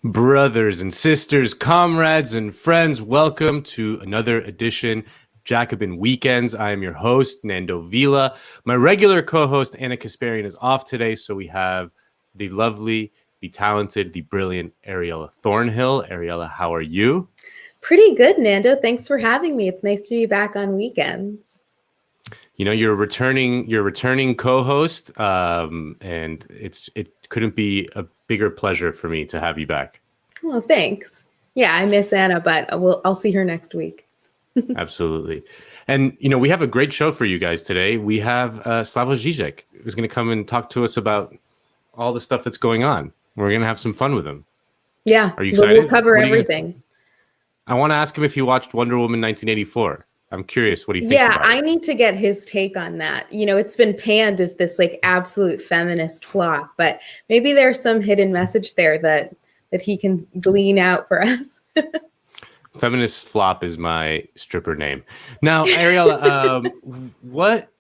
Brothers and sisters, comrades and friends, welcome to another edition of Jacobin Weekends. I am your host, Nando Vila. My regular co-host, Anna Kasparian, is off today, so we have the lovely, the talented, the brilliant Ariella Thornhill. Ariella, how are you? Pretty good, Nando. Thanks for having me. It's nice to be back on weekends. You know, you're a returning co-host, and it couldn't be a bigger pleasure for me to have you back. Well, thanks. Yeah, I miss Anna, but I'll see her next week. Absolutely. And, you know, we have a great show for you guys today. We have Slavoj Žižek, who's going to come and talk to us about all the stuff that's going on. We're going to have some fun with him. Yeah. Are you excited? We'll cover everything. I want to ask him if he watched Wonder Woman 1984. I'm curious what he thinks about it. I need to get his take on that. You know, it's been panned as this like absolute feminist flop, but maybe there's some hidden message there that he can glean out for us. Feminist flop is my stripper name. Now, Ariella, what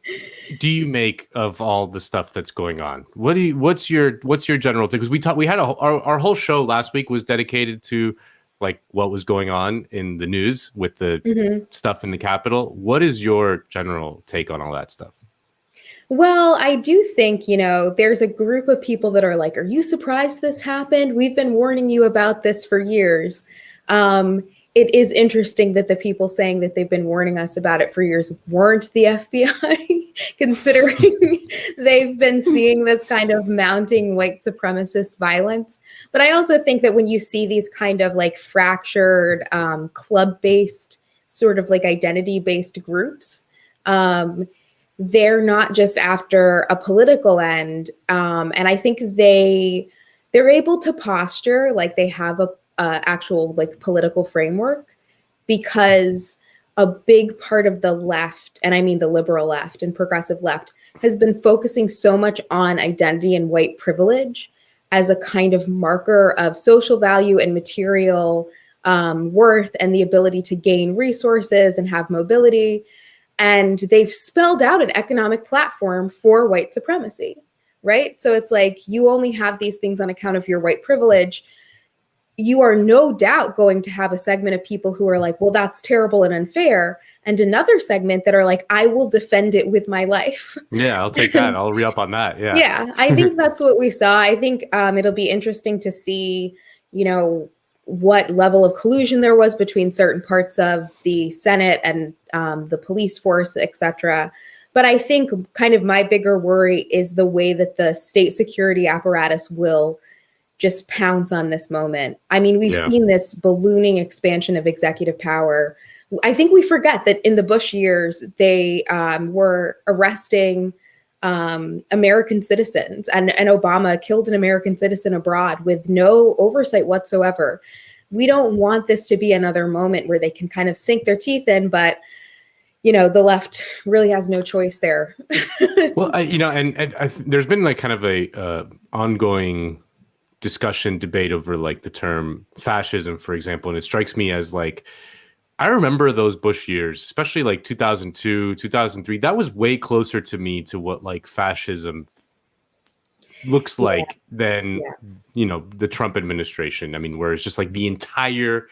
do you make of all the stuff that's going on? What's your general take? Because we had our whole show last week was dedicated to like what was going on in the news with the stuff in the Capitol. What is your general take on all that stuff? Well, I do think, you know, there's a group of people that are like, are you surprised this happened? We've been warning you about this for years. It is interesting that the people saying that they've been warning us about it for years weren't the FBI, considering they've been seeing this kind of mounting white supremacist violence. But I also think that when you see these kind of like fractured, club-based, sort of like identity-based groups, they're not just after a political end. And I think they're able to posture like they have a actual like political framework, because a big part of the left, and I mean the liberal left and progressive left, has been focusing so much on identity and white privilege as a kind of marker of social value and material worth and the ability to gain resources and have mobility. And they've spelled out an economic platform for white supremacy, right? So it's like you only have these things on account of your white privilege. You are no doubt going to have a segment of people who are like, well, that's terrible and unfair. And another segment that are like, I will defend it with my life. Yeah, I'll take that. I'll re-up on that. Yeah. Yeah, I think that's what we saw. I think it'll be interesting to see, you know, what level of collusion there was between certain parts of the Senate and the police force, et cetera. But I think kind of my bigger worry is the way that the state security apparatus will just pounce on this moment. I mean, we've seen this ballooning expansion of executive power. I think we forget that in the Bush years, they were arresting American citizens, and Obama killed an American citizen abroad with no oversight whatsoever. We don't want this to be another moment where they can kind of sink their teeth in, but you know, the left really has no choice there. Well, there's been like kind of a ongoing discussion, debate over like the term fascism, for example. And it strikes me as like, I remember those Bush years, especially like 2002, 2003. That was way closer to me to what like fascism looks like than, you know, the Trump administration. I mean, where it's just like the entire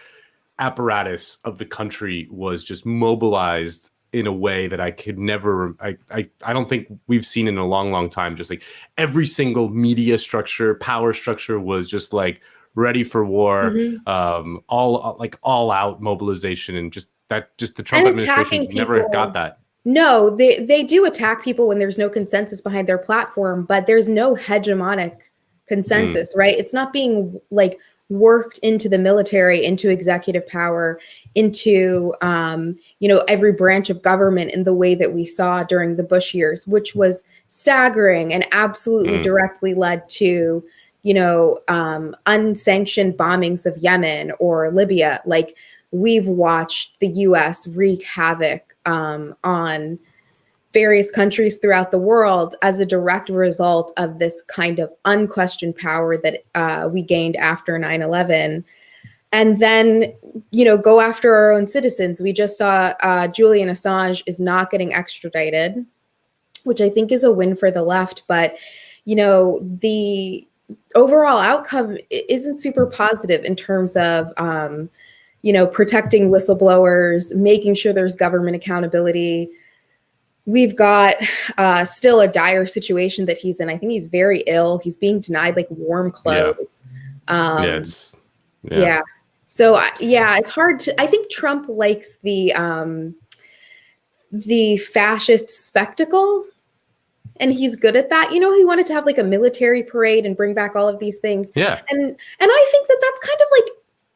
apparatus of the country was just mobilized in a way that I could never, I don't think we've seen in a long, long time. Just like every single media structure, power structure was just like ready for war, all out mobilization, and just the Trump administration never got that. No, they do attack people when there's no consensus behind their platform, but there's no hegemonic consensus, right? It's not being like worked into the military, into executive power, into every branch of government in the way that we saw during the Bush years, which was staggering and absolutely directly led to, unsanctioned bombings of Yemen or Libya. Like, we've watched the US wreak havoc on various countries throughout the world as a direct result of this kind of unquestioned power that we gained after 9/11. And then, go after our own citizens. We just saw Julian Assange is not getting extradited, which I think is a win for the left. But, the overall outcome isn't super positive in terms of, protecting whistleblowers, making sure there's government accountability. We've got still a dire situation that he's in. I think he's very ill. He's being denied like warm clothes. Yeah, Yeah. So it's hard to. I think Trump likes the fascist spectacle, and he's good at that. He wanted to have like a military parade and bring back all of these things. Yeah. And I think that that's kind of like,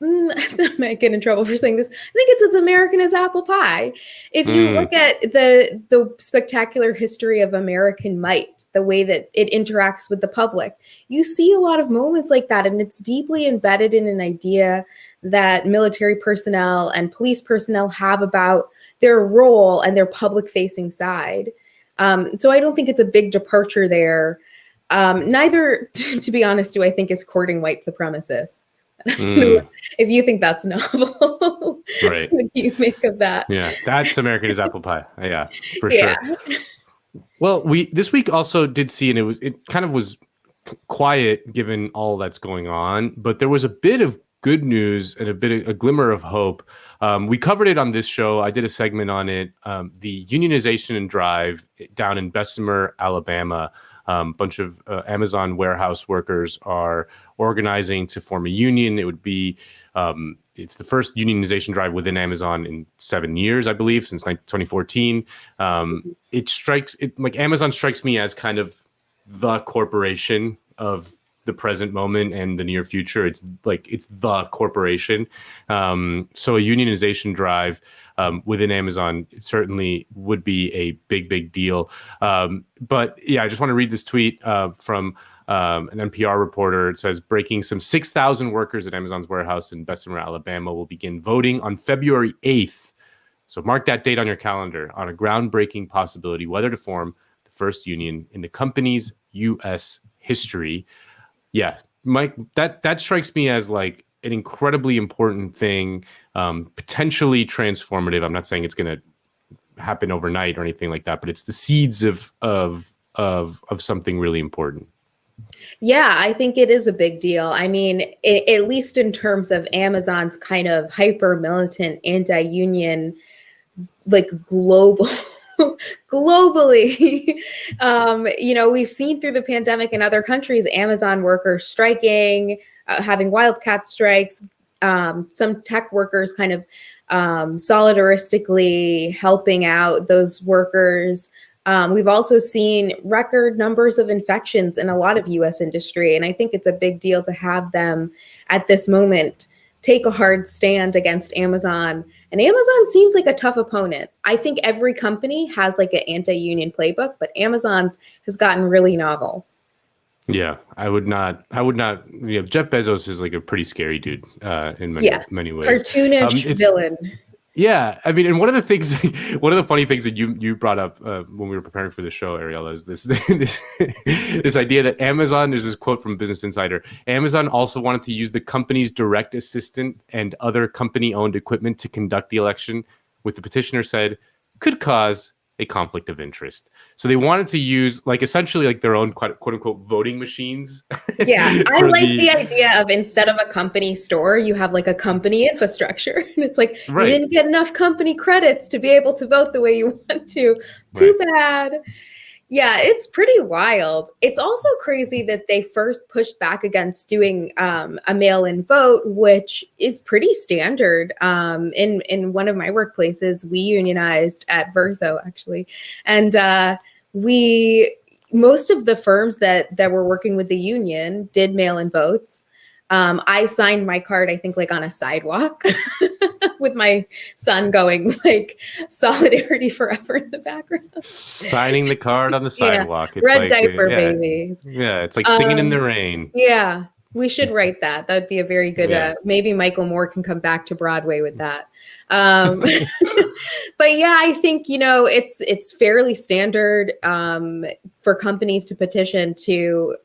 I might get in trouble for saying this. I think it's as American as apple pie. If you look at the spectacular history of American might, the way that it interacts with the public, you see a lot of moments like that. And it's deeply embedded in an idea that military personnel and police personnel have about their role and their public facing side. So I don't think it's a big departure there. Neither, to be honest, do I think is courting white supremacists. If you think that's novel, right? What do you make of that? Yeah, that's American as apple pie. Yeah, for sure. Well, we this week also did see, and it kind of was quiet given all that's going on, but there was a bit of good news and a glimmer of hope. We covered it on this show. I did a segment on it. The unionization drive down in Bessemer, Alabama. Bunch of Amazon warehouse workers are organizing to form a union. It would be, it's the first unionization drive within Amazon in 7 years, I believe, since 2014. Amazon strikes me as kind of the corporation of the present moment and the near future. It's the corporation. So a unionization drive within Amazon certainly would be a big deal. But yeah, I just want to read this tweet from an NPR reporter. It says, breaking: some 6,000 workers at Amazon's warehouse in Bessemer, Alabama will begin voting on February 8th. So mark that date on your calendar, on a groundbreaking possibility whether to form the first union in the company's U.S. history. Yeah, Mike, that strikes me as like an incredibly important thing, potentially transformative. I'm not saying it's going to happen overnight or anything like that, but it's the seeds of something really important. Yeah, I think it is a big deal. I mean, at least in terms of Amazon's kind of hyper militant anti-union, like globally, we've seen through the pandemic in other countries, Amazon workers striking, having wildcat strikes, some tech workers kind of solidaristically helping out those workers. We've also seen record numbers of infections in a lot of U.S. industry, and I think it's a big deal to have them at this moment take a hard stand against Amazon. And Amazon seems like a tough opponent. I think every company has like an anti-union playbook, but Amazon's has gotten really novel. Yeah, I would not, Jeff Bezos is like a pretty scary dude in many ways. Cartoonish villain. Yeah, I mean, and one of the funny things that you brought up when we were preparing for the show, Ariella, is this idea that Amazon, there's this quote from Business Insider, Amazon also wanted to use the company's direct assistant and other company-owned equipment to conduct the election, which the petitioner said could cause a conflict of interest. So they wanted to use essentially their own quote unquote voting machines. Yeah, I like the idea of, instead of a company store, you have like a company infrastructure. And it's like, right, you didn't get enough company credits to be able to vote the way you want to. Too bad. Yeah, it's pretty wild. It's also crazy that they first pushed back against doing a mail-in vote, which is pretty standard. In one of my workplaces, we unionized at Verso, actually. And most of the firms that were working with the union did mail-in votes. I signed my card, I think, on a sidewalk with my son going solidarity forever in the background. Signing the card on the sidewalk. Yeah. It's red diaper babies. Yeah, it's like singing in the rain. Yeah, we should write that. That would be a very good, maybe Michael Moore can come back to Broadway with that. But yeah, I think, it's fairly standard for companies to petition to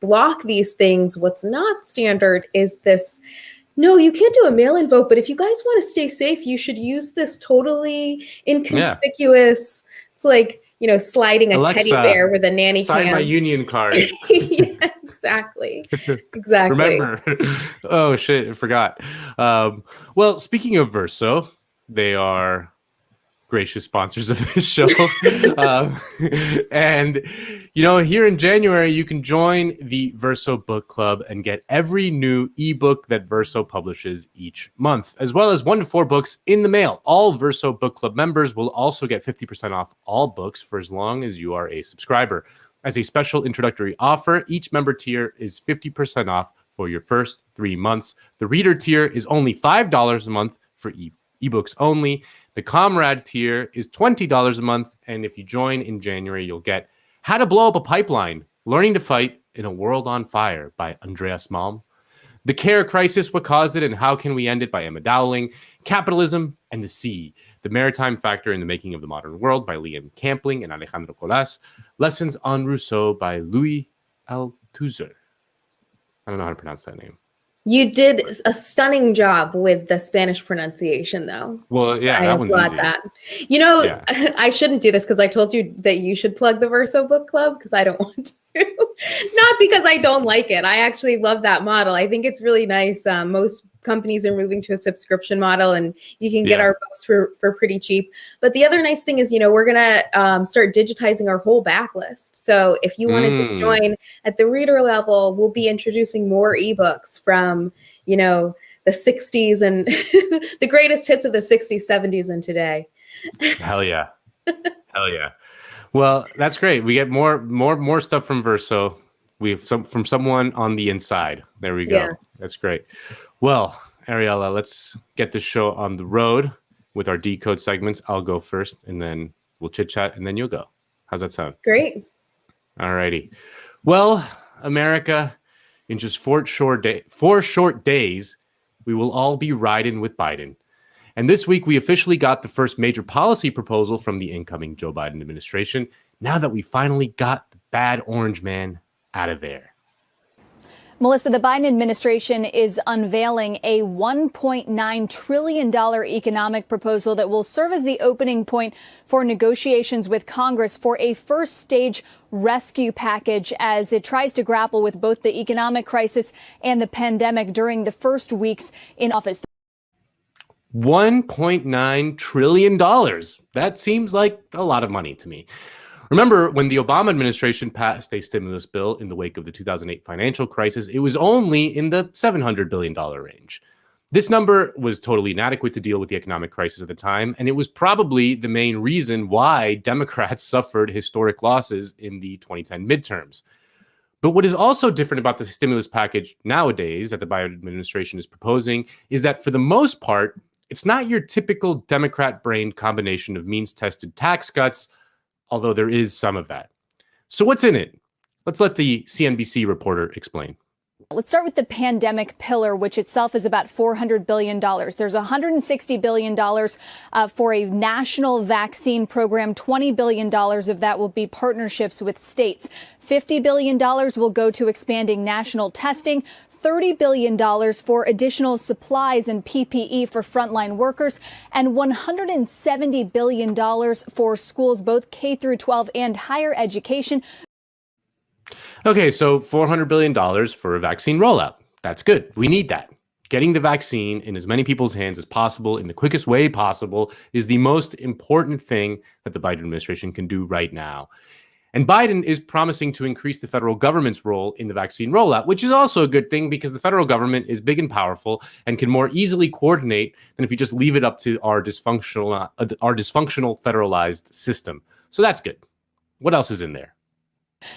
block these things. What's not standard is this, no, you can't do a mail-in vote, but if you guys want to stay safe, you should use this totally inconspicuous. It's like, sliding a teddy Alexa, bear with a nanny sign cam. my union card. Yeah, exactly. Remember. Oh, shit, I forgot. Well, speaking of Verso, they are gracious sponsors of this show. And, here in January, you can join the Verso Book Club and get every new ebook that Verso publishes each month, as well as 1 to 4 books in the mail. All Verso Book Club members will also get 50% off all books for as long as you are a subscriber. As a special introductory offer, each member tier is 50% off for your first 3 months. The reader tier is only $5 a month for ebooks only. The Comrade tier is $20 a month. And if you join in January, you'll get How to Blow Up a Pipeline, Learning to Fight in a World on Fire by Andreas Malm, The Care Crisis, What Caused It and How Can We End It by Emma Dowling, Capitalism and the Sea, The Maritime Factor in the Making of the Modern World by Liam Campling and Alejandro Colas, Lessons on Rousseau by Louis Althusser. I don't know how to pronounce that name. You did a stunning job with the Spanish pronunciation, though. Well, yeah, that one's easy. That. I shouldn't do this because I told you that you should plug the Verso Book Club because I don't want to. Not because I don't like it. I actually love that model. I think it's really nice. Most companies are moving to a subscription model, and you can get our books for pretty cheap. But the other nice thing is, we're going to start digitizing our whole backlist. So if you want to just join at the reader level, we'll be introducing more ebooks from, the 60s and the greatest hits of the 60s, 70s, and today. Hell yeah. Hell yeah. Well, that's great. We get more stuff from Verso. We have from someone on the inside. There we go. Yeah. That's great. Well, Ariella, let's get this show on the road with our decode segments. I'll go first, and then we'll chit chat, and then you'll go. How's that sound? Great. All righty. Well, America, in just 4 short days, we will all be riding with Biden. And this week, we officially got the first major policy proposal from the incoming Joe Biden administration, now that we finally got the bad orange man out of there. Melissa, the Biden administration is unveiling a $1.9 trillion economic proposal that will serve as the opening point for negotiations with Congress for a first stage rescue package as it tries to grapple with both the economic crisis and the pandemic during the first weeks in office. $1.9 trillion. That seems like a lot of money to me. Remember, when the Obama administration passed a stimulus bill in the wake of the 2008 financial crisis, it was only in the $700 billion range. This number was totally inadequate to deal with the economic crisis at the time, and it was probably the main reason why Democrats suffered historic losses in the 2010 midterms. But what is also different about the stimulus package nowadays that the Biden administration is proposing is that for the most part, it's not your typical Democrat-brained combination of means-tested tax cuts, although there is some of that. So what's in it? Let's let the CNBC reporter explain. Let's start with the pandemic pillar, which itself is about $400 billion. There's $160 billion for a national vaccine program. $20 billion of that will be partnerships with states. $50 billion will go to expanding national testing. $30 billion for additional supplies and PPE for frontline workers, and $170 billion for schools, both K through 12 and higher education. Okay, so $400 billion for a vaccine rollout. That's good. We need that. Getting the vaccine in as many people's hands as possible in the quickest way possible is the most important thing that the Biden administration can do right now. And Biden is promising to increase the federal government's role in the vaccine rollout, which is also a good thing because the federal government is big and powerful and can more easily coordinate than if you just leave it up to our dysfunctional federalized system. So that's good. What else is in there?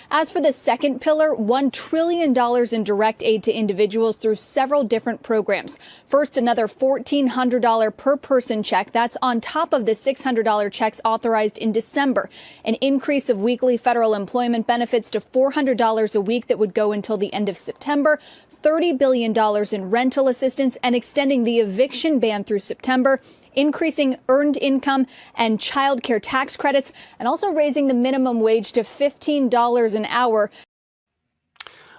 As for the second pillar, $1 trillion in direct aid to individuals through several different programs. First, another $1,400 per person check. That's on top of the $600 checks authorized in December. An increase of weekly federal employment benefits to $400 a week that would go until the end of September. $30 billion in rental assistance and extending the eviction ban through September, increasing earned income and child care tax credits, and also raising the minimum wage to $15 an hour.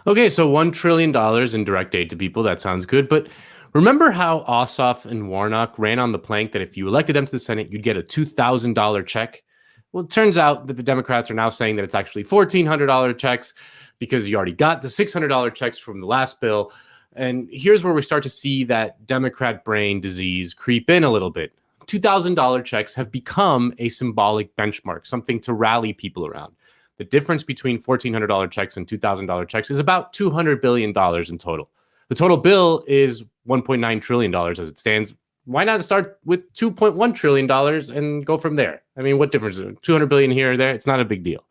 Okay, so $1 trillion in direct aid to people. That sounds good. But remember how Ossoff and Warnock ran on the plank that if you elected them to the Senate, you'd get a $2,000 check? Well, it turns out that the Democrats are now saying that it's actually $1,400 checks because you already got the $600 checks from the last bill. And here's where we start to see that Democrat brain disease creep in a little bit. $2,000 checks have become a symbolic benchmark, something to rally people around. The difference between $1,400 checks and $2,000 checks is about $200 billion in total. The total bill is $1.9 trillion as it stands. Why not start with $2.1 trillion and go from there? I mean, what difference is it? $200 billion here or there? It's not a big deal.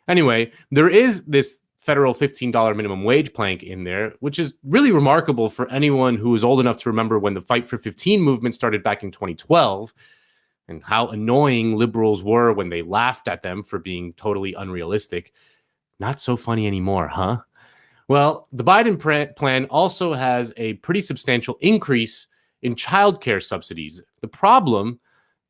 Anyway, there is this federal $15 minimum wage plank in there, which is really remarkable for anyone who is old enough to remember when the Fight for 15 movement started back in 2012 and how annoying liberals were when they laughed at them for being totally unrealistic. Not so funny anymore, huh? Well, the Biden plan also has a pretty substantial increase in childcare subsidies. The problem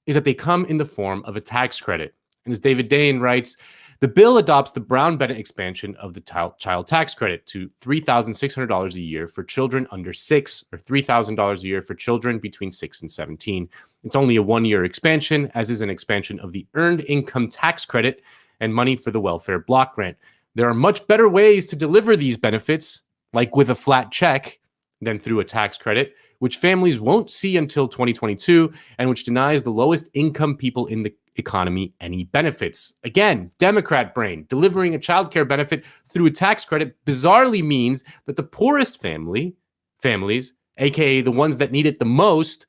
is that they come in the form of a tax credit. And as David Dane writes, the bill adopts the Brown-Bennett expansion of the child tax credit to $3,600 a year for children under 6 or $3,000 a year for children between 6 and 17. It's only a one-year expansion, as is an expansion of the earned income tax credit and money for the welfare block grant. There are much better ways to deliver these benefits, like with a flat check, than through a tax credit, which families won't see until 2022 and which denies the lowest income people in the economy any benefits. Again, Democrat brain, delivering a childcare benefit through a tax credit bizarrely means that the poorest families, aka the ones that need it the most,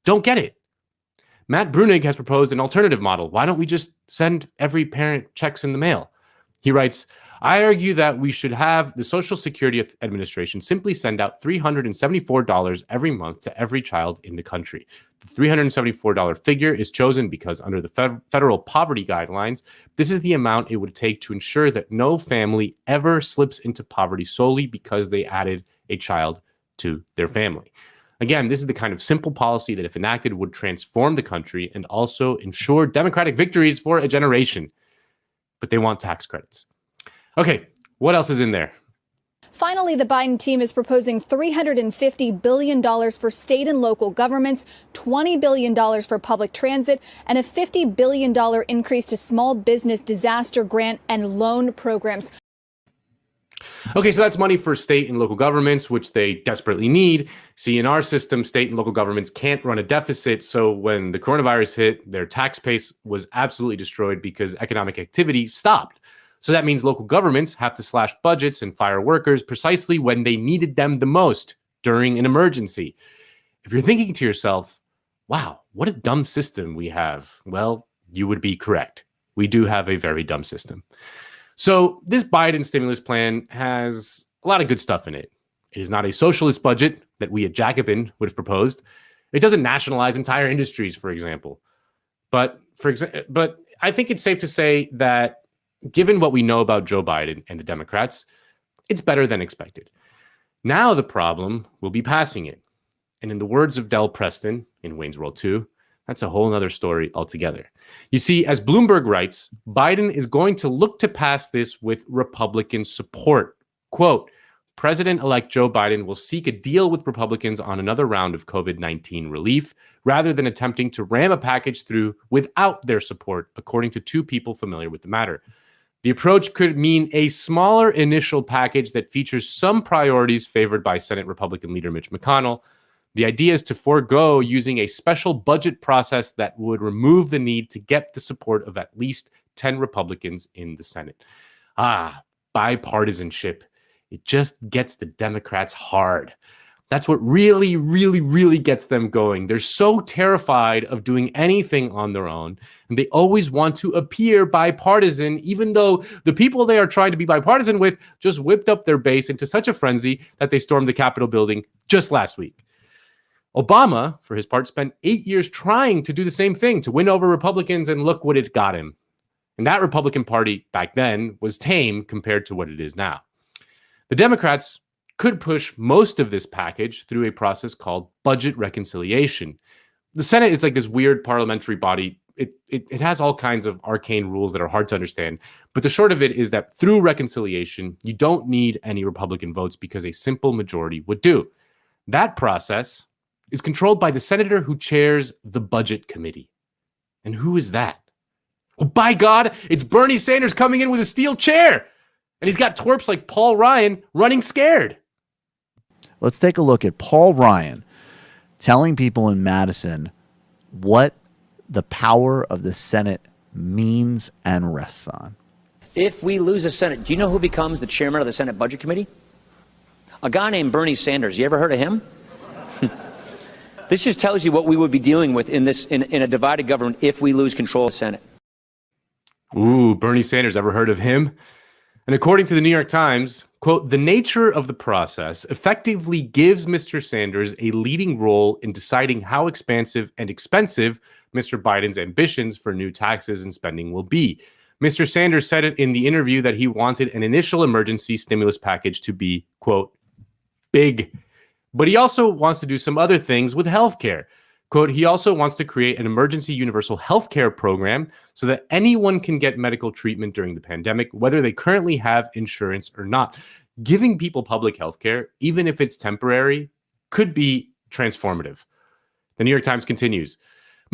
don't get it. Matt Brunig has proposed an alternative model. Why don't we just send every parent checks in the mail? He writes, I argue that we should have the Social Security Administration simply send out $374 every month to every child in the country. The $374 figure is chosen because under the federal poverty guidelines, this is the amount it would take to ensure that no family ever slips into poverty solely because they added a child to their family. Again, this is the kind of simple policy that, if enacted, would transform the country and also ensure democratic victories for a generation. But they want tax credits. Okay, what else is in there? Finally, the Biden team is proposing $350 billion for state and local governments, $20 billion for public transit, and a $50 billion increase to small business disaster grant and loan programs. Okay, so that's money for state and local governments, which they desperately need. See, in our system, state and local governments can't run a deficit. So when the coronavirus hit, their tax base was absolutely destroyed because economic activity stopped. So that means local governments have to slash budgets and fire workers precisely when they needed them the most during an emergency. If you're thinking to yourself, wow, what a dumb system we have, well, you would be correct. We do have a very dumb system. So this Biden stimulus plan has a lot of good stuff in it. It is not a socialist budget that we at Jacobin would have proposed. It doesn't nationalize entire industries, for example. But I think it's safe to say that given what we know about Joe Biden and the Democrats, it's better than expected. Now the problem will be passing it. And in the words of Del Preston in Wayne's World 2, that's a whole other story altogether. You see, as Bloomberg writes, Biden is going to look to pass this with Republican support. Quote, President-elect Joe Biden will seek a deal with Republicans on another round of COVID-19 relief, rather than attempting to ram a package through without their support, according to two people familiar with the matter. The approach could mean a smaller initial package that features some priorities favored by Senate Republican leader Mitch McConnell. The idea is to forego using a special budget process that would remove the need to get the support of at least 10 Republicans in the Senate. Bipartisanship. It just gets the Democrats hard. That's what really, really, really gets them going. They're so terrified of doing anything on their own, and they always want to appear bipartisan, even though the people they are trying to be bipartisan with just whipped up their base into such a frenzy that they stormed the Capitol building just last week. Obama, for his part, spent 8 years trying to do the same thing, to win over Republicans, and look what it got him. And that Republican Party back then was tame compared to what it is now. The Democrats could push most of this package through a process called budget reconciliation. The Senate is like this weird parliamentary body. It has all kinds of arcane rules that are hard to understand. But the short of it is that through reconciliation, you don't need any Republican votes because a simple majority would do. That process is controlled by the senator who chairs the Budget Committee. And who is that? Oh, by God, it's Bernie Sanders coming in with a steel chair. And he's got twerps like Paul Ryan running scared. Let's take a look at Paul Ryan telling people in Madison what the power of the Senate means and rests on. If we lose the Senate, do you know who becomes the chairman of the Senate Budget Committee? A guy named Bernie Sanders. You ever heard of him? This just tells you what we would be dealing with in a divided government if we lose control of the Senate. Ooh, Bernie Sanders, ever heard of him? And according to the New York Times, quote, the nature of the process effectively gives Mr. Sanders a leading role in deciding how expansive and expensive Mr. Biden's ambitions for new taxes and spending will be. Mr. Sanders said it in the interview that he wanted an initial emergency stimulus package to be, quote, big. But he also wants to do some other things with healthcare. Quote, he also wants to create an emergency universal healthcare program so that anyone can get medical treatment during the pandemic, whether they currently have insurance or not. Giving people public healthcare, even if it's temporary, could be transformative. The New York Times continues.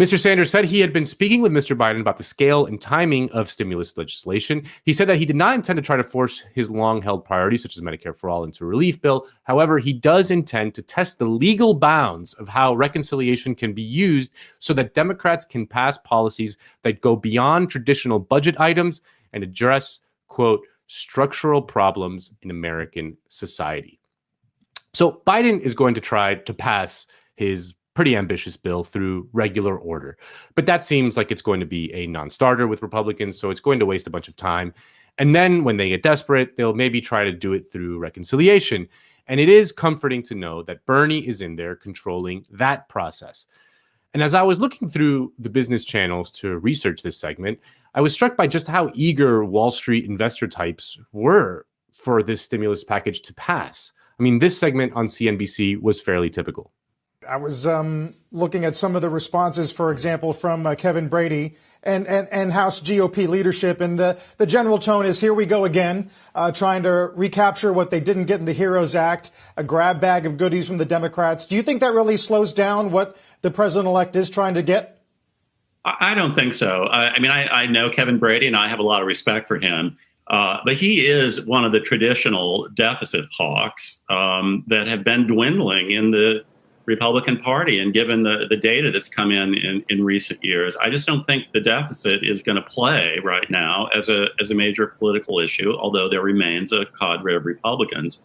Mr. Sanders said he had been speaking with Mr. Biden about the scale and timing of stimulus legislation. He said that he did not intend to try to force his long-held priorities, such as Medicare for All, into a relief bill. However, he does intend to test the legal bounds of how reconciliation can be used so that Democrats can pass policies that go beyond traditional budget items and address, quote, structural problems in American society. So Biden is going to try to pass his pretty ambitious bill through regular order. But that seems like it's going to be a non-starter with Republicans, so it's going to waste a bunch of time. And then when they get desperate, they'll maybe try to do it through reconciliation. And it is comforting to know that Bernie is in there controlling that process. And as I was looking through the business channels to research this segment, I was struck by just how eager Wall Street investor types were for this stimulus package to pass. I mean, this segment on CNBC was fairly typical. I was looking at some of the responses, for example, from Kevin Brady and House GOP leadership. And the general tone is, here we go again, trying to recapture what they didn't get in the HEROES Act, a grab bag of goodies from the Democrats. Do you think that really slows down what the president-elect is trying to get? I don't think so. I mean, I know Kevin Brady, and I have a lot of respect for him. But he is one of the traditional deficit hawks that have been dwindling in the Republican Party, and given the data that's come in recent years, I just don't think the deficit is going to play right now as a major political issue, although there remains a cadre of Republicans,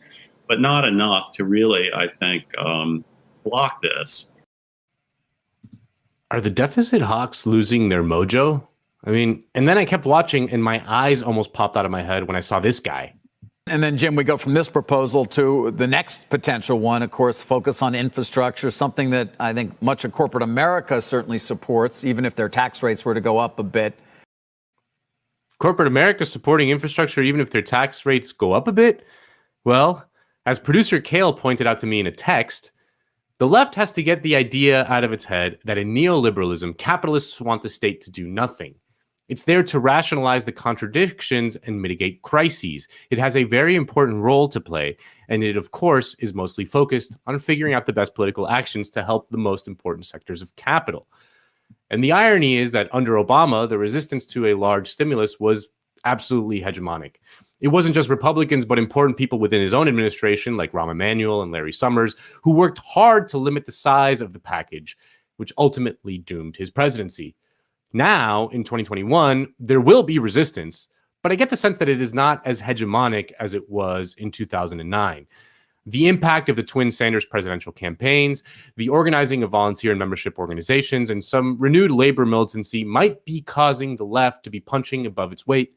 but not enough to really, I think, block this. Are the deficit hawks losing their mojo? I mean, and then I kept watching and my eyes almost popped out of my head when I saw this guy. And then, Jim, we go from this proposal to the next potential one, of course, focus on infrastructure, something that I think much of corporate America certainly supports, even if their tax rates were to go up a bit. Corporate America supporting infrastructure, even if their tax rates go up a bit? Well, as producer Kale pointed out to me in a text, the left has to get the idea out of its head that in neoliberalism, capitalists want the state to do nothing. It's there to rationalize the contradictions and mitigate crises. It has a very important role to play, and it, of course, is mostly focused on figuring out the best political actions to help the most important sectors of capital. And the irony is that under Obama, the resistance to a large stimulus was absolutely hegemonic. It wasn't just Republicans, but important people within his own administration, like Rahm Emanuel and Larry Summers, who worked hard to limit the size of the package, which ultimately doomed his presidency. Now, in 2021, there will be resistance, but I get the sense that it is not as hegemonic as it was in 2009. The impact of the twin Sanders presidential campaigns, the organizing of volunteer and membership organizations, and some renewed labor militancy might be causing the left to be punching above its weight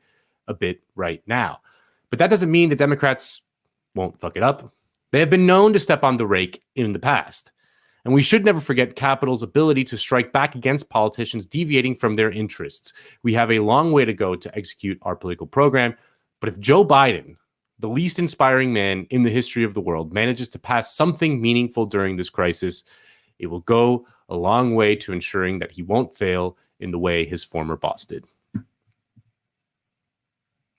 a bit right now. But that doesn't mean the Democrats won't fuck it up. They have been known to step on the rake in the past. And we should never forget capital's ability to strike back against politicians deviating from their interests. We have a long way to go to execute our political program. But if Joe Biden, the least inspiring man in the history of the world, manages to pass something meaningful during this crisis, it will go a long way to ensuring that he won't fail in the way his former boss did.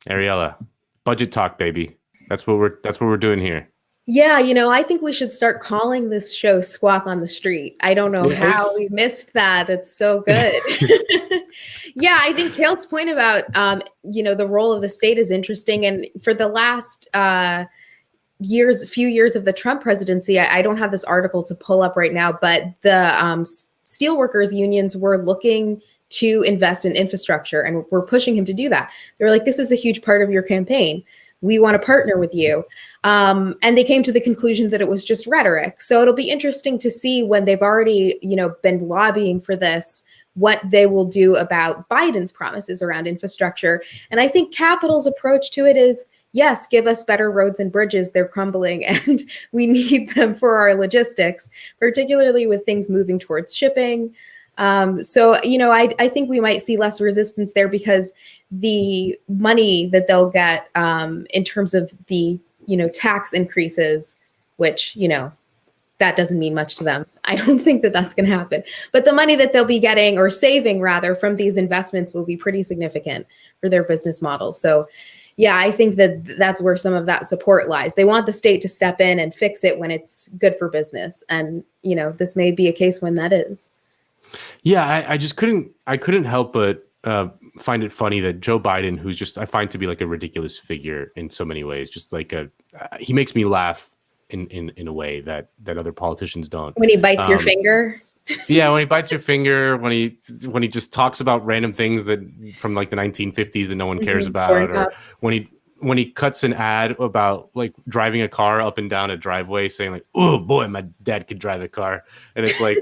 Ariella, budget talk, baby. That's what we're doing here. Yeah, I think we should start calling this show Squawk on the Street. I don't know how we missed that. It's so good. Yeah, I think Kale's point about, the role of the state is interesting. And for the last few years of the Trump presidency, I don't have this article to pull up right now, but the steelworkers unions were looking to invest in infrastructure and were pushing him to do that. They were like, this is a huge part of your campaign. We want to partner with you. And they came to the conclusion that it was just rhetoric. So it'll be interesting to see when they've already, been lobbying for this, what they will do about Biden's promises around infrastructure. And I think Capitol's approach to it is, yes, give us better roads and bridges. They're crumbling and we need them for our logistics, particularly with things moving towards shipping. I think we might see less resistance there because the money that they'll get in terms of the, tax increases, which, that doesn't mean much to them. I don't think that that's going to happen. But the money that they'll be getting or saving rather from these investments will be pretty significant for their business models. So yeah, I think that that's where some of that support lies. They want the state to step in and fix it when it's good for business. And, this may be a case when that is. Yeah, I couldn't help but find it funny that Joe Biden, who's just, I find to be like a ridiculous figure in so many ways, just like he makes me laugh in a way that other politicians don't. When he bites your finger. Yeah, when he bites your finger, when he just talks about random things that from like the 1950s that no one cares about, or when he cuts an ad about like driving a car up and down a driveway saying like, oh boy, my dad could drive a car. And it's like,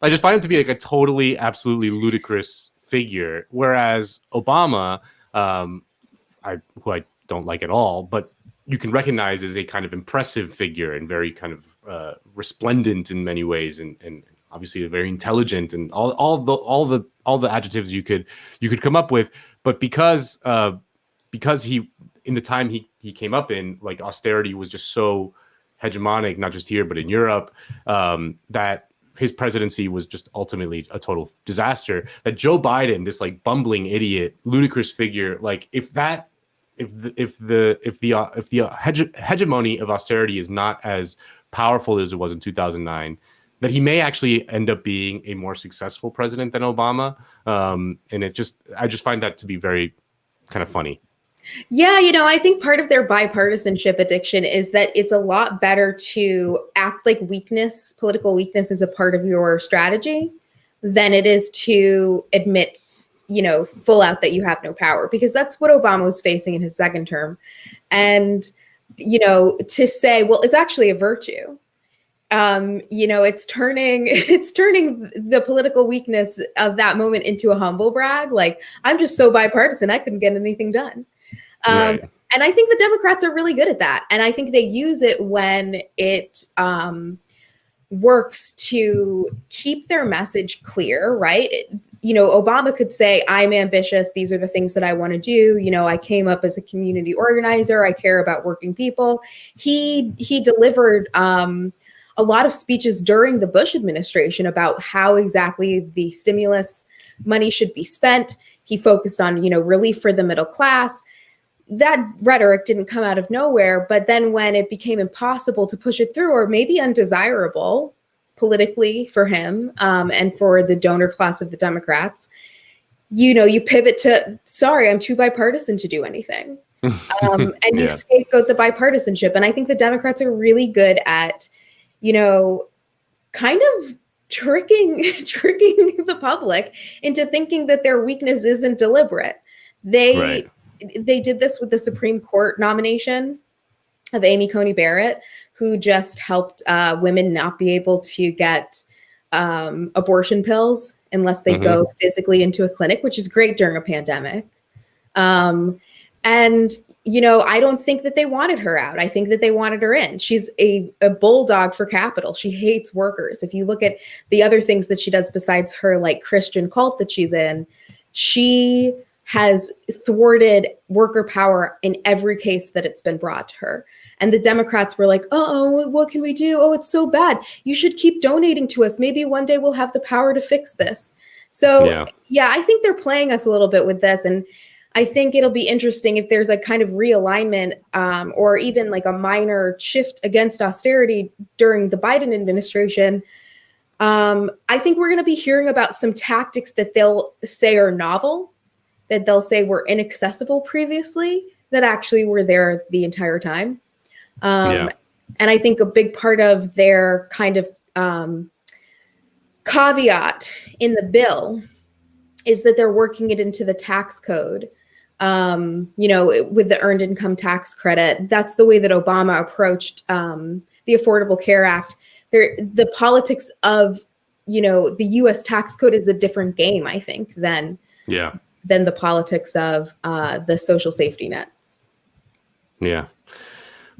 I just find him to be like a totally, absolutely ludicrous figure. Whereas Obama, who I don't like at all, but you can recognize as a kind of impressive figure and very kind of resplendent in many ways. And obviously very intelligent and all the adjectives you could come up with. But because he, in the time he came up in, like austerity was just so hegemonic, not just here, but in Europe, that his presidency was just ultimately a total disaster. That Joe Biden, this like bumbling idiot, ludicrous figure, like if the hegemony of austerity is not as powerful as it was in 2009, that he may actually end up being a more successful president than Obama. And I just find that to be very kind of funny. Yeah, I think part of their bipartisanship addiction is that it's a lot better to act like weakness, political weakness is a part of your strategy than it is to admit, full out that you have no power, because that's what Obama was facing in his second term. And, to say, well, it's actually a virtue. It's turning the political weakness of that moment into a humble brag. Like, I'm just so bipartisan, I couldn't get anything done. Right. And I think the Democrats are really good at that. And I think they use it when it works to keep their message clear, right? Obama could say, I'm ambitious. These are the things that I want to do. I came up as a community organizer. I care about working people. He delivered a lot of speeches during the Bush administration about how exactly the stimulus money should be spent. He focused on, relief for the middle class. That rhetoric didn't come out of nowhere. But then when it became impossible to push it through, or maybe undesirable politically for him and for the donor class of the Democrats, you pivot to, sorry, I'm too bipartisan to do anything. And you scapegoat the bipartisanship. And I think the Democrats are really good at, kind of tricking the public into thinking that their weakness isn't deliberate. They did this with the Supreme Court nomination of Amy Coney Barrett, who just helped women not be able to get abortion pills unless they go physically into a clinic, which is great during a pandemic. And, I don't think that they wanted her out. I think that they wanted her in. She's a bulldog for capital. She hates workers. If you look at the other things that she does besides her like Christian cult that she's in, she has thwarted worker power in every case that it's been brought to her. And the Democrats were like, oh, what can we do? Oh, it's so bad. You should keep donating to us. Maybe one day we'll have the power to fix this. So, yeah, I think they're playing us a little bit with this. And I think it'll be interesting if there's a kind of realignment or even like a minor shift against austerity during the Biden administration. I think we're going to be hearing about some tactics that they'll say are novel, that they'll say were inaccessible previously, that actually were there the entire time. And I think a big part of their kind of caveat in the bill is that they're working it into the tax code, with the earned income tax credit. That's the way that Obama approached the Affordable Care Act. The politics of, the U.S. tax code is a different game, I think, than the politics of the social safety net. Yeah.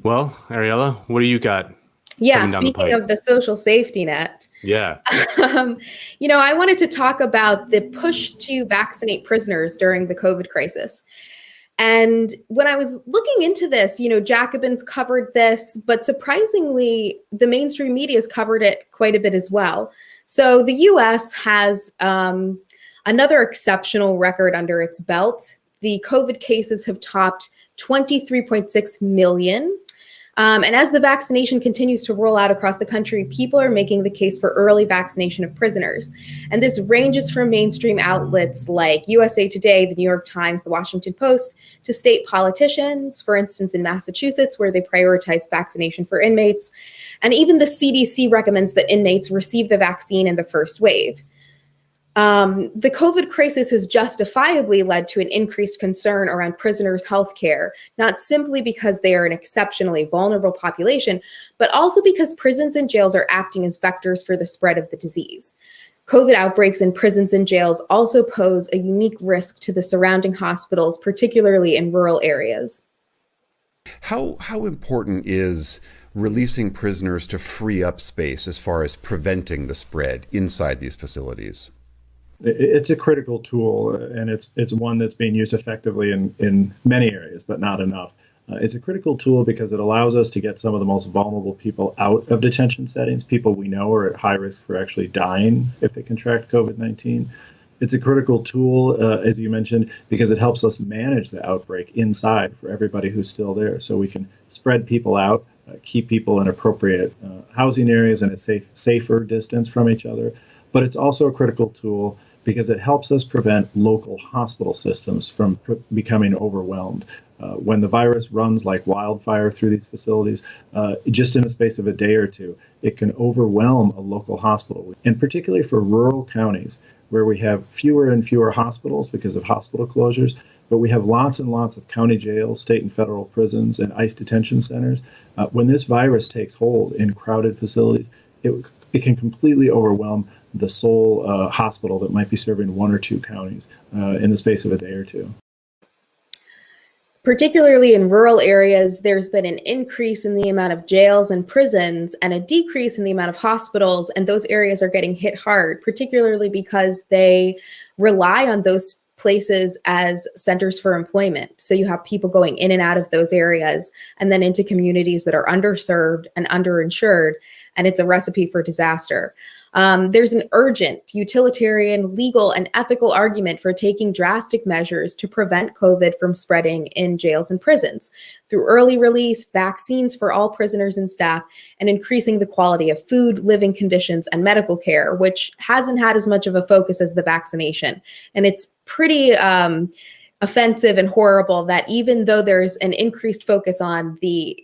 Well, Ariella, what do you got? Yeah, speaking of the social safety net. Yeah. I wanted to talk about the push to vaccinate prisoners during the COVID crisis. And when I was looking into this, Jacobin's covered this, but surprisingly, the mainstream media has covered it quite a bit as well. So the U.S. has another exceptional record under its belt. The COVID cases have topped 23.6 million. And as the vaccination continues to roll out across the country, people are making the case for early vaccination of prisoners. And this ranges from mainstream outlets like USA Today, the New York Times, the Washington Post, to state politicians, for instance, in Massachusetts, where they prioritize vaccination for inmates. And even the CDC recommends that inmates receive the vaccine in the first wave. The COVID crisis has justifiably led to an increased concern around prisoners' health care, not simply because they are an exceptionally vulnerable population, but also because prisons and jails are acting as vectors for the spread of the disease. COVID outbreaks in prisons and jails also pose a unique risk to the surrounding hospitals, particularly in rural areas. How important is releasing prisoners to free up space as far as preventing the spread inside these facilities? It's a critical tool, and it's one that's being used effectively in many areas, but not enough. It's a critical tool because it allows us to get some of the most vulnerable people out of detention settings, people we know are at high risk for actually dying if they contract COVID-19. It's a critical tool, as you mentioned, because it helps us manage the outbreak inside for everybody who's still there. So we can spread people out, keep people in appropriate housing areas and a safer distance from each other. But it's also a critical tool because it helps us prevent local hospital systems from becoming overwhelmed. When the virus runs like wildfire through these facilities, just in the space of a day or two, it can overwhelm a local hospital. And particularly for rural counties, where we have fewer and fewer hospitals because of hospital closures, but we have lots and lots of county jails, state and federal prisons, and ICE detention centers. When this virus takes hold in crowded facilities, it can completely overwhelm the sole hospital that might be serving one or two counties in the space of a day or two. Particularly in rural areas, there's been an increase in the amount of jails and prisons and a decrease in the amount of hospitals, and those areas are getting hit hard, particularly because they rely on those places as centers for employment. So you have people going in and out of those areas and then into communities that are underserved and underinsured, and it's a recipe for disaster. There's an urgent utilitarian, legal, and ethical argument for taking drastic measures to prevent COVID from spreading in jails and prisons through early release, vaccines for all prisoners and staff, and increasing the quality of food, living conditions, and medical care, which hasn't had as much of a focus as the vaccination. And it's pretty offensive and horrible that even though there's an increased focus on the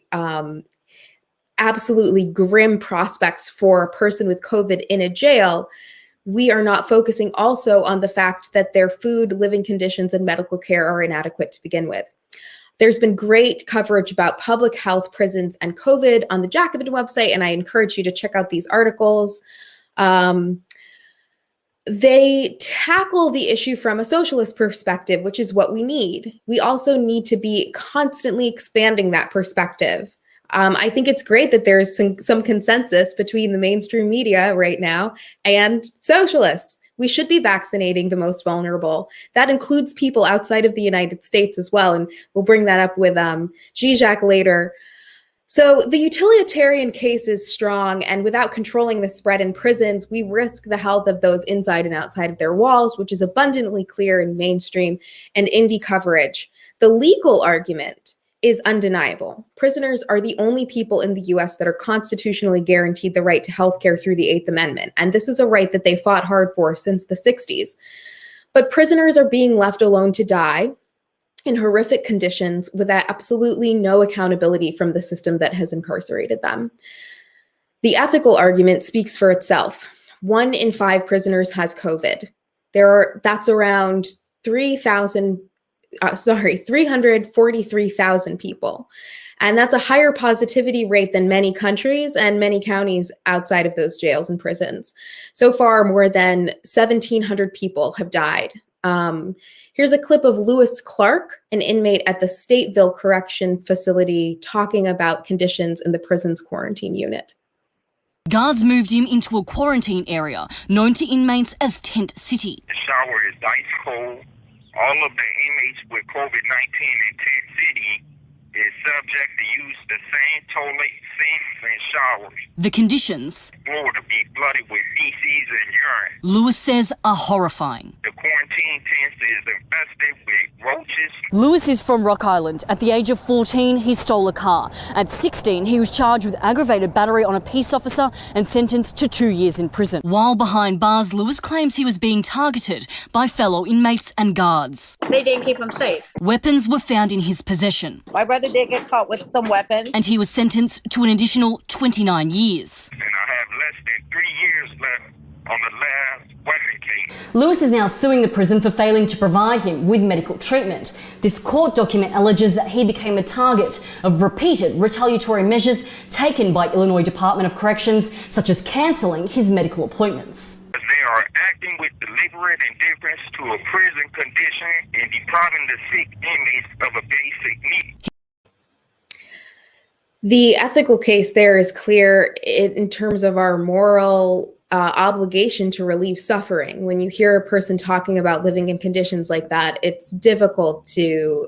absolutely grim prospects for a person with COVID in a jail, we are not focusing also on the fact that their food, living conditions, and medical care are inadequate to begin with. There's been great coverage about public health, prisons, and COVID on the Jacobin website, and I encourage you to check out these articles. They tackle the issue from a socialist perspective, which is what we need. We also need to be constantly expanding that perspective. I think it's great that there's some consensus between the mainstream media right now and socialists. We should be vaccinating the most vulnerable. That includes people outside of the United States as well. And we'll bring that up with Žižek later. So the utilitarian case is strong, and without controlling the spread in prisons, we risk the health of those inside and outside of their walls, which is abundantly clear in mainstream and indie coverage. The legal argument is undeniable. Prisoners are the only people in the US that are constitutionally guaranteed the right to healthcare through the Eighth Amendment. And this is a right that they fought hard for since the 60s. But prisoners are being left alone to die in horrific conditions with absolutely no accountability from the system that has incarcerated them. The ethical argument speaks for itself. 1 in 5 prisoners has COVID. That's around 343,000 people. And that's a higher positivity rate than many countries and many counties outside of those jails and prisons. So far, more than 1,700 people have died. Here's a clip of Lewis Clark, an inmate at the Stateville Correction Facility, talking about conditions in the prison's quarantine unit. Guards moved him into a quarantine area known to inmates as Tent City. The shower is ice cold. All of the inmates with COVID-19 in Tent City is subject to use the same toilet, sinks, and showers. The conditions, Floor to be flooded with feces and urine. Lewis says, are horrifying. The quarantine tent is infested with roaches. Lewis is from Rock Island. At the age of 14, he stole a car. At 16, he was charged with aggravated battery on a peace officer and sentenced to 2 years in prison. While behind bars, Lewis claims he was being targeted by fellow inmates and guards. They didn't keep him safe. Weapons were found in his possession. My brother did get caught with some weapons. And he was sentenced to an additional 29 years. And I have less than 3 years left on the last weapon case. Lewis is now suing the prison for failing to provide him with medical treatment. This court document alleges that he became a target of repeated retaliatory measures taken by Illinois Department of Corrections, such as cancelling his medical appointments. They are acting with deliberate indifference to a prison condition and depriving the sick inmates of a basic need. The ethical case there is clear in terms of our moral obligation to relieve suffering. When you hear a person talking about living in conditions like that, it's difficult to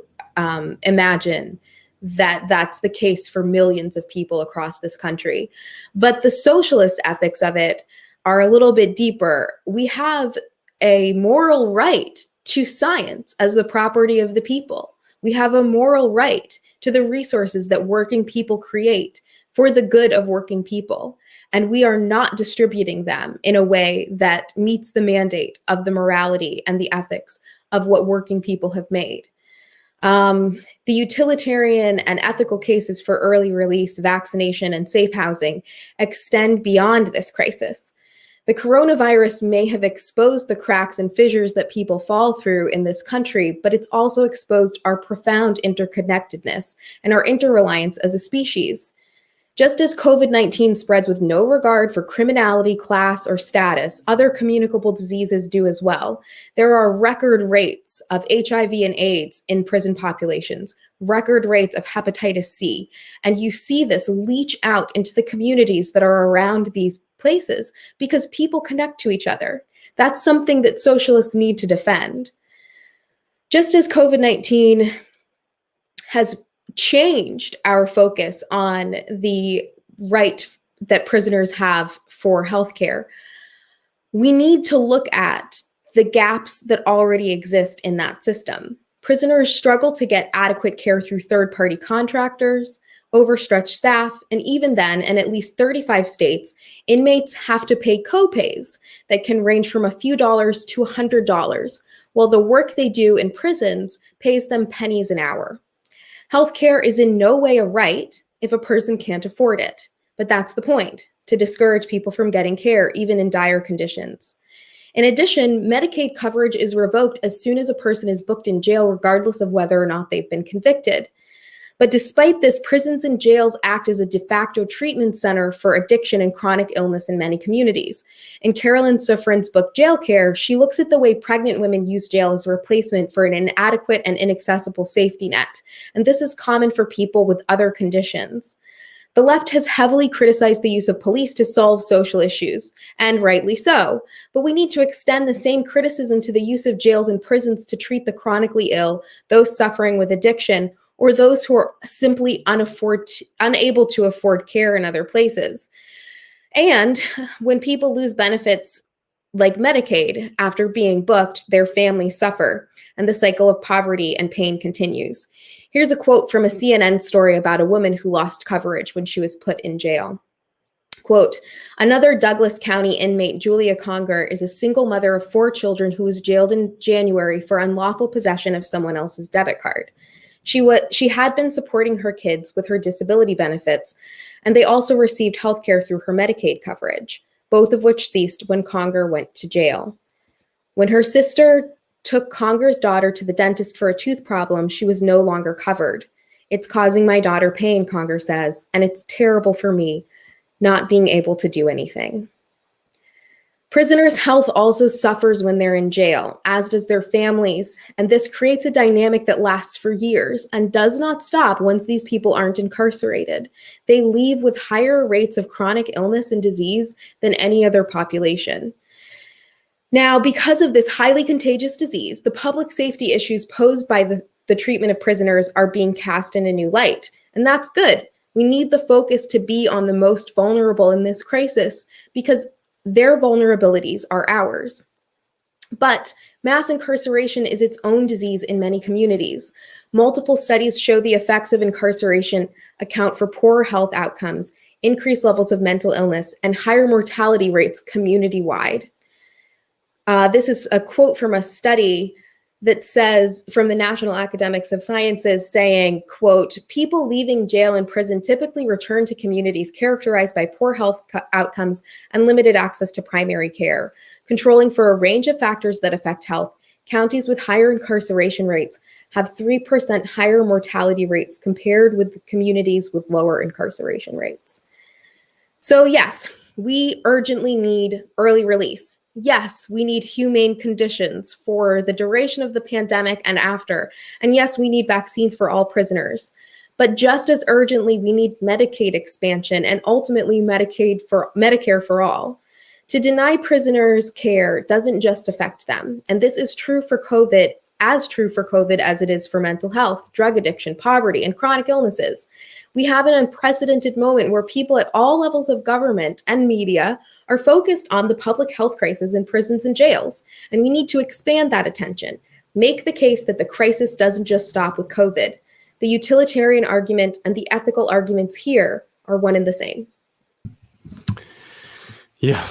imagine that that's the case for millions of people across this country. But the socialist ethics of it are a little bit deeper. We have a moral right to science as the property of the people. We have a moral right to the resources that working people create for the good of working people. And we are not distributing them in a way that meets the mandate of the morality and the ethics of what working people have made. The utilitarian and ethical cases for early release, vaccination, and safe housing extend beyond this crisis. The coronavirus may have exposed the cracks and fissures that people fall through in this country, but it's also exposed our profound interconnectedness and our interreliance as a species. Just as COVID-19 spreads with no regard for criminality, class, or status, other communicable diseases do as well. There are record rates of HIV and AIDS in prison populations, record rates of hepatitis C, and you see this leach out into the communities that are around these places because people connect to each other. That's something that socialists need to defend. Just as COVID-19 has changed our focus on the right that prisoners have for healthcare, we need to look at the gaps that already exist in that system. Prisoners struggle to get adequate care through third-party contractors, overstretched staff, and even then, in at least 35 states, inmates have to pay co-pays that can range from a few dollars to $100, while the work they do in prisons pays them pennies an hour. Healthcare is in no way a right if a person can't afford it, but that's the point, to discourage people from getting care, even in dire conditions. In addition, Medicaid coverage is revoked as soon as a person is booked in jail, regardless of whether or not they've been convicted. But despite this, prisons and jails act as a de facto treatment center for addiction and chronic illness in many communities. In Carolyn Sufrin's book, Jail Care, she looks at the way pregnant women use jail as a replacement for an inadequate and inaccessible safety net. And this is common for people with other conditions. The left has heavily criticized the use of police to solve social issues, and rightly so. But we need to extend the same criticism to the use of jails and prisons to treat the chronically ill, those suffering with addiction, or those who are simply unable to afford care in other places. And when people lose benefits like Medicaid after being booked, their families suffer, and the cycle of poverty and pain continues. Here's a quote from a CNN story about a woman who lost coverage when she was put in jail. Quote, another Douglas County inmate, Julia Conger, is a single mother of 4 children who was jailed in January for unlawful possession of someone else's debit card. She had been supporting her kids with her disability benefits, and they also received health care through her Medicaid coverage, both of which ceased when Conger went to jail. When her sister took Conger's daughter to the dentist for a tooth problem, she was no longer covered. It's causing my daughter pain, Conger says, and it's terrible for me not being able to do anything. Prisoners' health also suffers when they're in jail, as does their families, and this creates a dynamic that lasts for years and does not stop once these people aren't incarcerated. They leave with higher rates of chronic illness and disease than any other population. Now, because of this highly contagious disease, the public safety issues posed by the treatment of prisoners are being cast in a new light, and that's good. We need the focus to be on the most vulnerable in this crisis because their vulnerabilities are ours. But mass incarceration is its own disease in many communities. Multiple studies show the effects of incarceration account for poorer health outcomes, increased levels of mental illness, and higher mortality rates community-wide. This is a quote from a study that says, from the National Academics of Sciences, saying, quote, people leaving jail and prison typically return to communities characterized by poor health outcomes and limited access to primary care. Controlling for a range of factors that affect health, counties with higher incarceration rates have 3% higher mortality rates compared with communities with lower incarceration rates. So yes, we urgently need early release. Yes, we need humane conditions for the duration of the pandemic and after. And yes, we need vaccines for all prisoners. But just as urgently, we need Medicaid expansion and ultimately Medicare for all. To deny prisoners care doesn't just affect them. And this is true for COVID, as it is for mental health, drug addiction, poverty, and chronic illnesses. We have an unprecedented moment where people at all levels of government and media are focused on the public health crisis in prisons and jails, and we need to expand that attention. Make the case that the crisis doesn't just stop with COVID. The utilitarian argument and the ethical arguments here are one and the same. Yeah,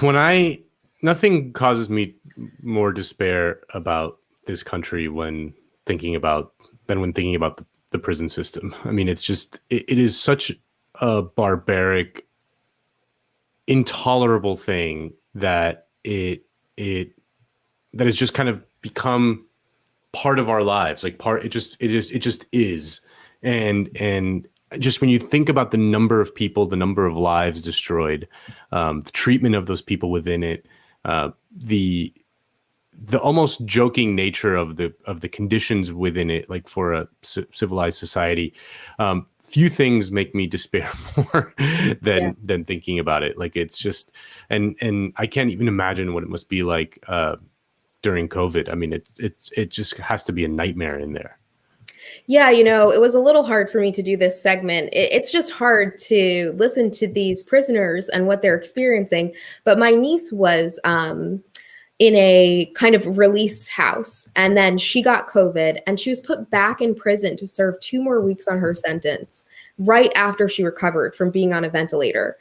nothing causes me more despair about this country when thinking about the prison system. I mean, it is such a barbaric, intolerable thing that it has just kind of become part of our lives. Like it just is. And just when you think about the number of people, the number of lives destroyed, the treatment of those people within it, the almost joking nature of the conditions within it, like for a civilized society, few things make me despair more than thinking about it. Like it's just, and I can't even imagine what it must be like during COVID. I mean, it just has to be a nightmare in there. Yeah, it was a little hard for me to do this segment. It's just hard to listen to these prisoners and what they're experiencing. But my niece was in a kind of release house, and then she got COVID and she was put back in prison to serve 2 more weeks on her sentence right after she recovered from being on a ventilator.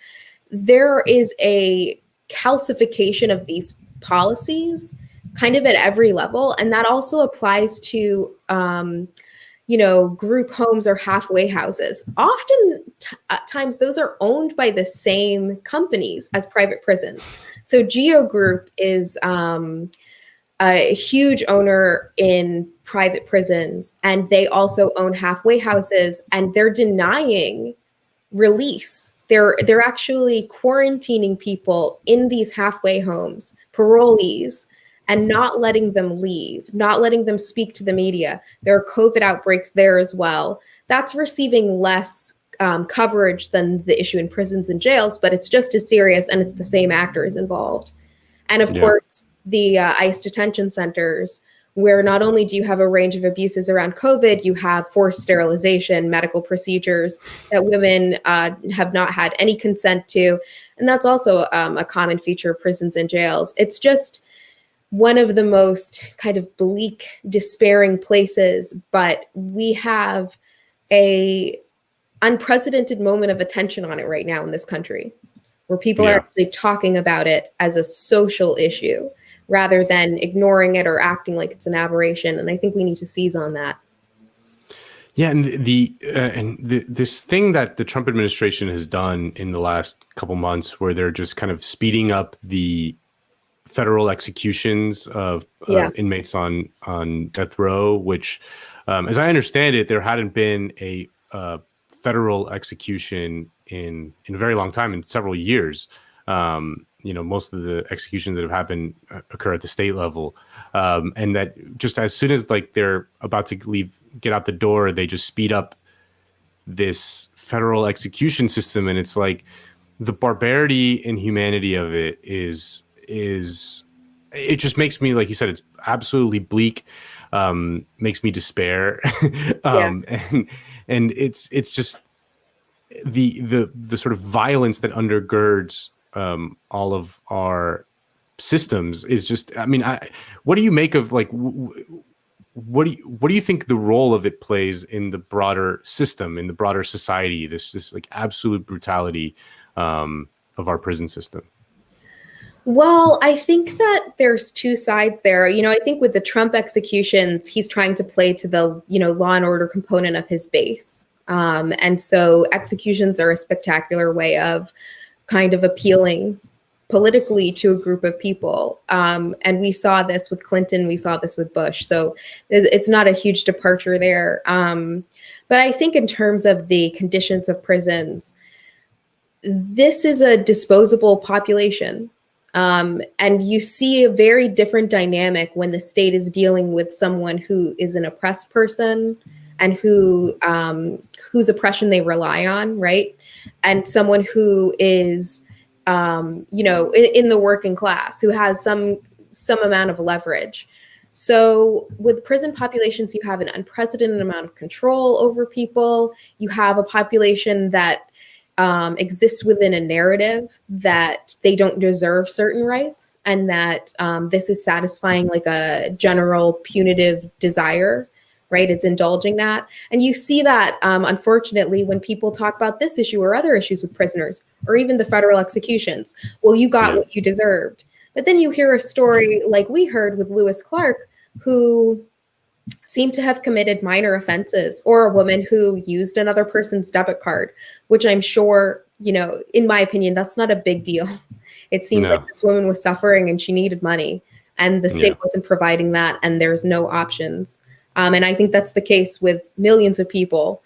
There is a calcification of these policies kind of at every level, and that also applies to group homes or halfway houses. Often times those are owned by the same companies as private prisons. So Geo Group is a huge owner in private prisons, and they also own halfway houses, and they're denying release. They're actually quarantining people in these halfway homes, parolees, and not letting them leave, not letting them speak to the media. There are COVID outbreaks there as well. That's receiving less coverage than the issue in prisons and jails, but it's just as serious, and it's the same actors involved. And of course, the ICE detention centers, where not only do you have a range of abuses around COVID, you have forced sterilization, medical procedures that women have not had any consent to. And that's also a common feature of prisons and jails. It's just one of the most kind of bleak, despairing places, but we have a unprecedented moment of attention on it right now in this country, where people are actually talking about it as a social issue rather than ignoring it or acting like it's an aberration. And I think we need to seize on that. Yeah, and this thing that the Trump administration has done in the last couple months, where they're just kind of speeding up the federal executions of inmates on death row, which, as I understand it, there hadn't been a federal execution in a very long time, in several years. Most of the executions that have happened occur at the state level, and that just as soon as like they're about to get out the door, they just speed up this federal execution system, and it's like the barbarity and humanity of it is it just makes me, like you said, it's absolutely bleak, makes me despair, and it's just the sort of violence that undergirds all of our systems is just, I mean, what do you make of, like, what do you think the role of it plays in the broader system, in the broader society, this like absolute brutality of our prison system? Well, I think that there's two sides there. I think with the Trump executions, he's trying to play to the, law and order component of his base. And so executions are a spectacular way of kind of appealing politically to a group of people. And we saw this with Clinton, we saw this with Bush. So it's not a huge departure there. But I think in terms of the conditions of prisons, this is a disposable population. And you see a very different dynamic when the state is dealing with someone who is an oppressed person and whose oppression they rely on, right? And someone who is, in the working class, who has some amount of leverage. So with prison populations, you have an unprecedented amount of control over people. You have a population that exists within a narrative that they don't deserve certain rights, and that this is satisfying like a general punitive desire, right? It's indulging that. And you see that, unfortunately, when people talk about this issue or other issues with prisoners, or even the federal executions. Well, you got what you deserved. But then you hear a story like we heard with Lewis Clark, who seemed to have committed minor offenses, or a woman who used another person's debit card, which I'm sure, in my opinion, that's not a big deal. It seems like this woman was suffering and she needed money, and the state wasn't providing that, and there's no options. And I think that's the case with millions of people.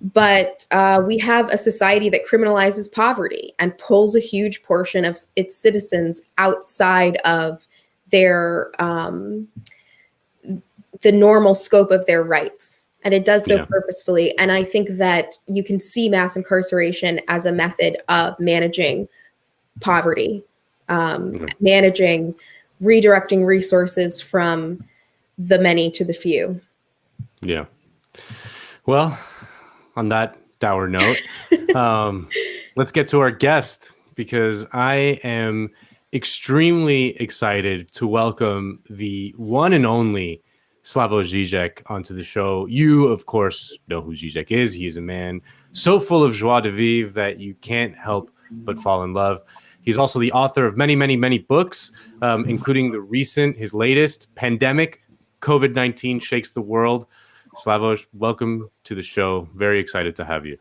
But we have a society that criminalizes poverty and pulls a huge portion of its citizens outside of their the normal scope of their rights. And it does so purposefully. And I think that you can see mass incarceration as a method of managing poverty, managing, redirecting resources from the many to the few. Yeah. Well, on that dour note, let's get to our guest, because I am extremely excited to welcome the one and only Slavoj Žižek onto the show. You, of course, know who Zizek is. He is a man so full of joie de vivre that you can't help but fall in love. He's also the author of many, many, many books, including his latest, Pandemic, COVID-19 Shakes the World. Slavoj, welcome to the show. Very excited to have you.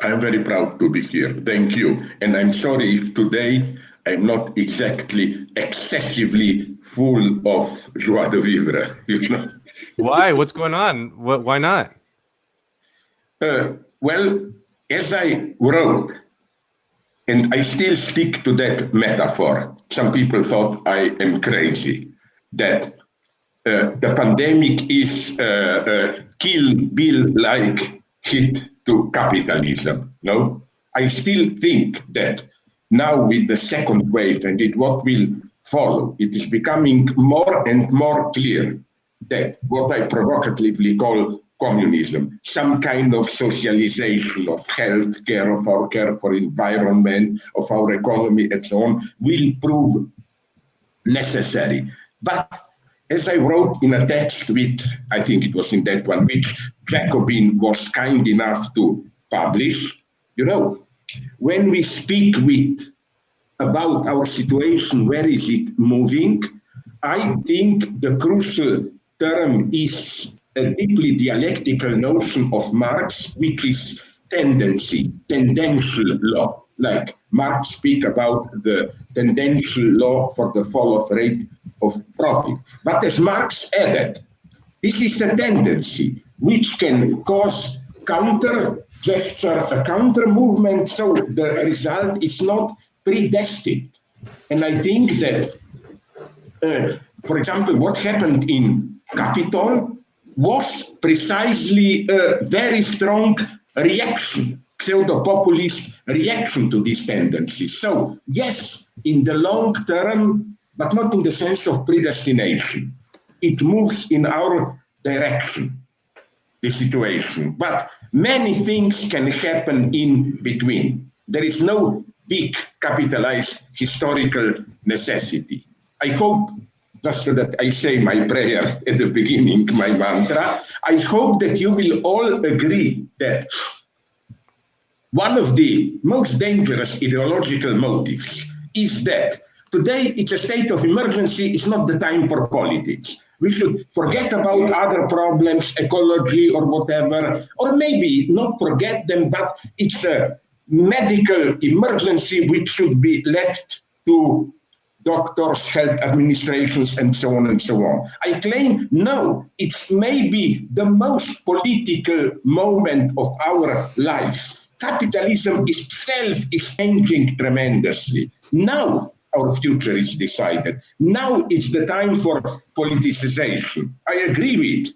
I'm very proud to be here. Thank you. And I'm sorry if today I'm not exactly excessively full of joie de vivre. Why? What's going on? Why not? Well, as I wrote, and I still stick to that metaphor, some people thought I am crazy, that the pandemic is Kill Bill-like hit to capitalism. No, I still think that now with the second wave and with what will follow, it is becoming more and more clear that what I provocatively call communism, some kind of socialization of health care, of our care for environment, of our economy, and so on, will prove necessary. But as I wrote in a text I think it was in that one, which Jacobin was kind enough to publish, when we speak about our situation, where is it moving? I think the crucial term is a deeply dialectical notion of Marx, which is tendential law. Like Marx speak about the tendential law for the fall of rate of profit. But as Marx added, this is a tendency which can cause counter gesture, a counter movement, so the result is not predestined. And I think that, for example, what happened in Capitol was precisely a very strong reaction, pseudo-populist reaction to this tendency. So, yes, in the long term, but not in the sense of predestination. It moves in our direction, the situation. But many things can happen in between. There is no big capitalized historical necessity. I hope, just so that I say my prayer at the beginning, my mantra, I hope that you will all agree that one of the most dangerous ideological motives is that today it's a state of emergency, it's not the time for politics. We should forget about other problems, ecology or whatever, or maybe not forget them, but it's a medical emergency which should be left to doctors, health administrations, and so on and so on. I claim, no, it's maybe the most political moment of our lives. Capitalism itself is changing tremendously. Now our future is decided. Now it's the time for politicization. I agree with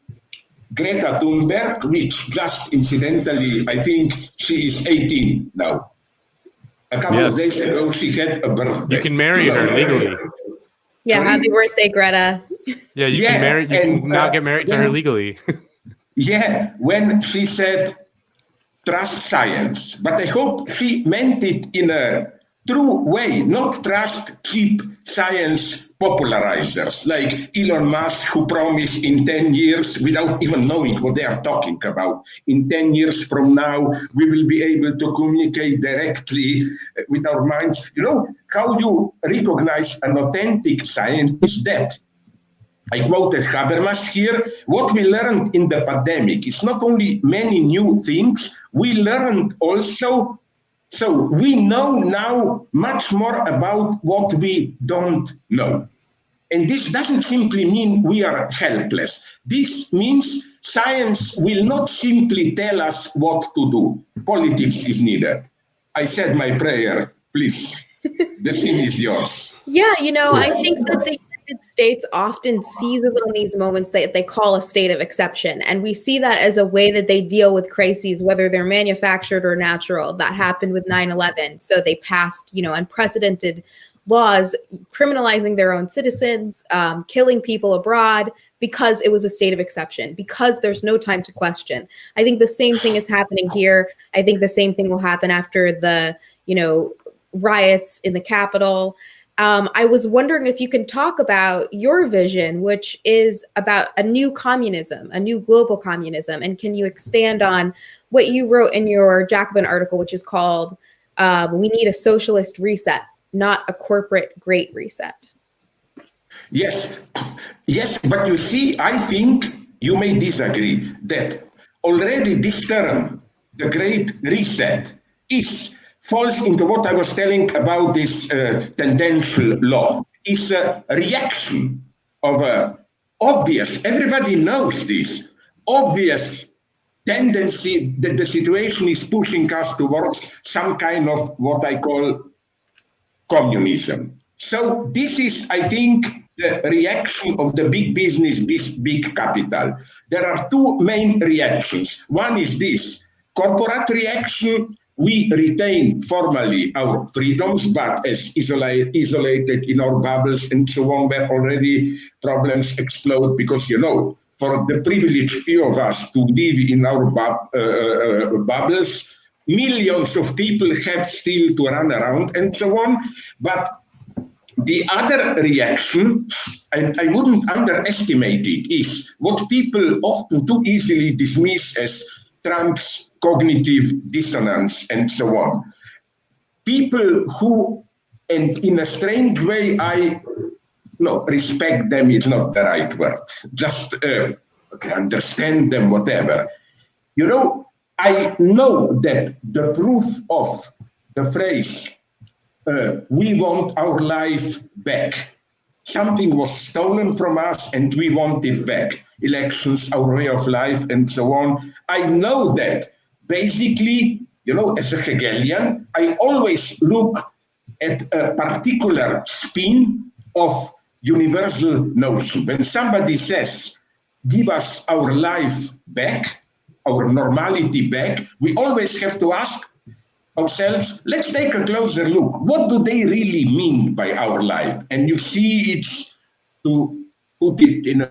Greta Thunberg, which just incidentally, I think she is 18 now. A couple of days ago, she had a birthday. You can marry her legally. Yeah, Sorry? happy birthday, Greta. Yeah, you can marry. You can now get married to her legally. Yeah, when she said trust science, but I hope she meant it in a true way, not trust cheap science popularizers like Elon Musk, who promise in 10 years, without even knowing what they are talking about, in 10 years from now, we will be able to communicate directly with our minds. You know, how you recognize an authentic scientist? That I quoted Habermas here. What we learned in the pandemic is not only many new things, we learned also. So we know now much more about what we don't know. And this doesn't simply mean we are helpless. This means science will not simply tell us what to do. Politics is needed. I said my prayer, please. The scene is yours. Yeah, I think that the United States often seizes on these moments that they call a state of exception. And we see that as a way that they deal with crises, whether they're manufactured or natural. That happened with 9/11. So they passed, unprecedented laws criminalizing their own citizens, killing people abroad, because it was a state of exception, because there's no time to question. I think the same thing is happening here. I think the same thing will happen after the, riots in the Capitol. I was wondering if you can talk about your vision, which is about a new communism, a new global communism. And can you expand on what you wrote in your Jacobin article, which is called We Need a Socialist Reset, Not a Corporate Great Reset? Yes, but you see, I think you may disagree that already this term, the Great Reset, falls into what I was telling about this tendential law. It's a reaction of a obvious, everybody knows this, obvious tendency that the situation is pushing us towards some kind of what I call communism. So this is, I think, the reaction of the big business, this big capital. There are two main reactions. One is this corporate reaction. We retain formally our freedoms, but as isolated in our bubbles and so on, where already problems explode because, for the privileged few of us to live in our bubbles, millions of people have still to run around and so on. But the other reaction, and I wouldn't underestimate it, is what people often too easily dismiss as Trump's cognitive dissonance and so on. People who, and in a strange way, respect them is not the right word. Just understand them, whatever. You know, I know that the truth of the phrase, we want our life back. Something was stolen from us and we want it back. Elections, our way of life, and so on. I know that. Basically, you know, as a Hegelian, I always look at a particular spin of universal notion. When somebody says, give us our life back, our normality back, we always have to ask ourselves, let's take a closer look. What do they really mean by our life? And you see, it's, to put it in a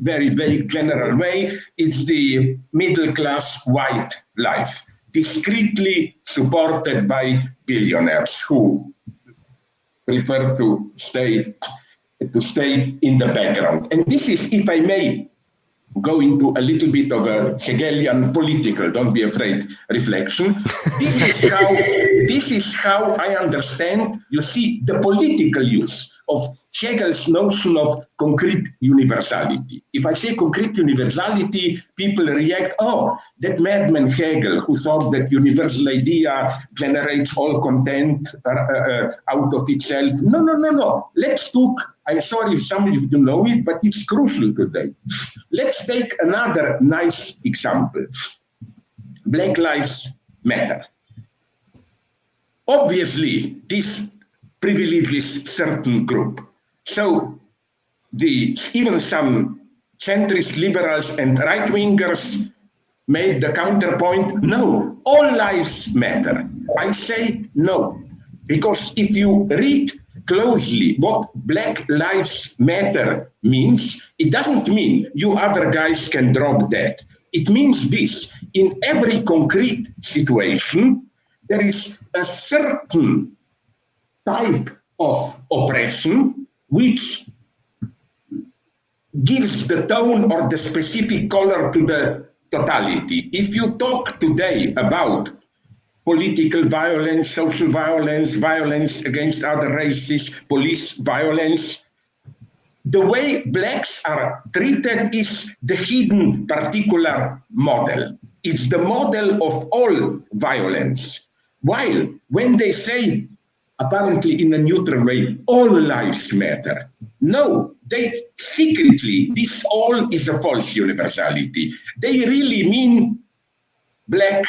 very, very general way, it's the middle-class white life, discreetly supported by billionaires who prefer to stay in the background. And this is, if I may go into a little bit of a Hegelian political, don't be afraid, reflection. This is how I understand, you see, the political use of Hegel's notion of concrete universality. If I say concrete universality, people react, oh, that madman Hegel who thought that universal idea generates all content out of itself. No. Let's look. I'm sorry if some of you don't know it, but it's crucial today. Let's take another nice example. Black Lives Matter. Obviously, this privileges certain group. So even some centrist liberals and right-wingers made the counterpoint, no, all lives matter. I say no, because if you read closely what Black Lives Matter means, it doesn't mean you other guys can drop that. It means this: in every concrete situation, there is a certain type of oppression which gives the tone or the specific color to the totality. If you talk today about political violence, social violence, violence against other races, police violence, the way blacks are treated is the hidden particular model. It's the model of all violence. While when they say, apparently in a neutral way, all lives matter, no, they secretly, this all is a false universality. They really mean black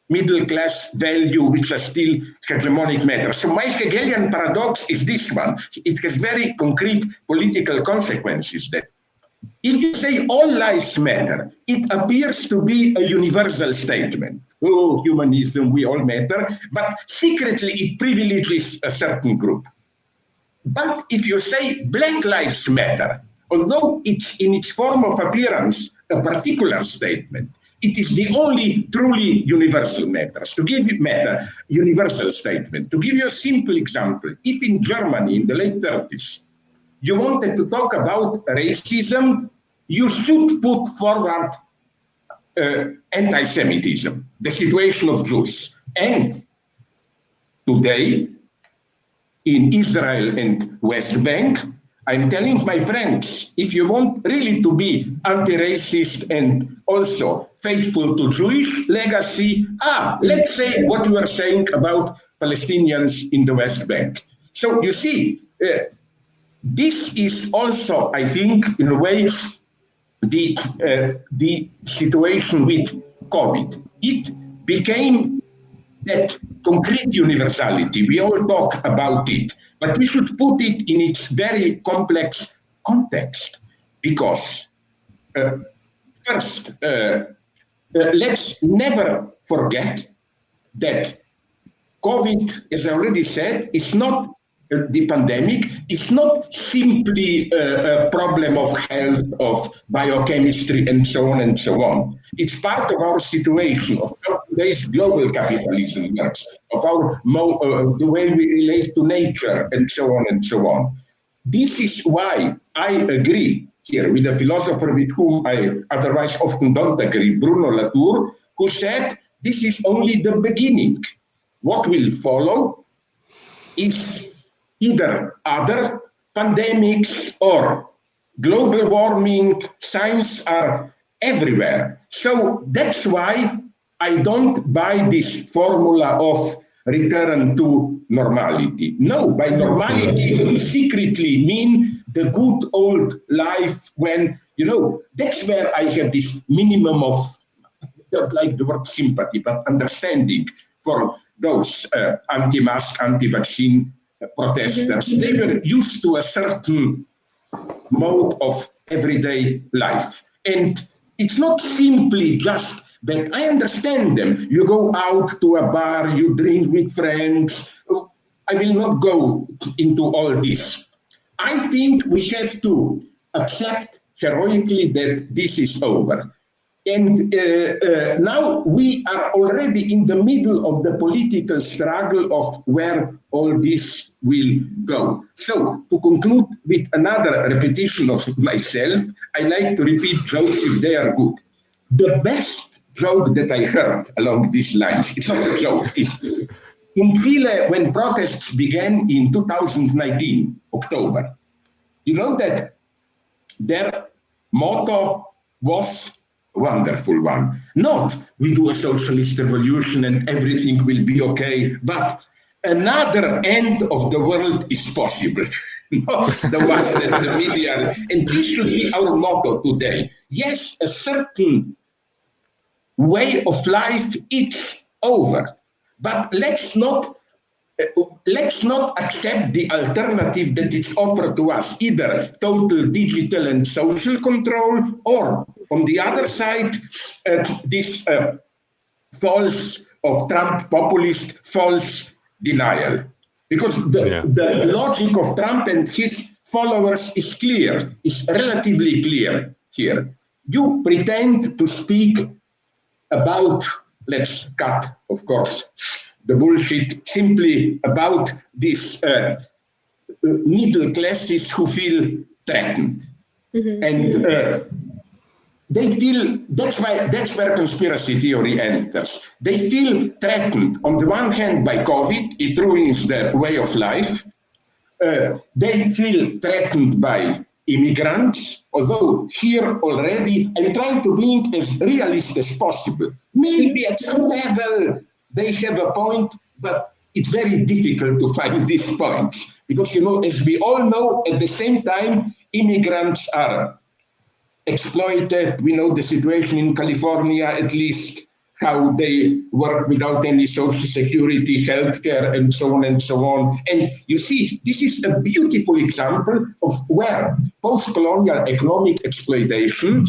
middle-class value, which are still hegemonic matter. So my Hegelian paradox is this one. It has very concrete political consequences that if you say all lives matter, it appears to be a universal statement. Oh, humanism, we all matter, but secretly it privileges a certain group. But if you say Black Lives Matter, although it's in its form of appearance a particular statement, it is the only truly universal matters. To give you universal statement. To give you a simple example, if in Germany in the late 30s, you wanted to talk about racism, you should put forward anti-Semitism, the situation of Jews. And today, in Israel and West Bank, I'm telling my friends, if you want really to be anti-racist and also faithful to Jewish legacy, let's say what you are saying about Palestinians in the West Bank. So you see, this is also, I think, in a way, the situation with COVID. It became that concrete universality. We all talk about it, but we should put it in its very complex context. Because first, let's never forget that COVID, as I already said, is not the pandemic. It's not simply a problem of health, of biochemistry, and so on and so on. It's part of our situation of today's global capitalism works, of our the way we relate to nature, and so on and so on. This is why I agree here with a philosopher with whom I otherwise often don't agree, Bruno Latour, who said this is only the beginning. What will follow is either other pandemics or global warming. Signs are everywhere. So that's why I don't buy this formula of return to normality. No, by normality, we secretly mean the good old life when, that's where I have this minimum of, I don't like the word sympathy, but understanding for those anti-mask, anti-vaccine protesters. They were used to a certain mode of everyday life. And it's not simply just that. I understand them. You go out to a bar, you drink with friends. I will not go into all this. I think we have to accept heroically that this is over. And now we are already in the middle of the political struggle of where all this will go. So, to conclude with another repetition of myself, I like to repeat jokes if they are good. The best joke that I heard along these lines, it's not a joke, is in Chile when protests began in 2019, October. You know that their motto was wonderful one. Not we do a socialist revolution and everything will be okay, but another end of the world is possible. Not the one that the media, and this should be our motto today. Yes, a certain way of life is over, but let's not accept the alternative that is offered to us, either total digital and social control, or on the other side, this false of Trump populist false denial. Because the logic of Trump and his followers is clear, is relatively clear here. You pretend to speak about, let's cut, of course, the bullshit, simply about these middle classes who feel threatened. Mm-hmm. And they feel, that's where conspiracy theory enters. They feel threatened, on the one hand, by COVID, it ruins their way of life. They feel threatened by immigrants, although here already, I'm trying to be as realist as possible. Maybe at some level, they have a point, but it's very difficult to find these points. Because, as we all know, at the same time, immigrants are exploited. We know the situation in California, at least, how they work without any social security, healthcare, and so on and so on. And you see, this is a beautiful example of where post-colonial economic exploitation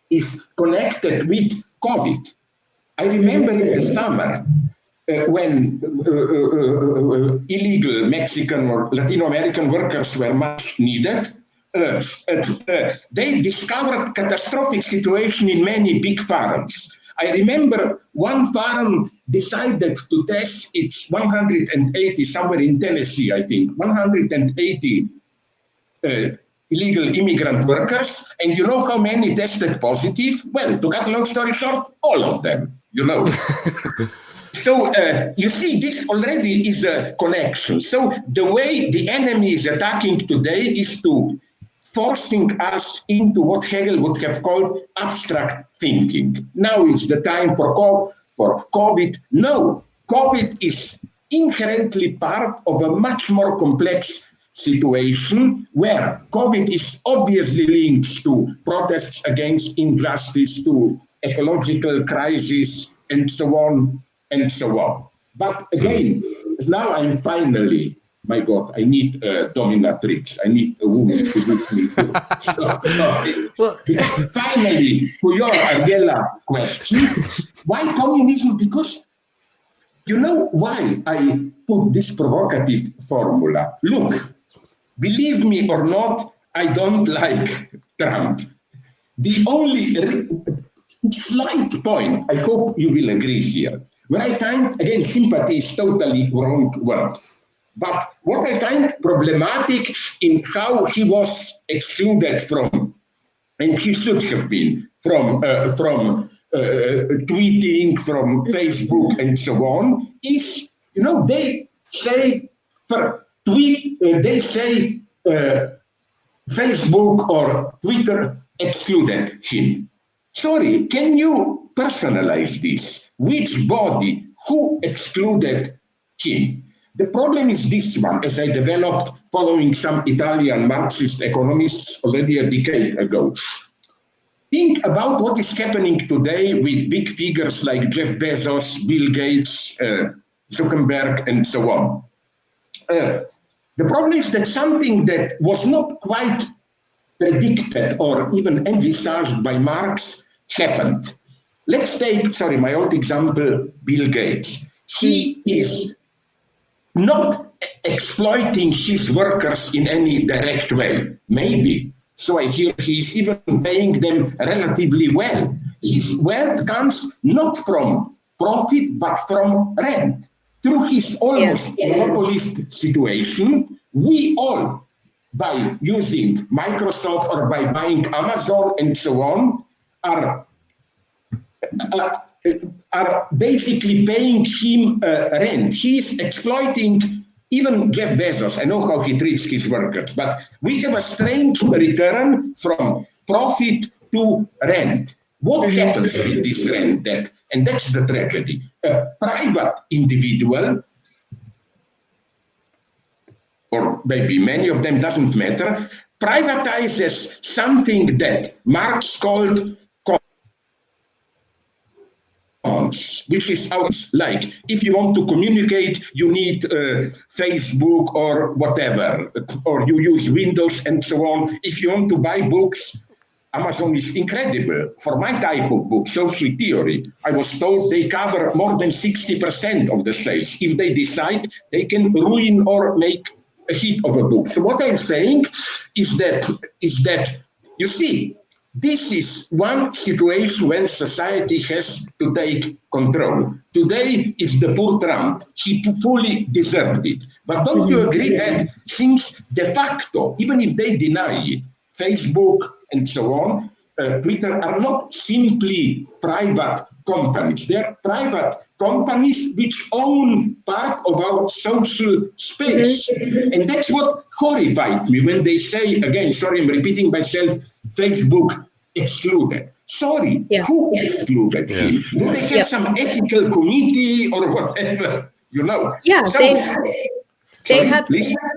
is connected with COVID. I remember in the summer when illegal Mexican or Latino American workers were much needed, they discovered catastrophic situation in many big farms. I remember one farm decided to test its 180, somewhere in Tennessee, I think, 180 illegal immigrant workers. And you know how many tested positive? Well, to cut a long story short, all of them, So you see, this already is a connection. So the way the enemy is attacking today is to forcing us into what Hegel would have called abstract thinking. Now is the time for COVID. No, COVID is inherently part of a much more complex situation where COVID is obviously linked to protests against injustice, to ecological crisis, and so on and so on. But again, now I'm finally, my God, I need a dominatrix. I need a woman to make me stop talking. Because finally, to your Ariella question, why communism? Because you know why I put this provocative formula. Look, believe me or not, I don't like Trump. The only slight point, I hope you will agree here, where I find, again, sympathy is totally wrong word. But what I find problematic in how he was excluded from, and he should have been, from tweeting, from Facebook, and so on, is, they say for tweet, they say Facebook or Twitter excluded him. Sorry, can you personalize this? Which body, who excluded him? The problem is this one, as I developed following some Italian Marxist economists already a decade ago. Think about what is happening today with big figures like Jeff Bezos, Bill Gates, Zuckerberg, and so on. The problem is that something that was not quite predicted or even envisaged by Marx happened. Let's take, my old example, Bill Gates. He is not exploiting his workers in any direct way, maybe. So I hear he's even paying them relatively well. His wealth comes not from profit, but from rent. Through his almost monopolist situation, we all, by using Microsoft or by buying Amazon and so on, are basically paying him rent. He's exploiting even Jeff Bezos. I know how he treats his workers, but we have a strange return from profit to rent. What happens with this rent debt? And that's the tragedy. A private individual, or maybe many of them, doesn't matter, privatizes something that Marx called commons, which is ours. Like, if you want to communicate, you need Facebook or whatever, or you use Windows and so on. If you want to buy books, Amazon is incredible. For my type of book, social theory, I was told they cover more than 60% of the sales. If they decide, they can ruin or make a hit of a book. So what I'm saying is that you see, this is one situation when society has to take control. Today is the poor Trump. He fully deserved it. But don't you agree that since de facto, even if they deny it, Facebook and so on, Twitter are not simply private companies. They're private companies which own part of our social space. And that's what horrified me when they say, again, sorry, I'm repeating myself, Facebook excluded. Sorry, who excluded him? Do they have some ethical committee or whatever? Yeah, they have.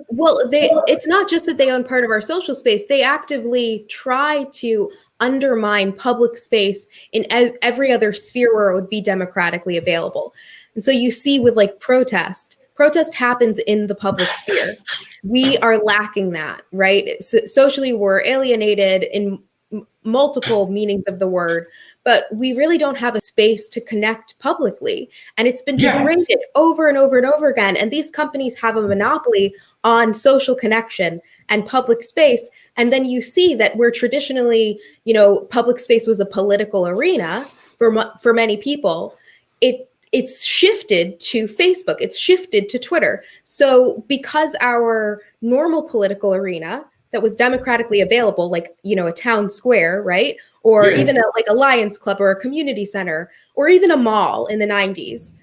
Well, it's not just that they own part of our social space. They actively try to undermine public space in every other sphere where it would be democratically available. And so you see with like protest happens in the public sphere. We are lacking that, right? Socially, we're alienated in multiple meanings of the word, but we really don't have a space to connect publicly. And it's been degraded over and over and over again. And these companies have a monopoly on social connection and public space. And then you see that where traditionally, public space was a political arena for many people, it's shifted to Facebook, it's shifted to Twitter. So because our normal political arena that was democratically available, like, a town square, right? Or even like a Lions Club or a community center, or even a mall in the 90s.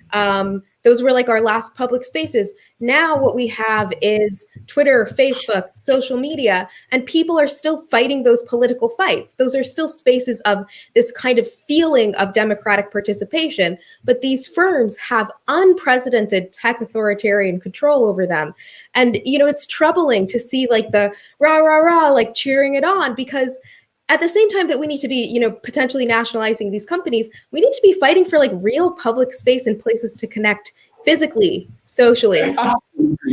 Those were like our last public spaces. Now what we have is Twitter, Facebook, social media, and people are still fighting those political fights. Those are still spaces of this kind of feeling of democratic participation. But these firms have unprecedented tech authoritarian control over them. And, it's troubling to see like the rah, rah, rah, like cheering it on, because at the same time that we need to be, potentially nationalizing these companies, we need to be fighting for like real public space and places to connect physically, socially. I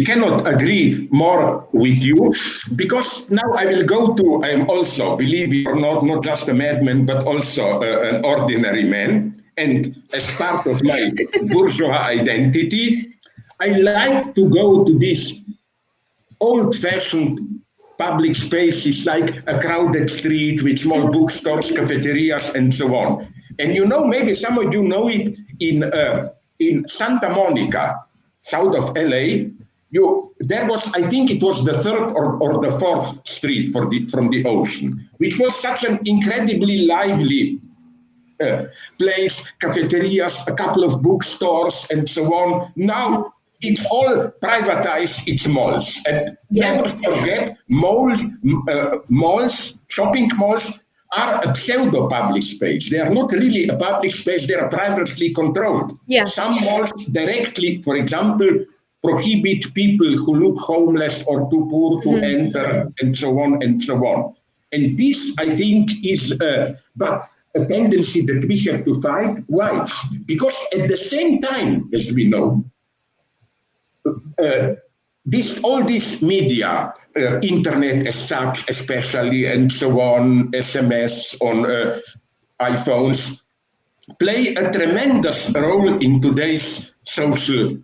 cannot agree more with you, because now I will go to, I am also, believe it or not just a madman, but also an ordinary man. And as part of my bourgeois identity, I like to go to these old-fashioned public spaces like a crowded street with small bookstores, cafeterias, and so on. And maybe some of you know it in Santa Monica, south of LA. There was, I think it was the third or the fourth street from the ocean, which was such an incredibly lively place, cafeterias, a couple of bookstores, and so on. Now it's all privatized, it's malls. And never forget, malls, shopping malls are a pseudo-public space. They are not really a public space, they are privately controlled. Yeah. Some malls directly, for example, prohibit people who look homeless or too poor to enter, and so on and so on. And this, I think, is but a tendency that we have to fight. Why? Because at the same time, as we know, all this media, internet as such, especially, and so on, SMS on iPhones, play a tremendous role in today's social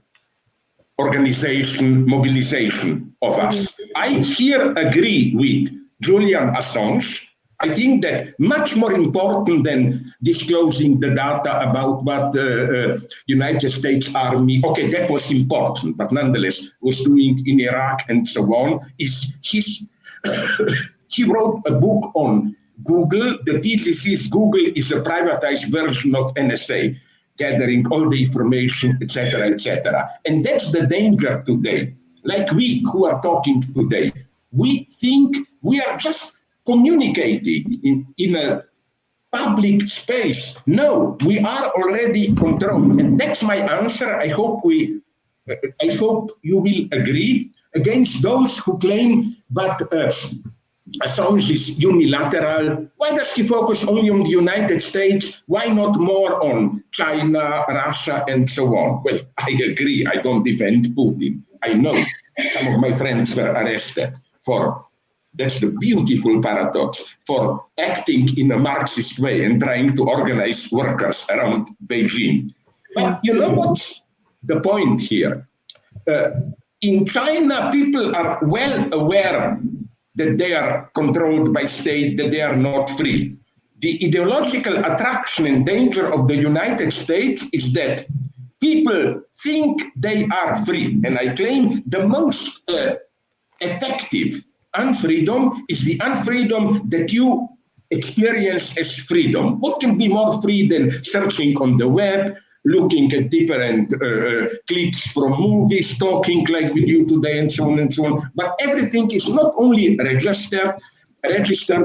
organization, mobilization of us. I here agree with Julian Assange. I think that much more important than disclosing the data about what United States Army, okay, that was important, but nonetheless was doing in Iraq and so on, is he wrote a book on Google. The thesis is Google is a privatized version of NSA, gathering all the information, etc., etc. And that's the danger today. Like we who are talking today, we think we are just communicating in a public space. No, we are already controlled. And that's my answer. I hope you will agree against those who claim, but Assange is unilateral. Why does he focus only on the United States? Why not more on China, Russia, and so on? Well, I agree. I don't defend Putin. I know some of my friends were arrested for, that's the beautiful paradox, for acting in a Marxist way and trying to organize workers around Beijing. But you know what's the point here? In China, people are well aware that they are controlled by state, that they are not free. The ideological attraction and danger of the United States is that people think they are free. And I claim the most effective unfreedom is the unfreedom that you experience as freedom. What can be more free than searching on the web, looking at different clips from movies, talking like we do today, and so on and so on. But everything is not only registered,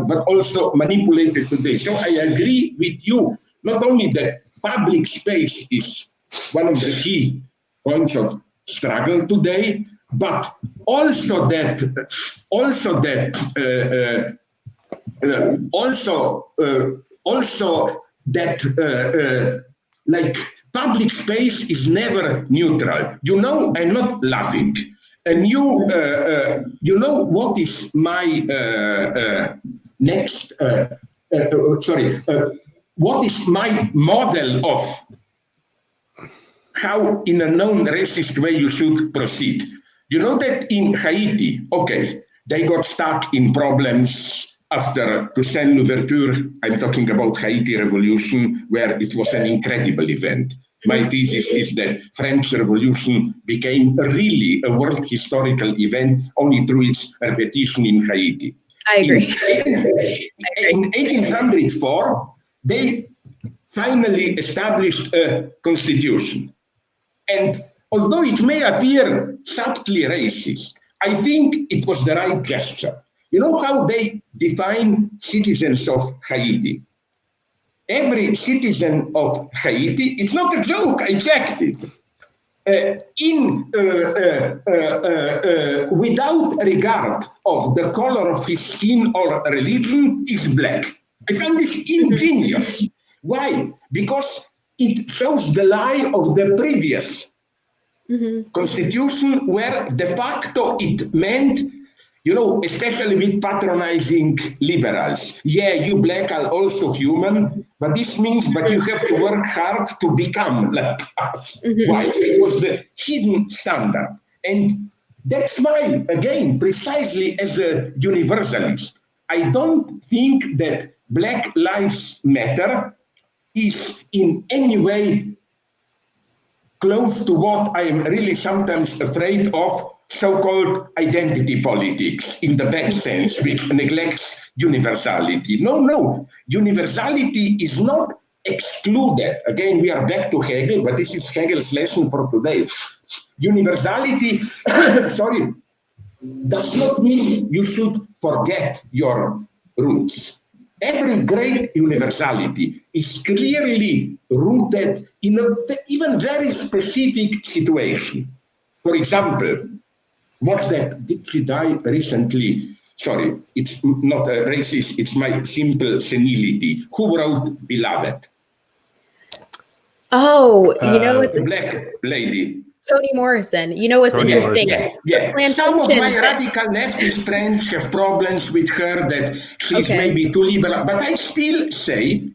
but also manipulated today. So I agree with you, not only that public space is one of the key points of struggle today, but also that like public space is never neutral. You know, I'm not laughing. And you know what is my what is my model of how in a non-racist way you should proceed. You know that in Haiti, okay, they got stuck in problems after Toussaint Louverture. I'm talking about Haiti Revolution, where it was an incredible event. My thesis is that French Revolution became really a world historical event only through its repetition in Haiti. I agree. In 1804, they finally established a constitution. And although it may appear subtly racist, I think it was the right gesture. You know how they define citizens of Haiti? Every citizen of Haiti, it's not a joke, I checked it, without regard of the color of his skin or religion, is black. I found this ingenious. Why? Because it shows the lie of the previous constitution, where de facto it meant, you know, especially with patronizing liberals. Yeah, you black are also human, but this means, but you have to work hard to become like us. Why? It was the hidden standard. And that's why, again, precisely as a universalist, I don't think that Black Lives Matter is in any way close to what I am really sometimes afraid of, so-called identity politics in the bad sense, which neglects universality. No, universality is not excluded. Again, we are back to Hegel, but this is Hegel's lesson for today. Universality, does not mean you should forget your roots. Every great universality is clearly rooted in an even very specific situation. For example, did she die recently? Sorry, it's not a racist, it's my simple senility. Who wrote Beloved? Oh, it's a black lady. Toni Morrison. You know what's interesting? Yeah. Some of my radical leftist friends have problems with her that she's maybe too liberal, but I still say,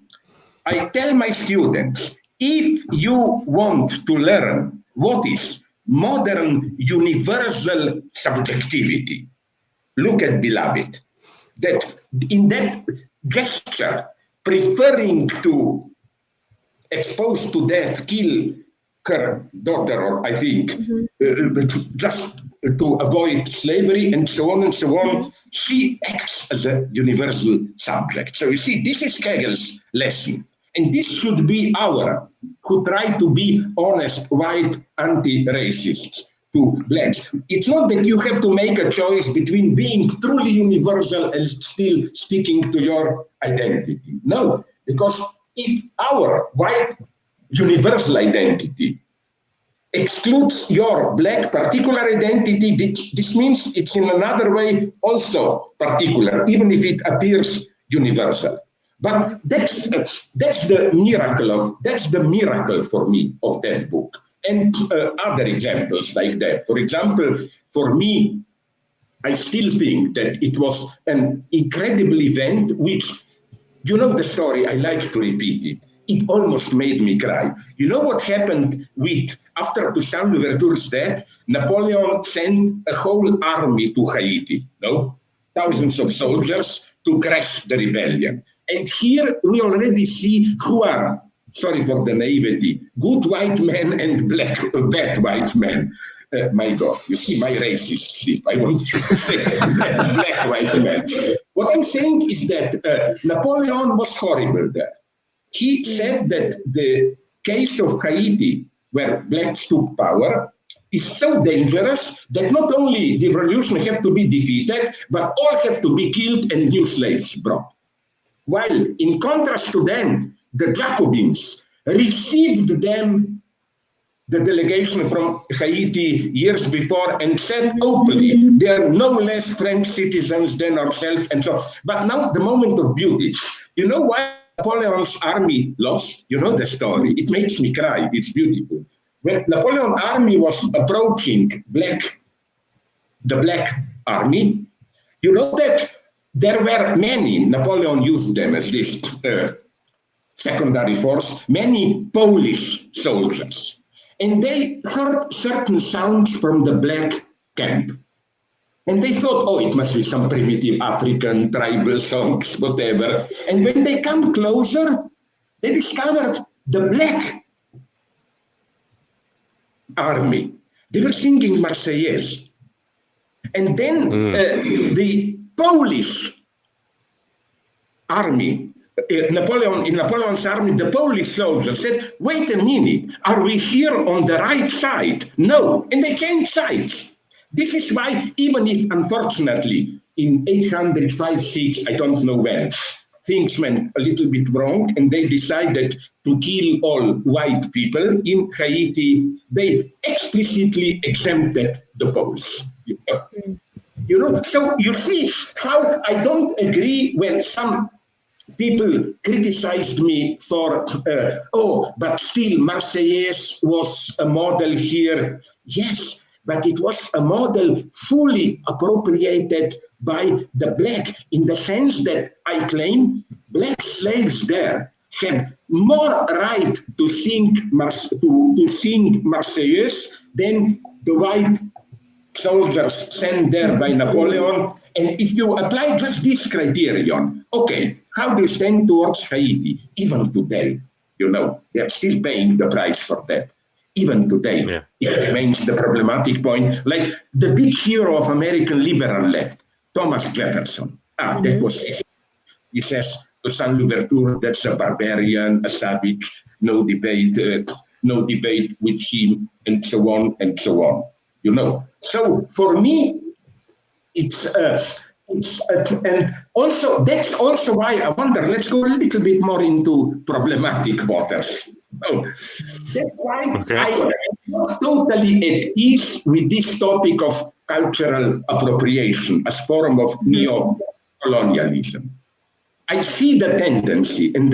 I tell my students, if you want to learn what is modern universal subjectivity, look at Beloved. That in that gesture, preferring to expose to death, kill her daughter, or I think, just to avoid slavery and so on and so on, she acts as a universal subject. So you see, this is Hegel's lesson. And this should be our, who try to be honest, white, anti-racists to blacks. It's not that you have to make a choice between being truly universal and still sticking to your identity. No, because if our white universal identity excludes your black particular identity, this means it's in another way also particular, even if it appears universal. But that's the miracle for me of that book. And other examples like that. For example, for me, I still think that it was an incredible event which, you know the story, I like to repeat it. It almost made me cry. You know what happened after Toussaint Louverture's death? Napoleon sent a whole army to Haiti, thousands of soldiers to crush the rebellion. And here we already see who are, sorry for the naivety, good white men and bad white men. My God, you see my racist slip. I want you to say black white men. What I'm saying is that Napoleon was horrible there. He said that the case of Haiti, where blacks took power, is so dangerous that not only the revolution have to be defeated, but all have to be killed and new slaves brought. While in contrast to them, the Jacobins received them, the delegation from Haiti years before, and said openly, they are no less French citizens than ourselves. And so, but now the moment of beauty. You know why Napoleon's army lost? You know the story. It makes me cry. It's beautiful. When Napoleon's army was approaching the black army, you know that there were many, Napoleon used them as this secondary force, many Polish soldiers. And they heard certain sounds from the black camp. And they thought, oh, it must be some primitive African tribal songs, whatever. And when they come closer, they discovered the black army. They were singing Marseillaise. And then the Polish army, in Napoleon's army, the Polish soldiers said, wait a minute, are we here on the right side? No, and they changed sides. This is why, even if, unfortunately, in 805-6, I don't know when, things went a little bit wrong, and they decided to kill all white people in Haiti, they explicitly exempted the Poles. You know, so you see how I don't agree when some people criticized me for, but still Marseillaise was a model here. Yes, but it was a model fully appropriated by the black, in the sense that I claim black slaves there had more right to sing Marseillaise than the white soldiers sent there by Napoleon. And if you apply just this criterion, okay, how do you stand towards Haiti, even today? They are still paying the price for that. Even today, it remains the problematic point. Like the big hero of American liberal left, Thomas Jefferson. That was his. He says to Saint Louverture, that's a barbarian, a savage, no debate with him, and so on and so on. So for me, and also that's also why I wonder. Let's go a little bit more into problematic waters. That's why I am not totally at ease with this topic of cultural appropriation as form of neo-colonialism. I see the tendency, and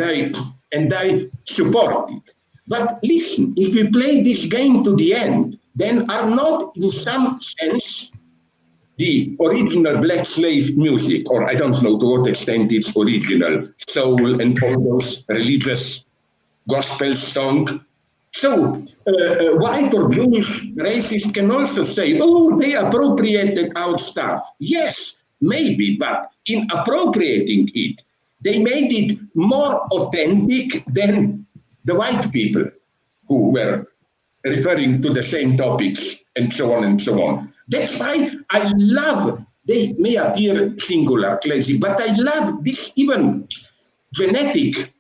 I support it. But listen, if we play this game to the end, then are not, in some sense, the original black slave music, or I don't know to what extent it's original, soul and all those religious gospel song. So white or Jewish racist can also say, oh, they appropriated our stuff. Yes, maybe, but in appropriating it, they made it more authentic than the white people who were referring to the same topics and so on and so on. That's why I love, they may appear singular, crazy, but I love this even genetic,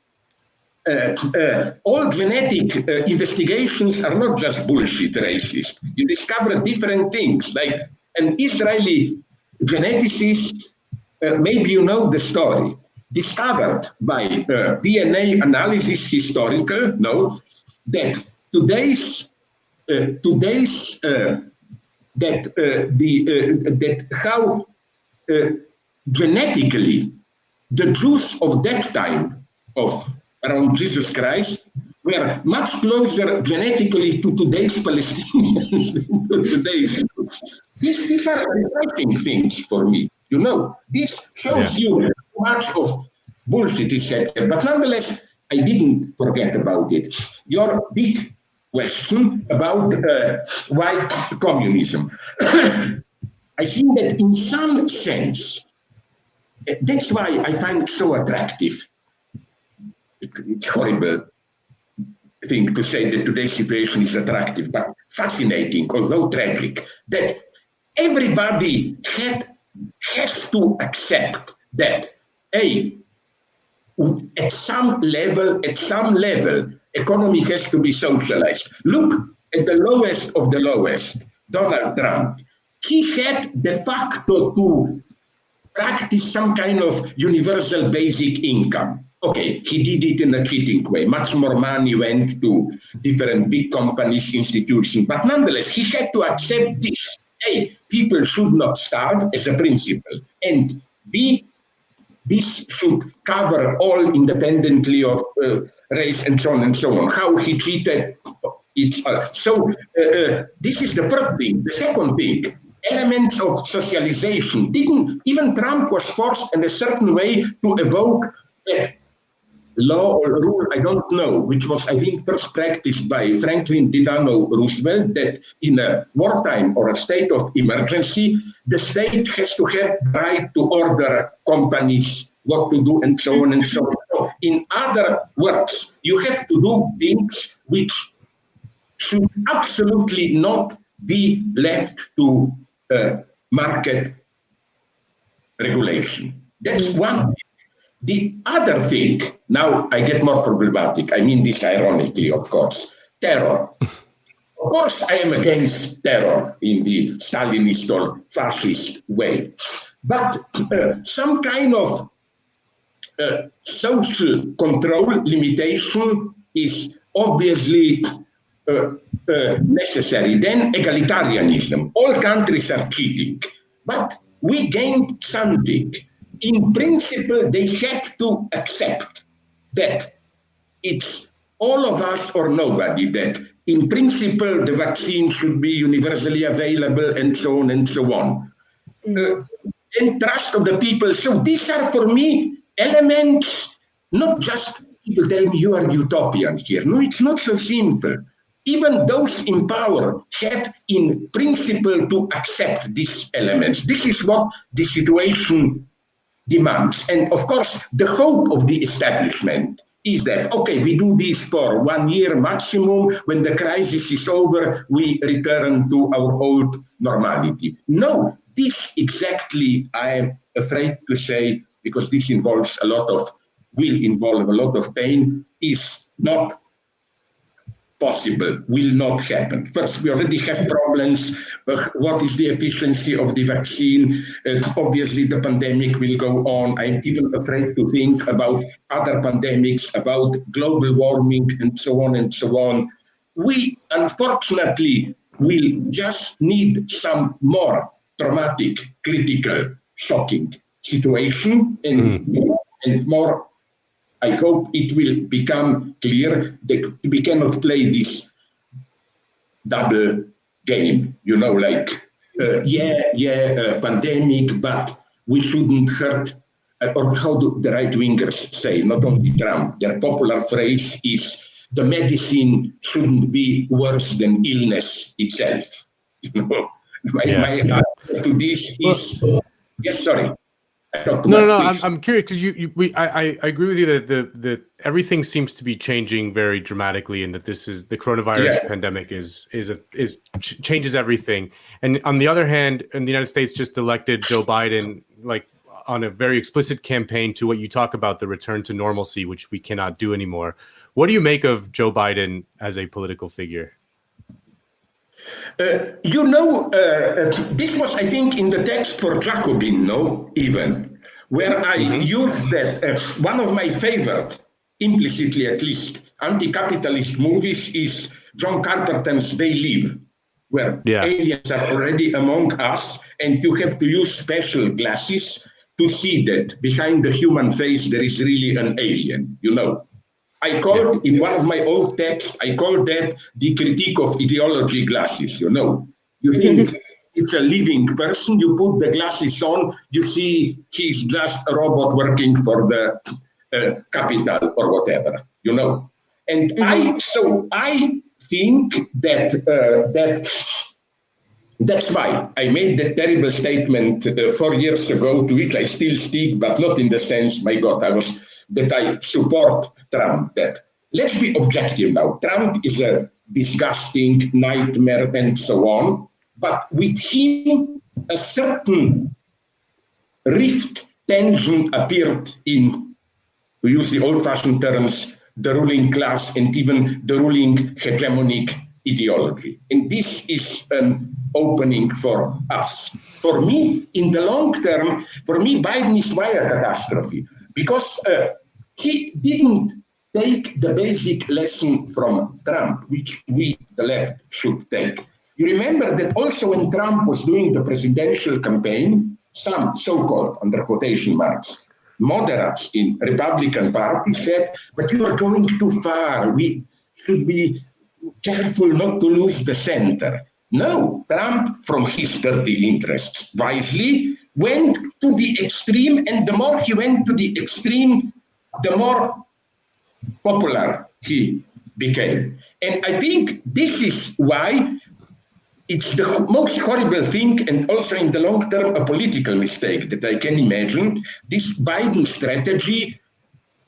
all genetic investigations are not just bullshit racist. You discover different things, like an Israeli geneticist, maybe you know the story, discovered by DNA analysis historical, that how genetically the Jews of that time of around Jesus Christ were much closer genetically to today's Palestinians than to today's Jews. These are exciting things for me. This shows you how much of bullshit is said there. But nonetheless, I didn't forget about it. Your big question about white communism. I think that in some sense, that's why I find it so attractive. It's a horrible thing to say that today's situation is attractive, but fascinating, although tragic, that everybody has to accept that, at some level, economy has to be socialized. Look at the lowest of the lowest, Donald Trump. He had de facto to practice some kind of universal basic income. Okay, he did it in a cheating way. Much more money went to different big companies, institutions. But nonetheless, he had to accept this. People should not starve as a principle. And this should cover all independently of race and so on and so on. How he treated each other. So this is the first thing. The second thing, elements of socialization. Even Trump was forced in a certain way to evoke that law or rule, I don't know, which was, I think, first practiced by Franklin Delano Roosevelt, that in a wartime or a state of emergency, the state has to have the right to order companies what to do and so on and so on. So, in other words, you have to do things which should absolutely not be left to market regulation. That's one thing. The other thing, now I get more problematic, I mean this ironically, of course, terror. Of course, I am against terror in the Stalinist or fascist way, but some kind of social control limitation is obviously necessary. Then egalitarianism. All countries are cheating, but we gained something. In principle, they had to accept that it's all of us or nobody, that in principle, the vaccine should be universally available and so on and so on. And trust of the people. So these are, for me, elements, not just people tell me you are utopian here. No, it's not so simple. Even those in power have in principle to accept these elements. This is what the situation demands. And of course, the hope of the establishment is that, okay, we do this for 1 year maximum. When the crisis is over, we return to our old normality. No, this exactly, I'm afraid to say, because this will involve a lot of pain, is not possible, will not happen. First, we already have problems. What is the efficiency of the vaccine? Obviously, the pandemic will go on. I'm even afraid to think about other pandemics, about global warming, and so on and so on. We, unfortunately, will just need some more traumatic, critical, shocking situation, and more. I hope it will become clear that we cannot play this double game, pandemic, but we shouldn't hurt, or how do the right-wingers say, not only Trump, their popular phrase is, the medicine shouldn't be worse than illness itself. My answer to this is, yes, sorry. No. I'm curious because I agree with you that everything seems to be changing very dramatically, and that the coronavirus pandemic changes everything. And on the other hand, in the United States, just elected Joe Biden, like on a very explicit campaign to what you talk about, the return to normalcy, which we cannot do anymore. What do you make of Joe Biden as a political figure? This was, I think, in the text for Jacobin, where I used that one of my favorite, implicitly at least, anti-capitalist movies is John Carpenter's They Live, where aliens are already among us, and you have to use special glasses to see that behind the human face there is really an alien, I called, in one of my old texts, I called that the critique of ideology glasses, You think it's a living person, you put the glasses on, you see he's just a robot working for the capital or whatever, And I think that that's why I made that terrible statement 4 years ago, to which I still stick, but not in the sense, my God, that I support Trump. That let's be objective now. Trump is a disgusting nightmare and so on, but with him a certain rift, tension appeared in, to use the old-fashioned terms, the ruling class and even the ruling hegemonic ideology. And this is an opening for us. For me, in the long term, Biden is why a catastrophe, because he didn't take the basic lesson from Trump, which we, the left, should take. You remember that also when Trump was doing the presidential campaign, some so-called, under quotation marks, moderates in Republican Party said, but you are going too far. We should be careful not to lose the center. No, Trump, from his dirty interests, wisely went to the extreme, and the more he went to the extreme, the more popular he became. And I think this is why it's the most horrible thing, and also in the long term a political mistake that I can imagine. This Biden strategy,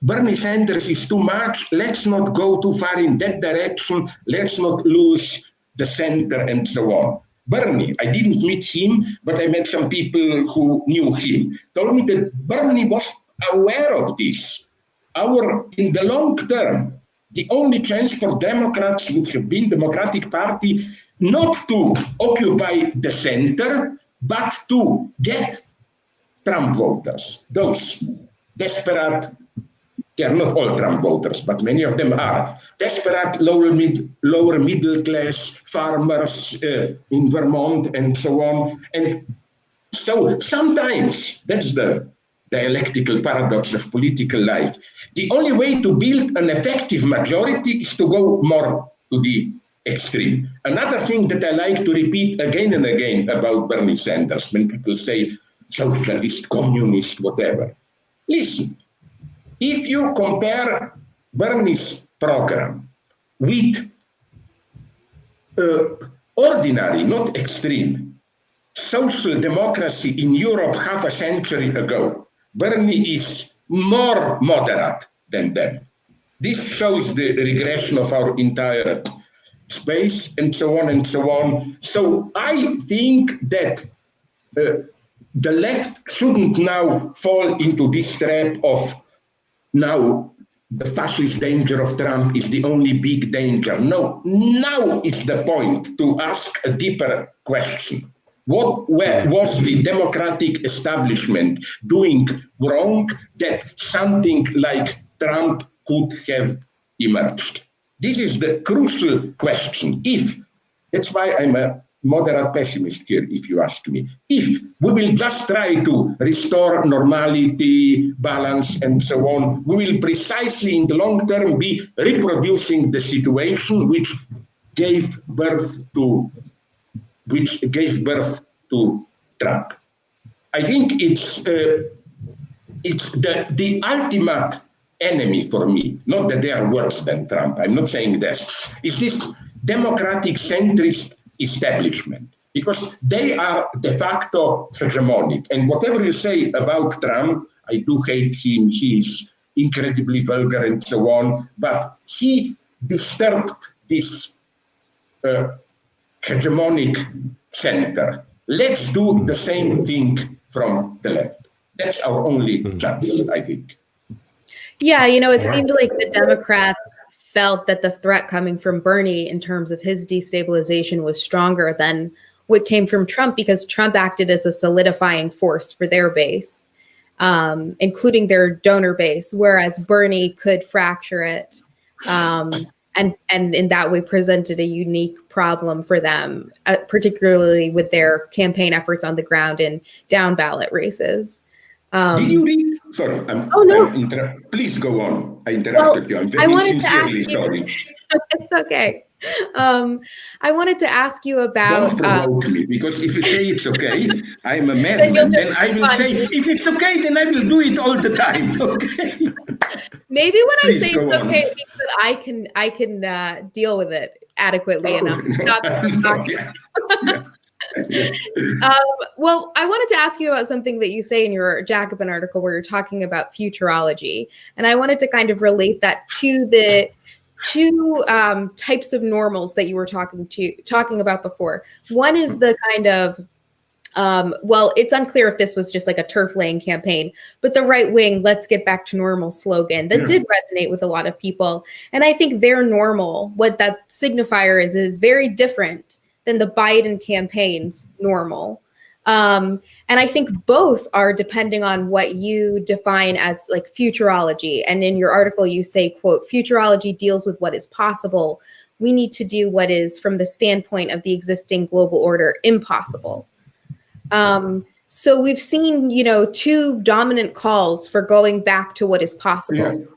Bernie Sanders is too much, let's not go too far in that direction, let's not lose the center and so on. Bernie, I didn't meet him, but I met some people who knew him, told me that Bernie was aware of this. In the long term, the only chance for Democrats would have been Democratic Party not to occupy the center, but to get Trump voters, those desperate, they are not all Trump voters, but many of them are, desperate lower middle class farmers in Vermont and so on. And so sometimes, that's the dialectical paradox of political life, the only way to build an effective majority is to go more to the extreme. Another thing that I like to repeat again and again about Bernie Sanders, when people say socialist, communist, whatever. Listen, if you compare Bernie's program with ordinary, not extreme, social democracy in Europe half a century ago, Bernie is more moderate than them. This shows the regression of our entire space and so on and so on. So I think that the left shouldn't now fall into this trap of now the fascist danger of Trump is the only big danger. No, now is the point to ask a deeper question. What was the democratic establishment doing wrong that something like Trump could have emerged? This is the crucial question. That's why I'm a moderate pessimist here, if you ask me. If we will just try to restore normality, balance, and so on, we will precisely in the long term be reproducing the situation which gave birth to Trump. I think it's the ultimate enemy for me, not that they are worse than Trump, I'm not saying this, is this democratic centrist establishment, because they are de facto hegemonic. And whatever you say about Trump, I do hate him, he's incredibly vulgar and so on, but he disturbed this hegemonic center. Let's do the same thing from the left. That's our only chance, I think. Yeah, it seemed like the Democrats felt that the threat coming from Bernie in terms of his destabilization was stronger than what came from Trump, because Trump acted as a solidifying force for their base, including their donor base, whereas Bernie could fracture it and in that way presented a unique problem for them, particularly with their campaign efforts on the ground in down ballot races. Did you read? Sorry, please go on. I interrupted you. I'm very sincerely sorry. It's okay. I wanted to ask you about. Don't provoke me, because if you say it's okay, I'm a madman. Then I will say, if it's okay, then I will do it all the time. Okay. Maybe when I say it's okay, it means that I can deal with it adequately enough. Well, I wanted to ask you about something that you say in your Jacobin article where you're talking about futurology. And I wanted to kind of relate that to the two types of normals that you were talking about before. One is the kind of, well, it's unclear if this was just like a turf laying campaign, but the right wing, let's get back to normal slogan that did resonate with a lot of people. And I think their normal, what that signifier is very different than the Biden campaign's normal. And I think both are depending on what you define as like futurology. And in your article, you say, quote, futurology deals with what is possible. We need to do what is, from the standpoint of the existing global order, impossible. So we've seen, two dominant calls for going back to what is possible,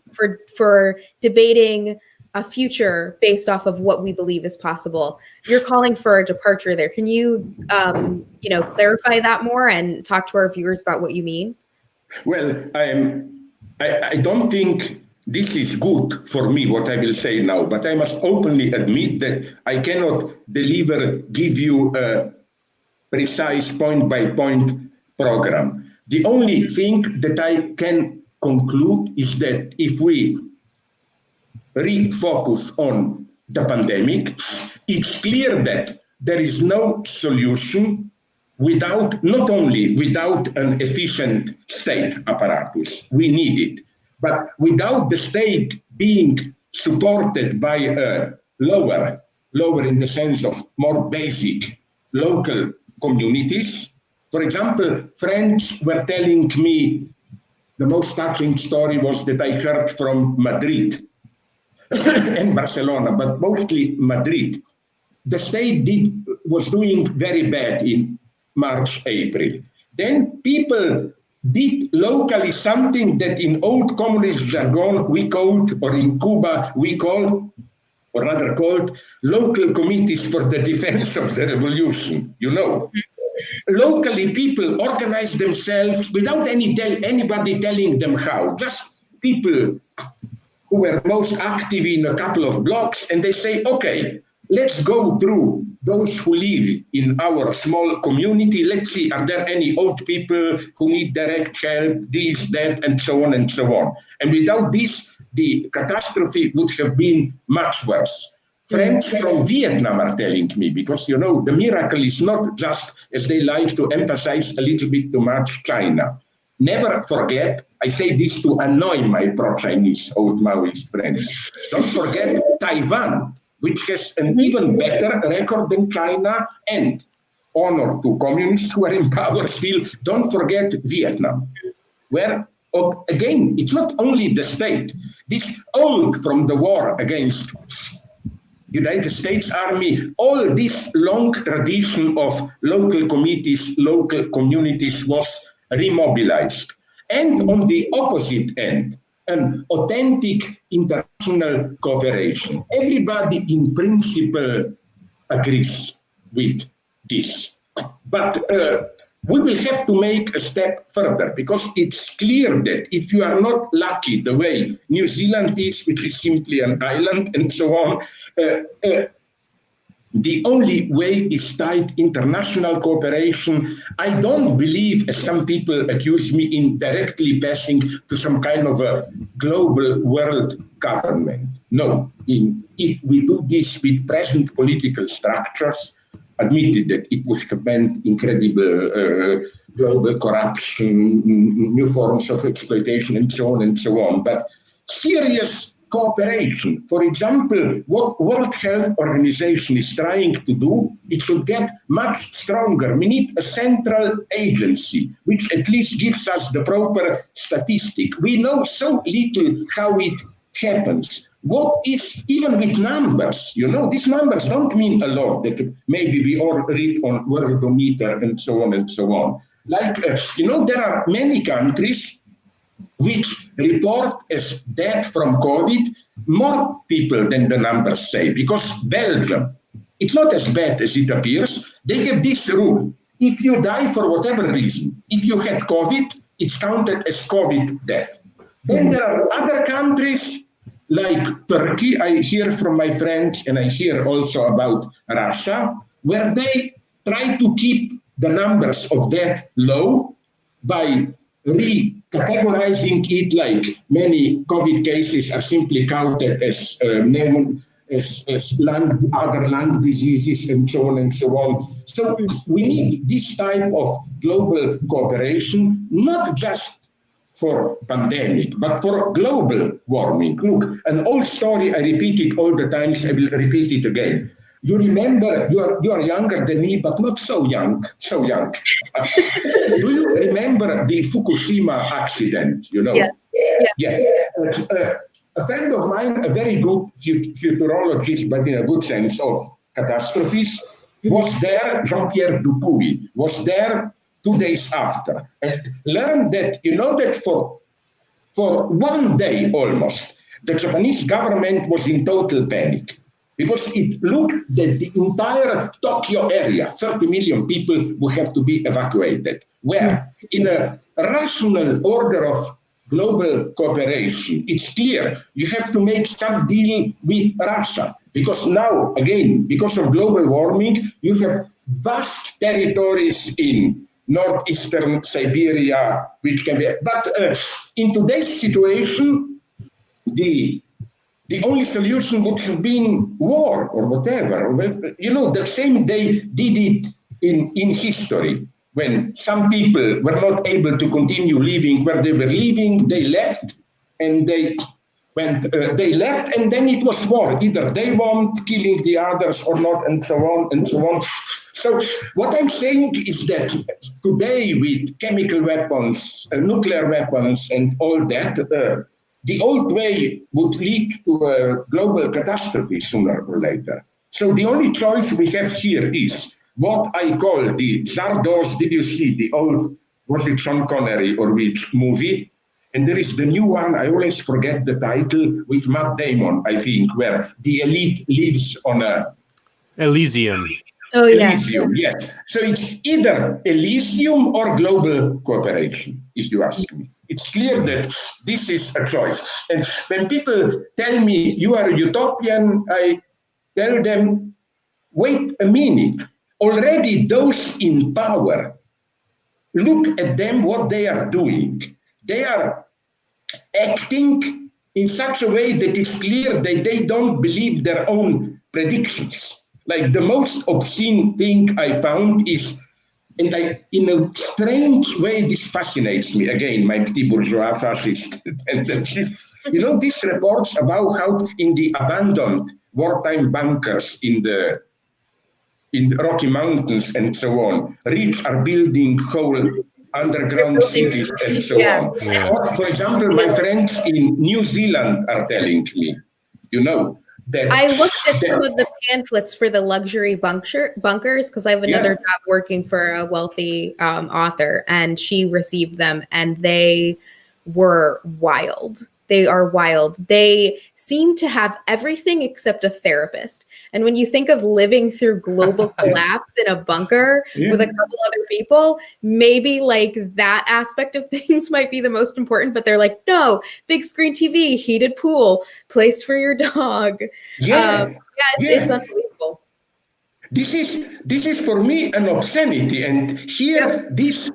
for debating a future based off of what we believe is possible. You're calling for a departure there. Can you, clarify that more and talk to our viewers about what you mean? Well, I don't think this is good for me, what I will say now, but I must openly admit that I cannot give you a precise point-by-point program. The only thing that I can conclude is that if we refocus on the pandemic, it's clear that there is no solution not only without an efficient state apparatus, we need it, but without the state being supported by a lower in the sense of more basic local communities. For example, friends were telling me the most touching story was that I heard from Madrid and Barcelona, but mostly Madrid. The state was doing very bad in March, April. Then people did locally something that in old communist jargon we called, or in Cuba we call, or rather called, local committees for the defense of the revolution, Locally, people organized themselves without anybody telling them how. Just people who were most active in a couple of blocks, and they say, okay, let's go through those who live in our small community. Let's see, are there any old people who need direct help, this, that, and so on and so on. And without this, the catastrophe would have been much worse. Friends from Vietnam are telling me, because, you know, the miracle is not just, as they like to emphasize a little bit too much, China. Never forget, I say this to annoy my pro-Chinese old Maoist friends, don't forget Taiwan, which has an even better record than China, and honor to communists who are in power still, don't forget Vietnam, where, again, it's not only the state. This old from the war against United States Army, all this long tradition of local committees, local communities was remobilized. And on the opposite end, an authentic international cooperation. Everybody in principle agrees with this. But we will have to make a step further, because it's clear that if you are not lucky the way New Zealand is, which is simply an island and so on, the only way is tight international cooperation. I don't believe, as some people accuse me, in directly passing to some kind of a global world government. No, if we do this with present political structures, admitted that it would have meant incredible global corruption, new forms of exploitation, and so on and so on. But serious cooperation, for example, what World Health Organization is trying to do, it should get much stronger. We need a central agency, which at least gives us the proper statistic. We know so little how it happens. What is, even with numbers, you know, these numbers don't mean a lot that maybe we all read on Worldometer and so on and so on. Like, you know, there are many countries which report as death from COVID more people than the numbers say, because Belgium, it's not as bad as it appears. They have this rule. If you die for whatever reason, if you had COVID, it's counted as COVID death. Then there are other countries like Turkey, I hear from my friends, and I hear also about Russia, where they try to keep the numbers of death low by recategorizing it, like many COVID cases are simply counted as other lung diseases and so on and so on. So we need this type of global cooperation, not just for pandemic, but for global warming. Look, an old story, I repeat it all the time, I will repeat it again. You remember, you are younger than me, but not so young. Do you remember the Fukushima accident? You know? Yeah. A friend of mine, a very good futurologist, but in a good sense of catastrophes, was there. Jean-Pierre Dupuy was there 2 days after, and learned that, you know, that for 1 day almost, the Japanese government was in total panic, because it looked that the entire Tokyo area, 30 million people, would have to be evacuated. Where, in a rational order of global cooperation, it's clear you have to make some deal with Russia, because now, again, because of global warming, you have vast territories in northeastern Siberia, which can be. But in today's situation, the only solution would have been war or whatever. You know, the same they did it in history. When some people were not able to continue living where they were living, they left, and they left, and then it was war. Either they want killing the others or not, and so on and so on. So what I'm saying is that today, with chemical weapons, nuclear weapons, and all that, the old way would lead to a global catastrophe sooner or later. So the only choice we have here is what I call the Zardoz. Did you see the old, was it Sean Connery or which movie? And there is the new one, I always forget the title, with Matt Damon, I think, where the elite lives on a... Elysium. Oh, yeah. Elysium, yes. So it's either Elysium or global cooperation, if you ask me. It's clear that this is a choice. And when people tell me you are a utopian, I tell them, wait a minute. Already those in power, look at them, what they are doing. They are acting in such a way that it's clear that they don't believe their own predictions. Like the most obscene thing I found is, and in a strange way, this fascinates me. Again, my petit bourgeois fascist tendencies. These reports about how in the abandoned wartime bunkers in the Rocky Mountains and so on, rich are building whole underground cities and so on. Yeah. Or, for example, my friends in New Zealand are telling me, that I looked at some of the pamphlets for the luxury bunkers because I have another job working for a wealthy author, and she received them, and they were wild. They are wild. They seem to have everything except a therapist. And when you think of living through global collapse in a bunker with a couple other people, maybe like that aspect of things might be the most important. But they're like, no, big screen TV, heated pool, place for your dog. It's unbelievable. This is for me an obscenity, and here this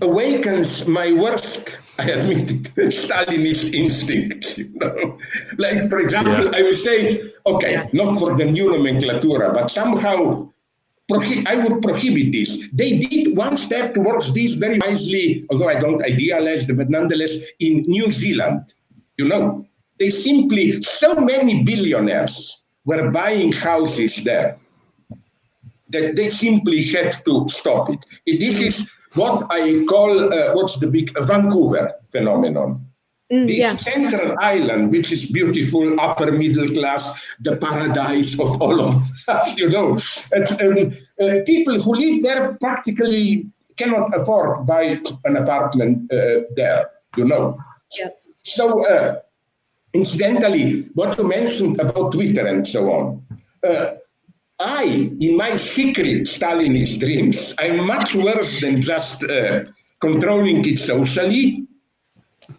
awakens my worst, I admit it, Stalinist instinct. Like, for example, I would say, not for the new nomenclatura, but somehow I would prohibit this. They did one step towards this very wisely, although I don't idealize them, but nonetheless, in New Zealand, they simply, so many billionaires were buying houses there that they simply had to stop it. This is what I call, what's the big Vancouver phenomenon. This central island, which is beautiful, upper middle class, the paradise of all of us, people who live there practically cannot afford to buy an apartment there, So, incidentally, what you mentioned about Twitter and so on, in my secret Stalinist dreams, I'm much worse than just controlling it socially.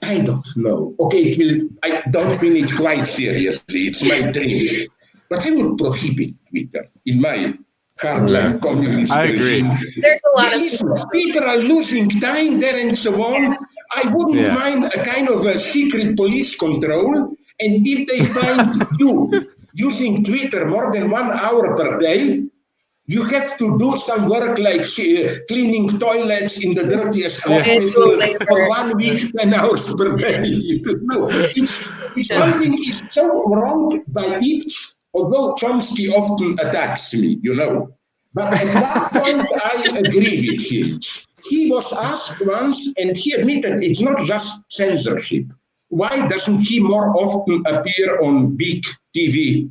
I don't know. I don't mean it quite seriously. It's my dream. But I would prohibit Twitter in my hardline communist regime. There's a lot of people are losing time there and so on. I wouldn't mind a kind of a secret police control. And if they find you using Twitter more than 1 hour per day, you have to do some work like cleaning toilets in the dirtiest hospital for 1 week, 10 hours per day. It's something is so wrong by it, although Chomsky often attacks me, But at that point, I agree with him. He was asked once, and he admitted it's not just censorship. Why doesn't he more often appear on big TV?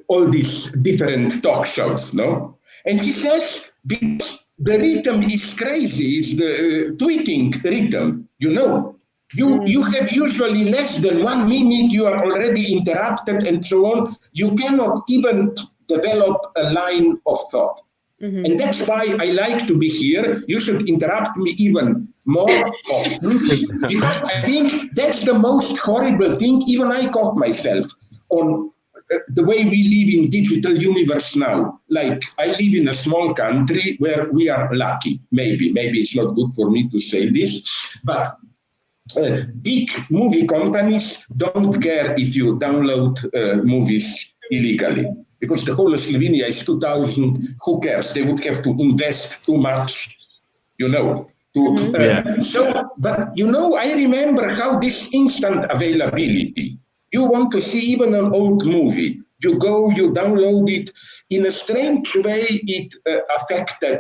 All these different talk shows, no? And he says, because the rhythm is crazy, it's the tweeting rhythm, You have usually less than 1 minute, you are already interrupted and so on. You cannot even develop a line of thought. And that's why I like to be here. You should interrupt me even more often, because I think that's the most horrible thing. Even I caught myself on the way we live in digital universe now. Like, I live in a small country where we are lucky. Maybe it's not good for me to say this, but big movie companies don't care if you download movies illegally. Because the whole of Slovenia is 2,000, who cares? They would have to invest too much, But, I remember how this instant availability, you want to see even an old movie, you go, you download it. In a strange way, it affected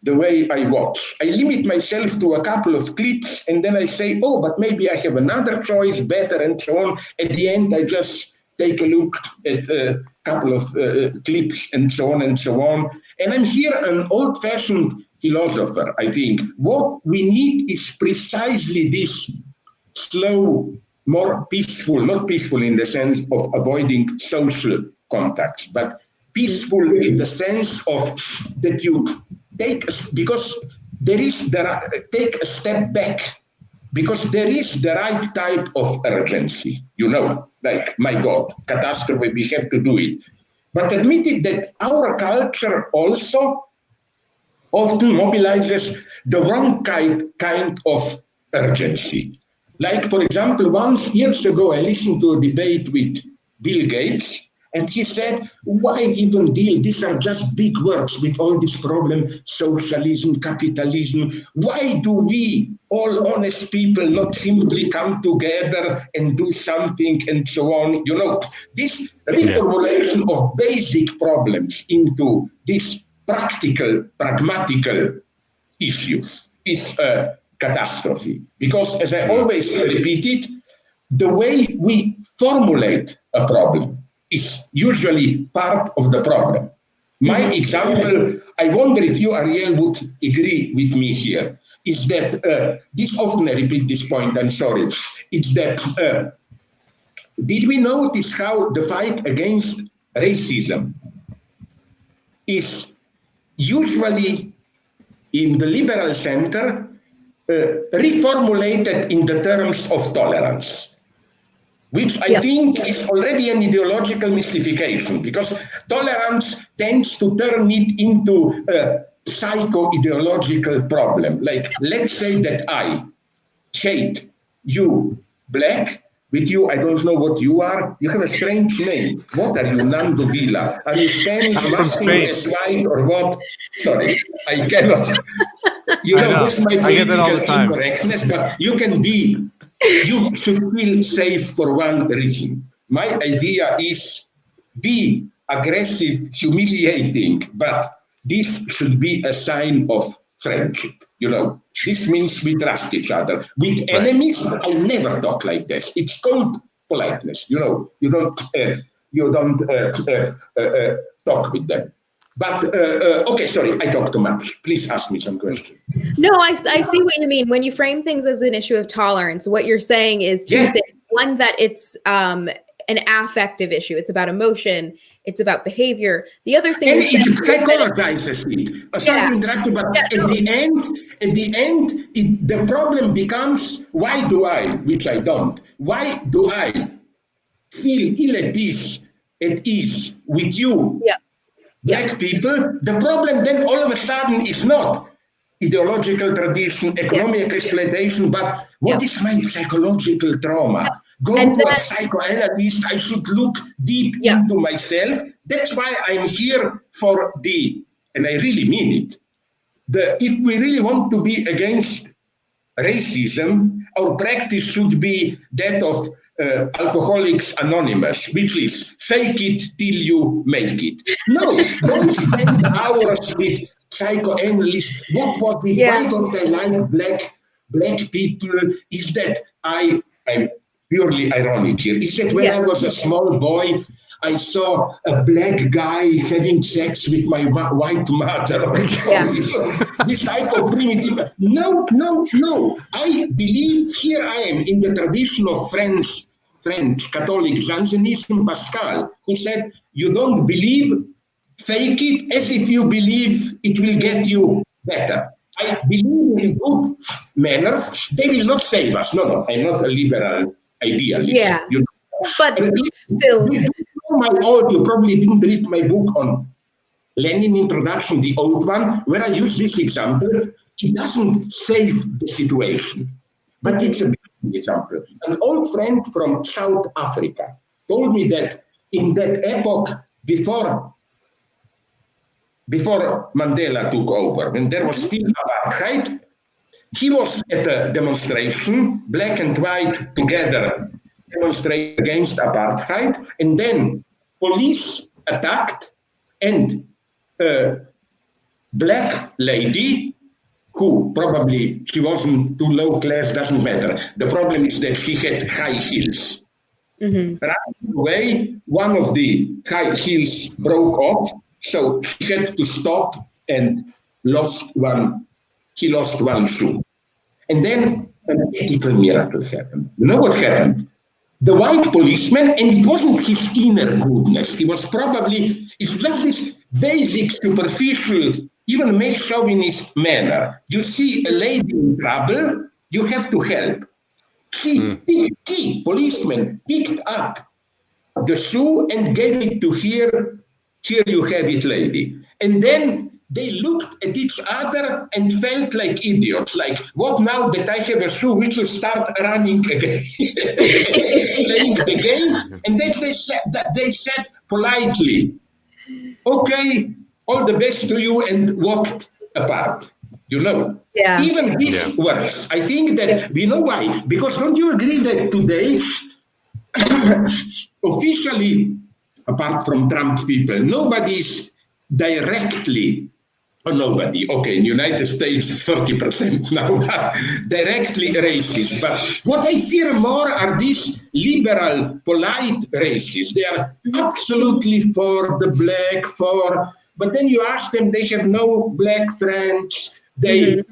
the way I watch. I limit myself to a couple of clips, and then I say, but maybe I have another choice, better, and so on. At the end, I just take a look at a couple of clips and so on and so on. And I'm here an old-fashioned philosopher, I think. What we need is precisely this slow, more peaceful, not peaceful in the sense of avoiding social contacts, but peaceful in the sense of that you take, because take a step back, because there is the right type of urgency, like, my God, catastrophe, we have to do it. But admit it that our culture also often mobilizes the wrong kind of urgency. Like, for example, years ago, I listened to a debate with Bill Gates, and he said, why even deal? These are just big words with all this problem, socialism, capitalism. Why do we, all honest people, not simply come together and do something and so on? You know, this reformulation of basic problems into these practical, pragmatical issues is a catastrophe. Because, as I always repeat it, the way we formulate a problem is usually part of the problem. My example, I wonder if you, Ariel, would agree with me here, is that, this often I repeat this point, I'm sorry, it's that, did we notice how the fight against racism is usually in the liberal center reformulated in the terms of tolerance? Which I think is already an ideological mystification, because tolerance tends to turn it into a psycho-ideological problem. Like, let's say that I hate you, black. With you, I don't know what you are. You have a strange name. What are you, Nando Vila? Are you Spanish, I'm from Spain. white, or what? Sorry, I cannot. You know, that's my political incorrectness, but you should feel safe for one reason. My idea is be aggressive, humiliating, but this should be a sign of friendship. You know, this means we trust each other. With enemies, I never talk like this. It's called politeness. You know, you don't talk with them. But, okay, sorry, I talk too much. Please ask me some questions. No, I see what you mean. When you frame things as an issue of tolerance, what you're saying is two things. One, that it's an affective issue. It's about emotion. It's about behavior. The other thing and it psychologizes it. Sorry to interrupt you, but at the end, the problem becomes, why do I, which I don't, why do I feel ill at ease with you? Black people? The problem then all of a sudden is not ideological tradition, economic exploitation, but what is my psychological trauma? Go to a psychoanalyst, I should look deep into myself. That's why I'm here for and I really mean it, if we really want to be against racism, our practice should be that of Alcoholics Anonymous, which is fake it till you make it. No, don't spend hours with psychoanalysts. What was it? Why don't I like black people? Is that I'm purely ironic here. Is that when I was a small boy, I saw a black guy having sex with my white mother. This type of primitive. No. I believe here I am in the tradition of French Catholic Jansenism, Pascal, who said, you don't believe, fake it as if you believe it will get you better. I believe in good manners. They will not save us. No, I'm not a liberal idealist. Yeah, but still. You probably didn't read my book on Lenin Introduction, the old one, where I use this example. It doesn't save the situation, but it's a big example. An old friend from South Africa told me that in that epoch before Mandela took over, when there was still apartheid, he was at a demonstration, black and white together, demonstrate against apartheid, and then police attacked, and a black lady, who probably she wasn't too low class, doesn't matter. The problem is that she had high heels. Right away, one of the high heels broke off, so he had to stop and lost one shoe. And then an ethical miracle happened. You know what happened? The white policeman, and it wasn't his inner goodness, it's just this basic, superficial, even male chauvinist manner. You see a lady in trouble, you have to help. Policeman picked up the shoe and gave it to here you have it, lady. And then they looked at each other and felt like idiots. Like, what now that I have a shoe, we should start running again, playing the game. And then they said politely, okay, all the best to you, and walked apart. Yeah. Even this works. I think that we know why. Because don't you agree that today, officially, apart from Trump people, nobody's directly, or nobody, okay, in the United States, 30% now, directly racist. But what I fear more are these liberal, polite racists. They are absolutely for the black, but then you ask them, they have no black friends. They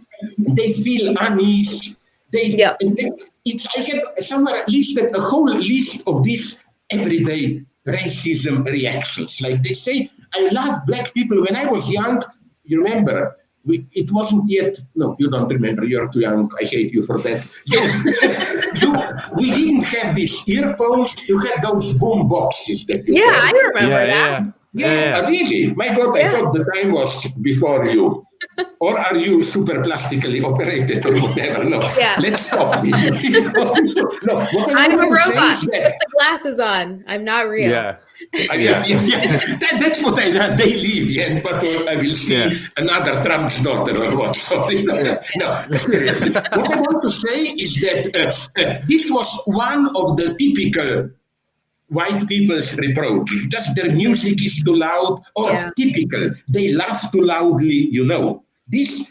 feel unease. I have somewhere listed a whole list of these everyday racism reactions. Like they say, I love black people. When I was young, you remember, it wasn't yet, no, you don't remember, you're too young, I hate you for that. We didn't have these earphones, you had those boom boxes. I remember that. Yeah, really? My God, I thought the time was before you. Or are you super plastically operated or whatever? No, let's stop. No, I'm a robot. Put the glasses on. I'm not real. That's what they leave, and what I will see another Trump's daughter or what. Sorry. No, seriously. What I want to say is that this was one of the typical white people's reproaches. Just their music is too loud, or typical. They laugh too loudly, This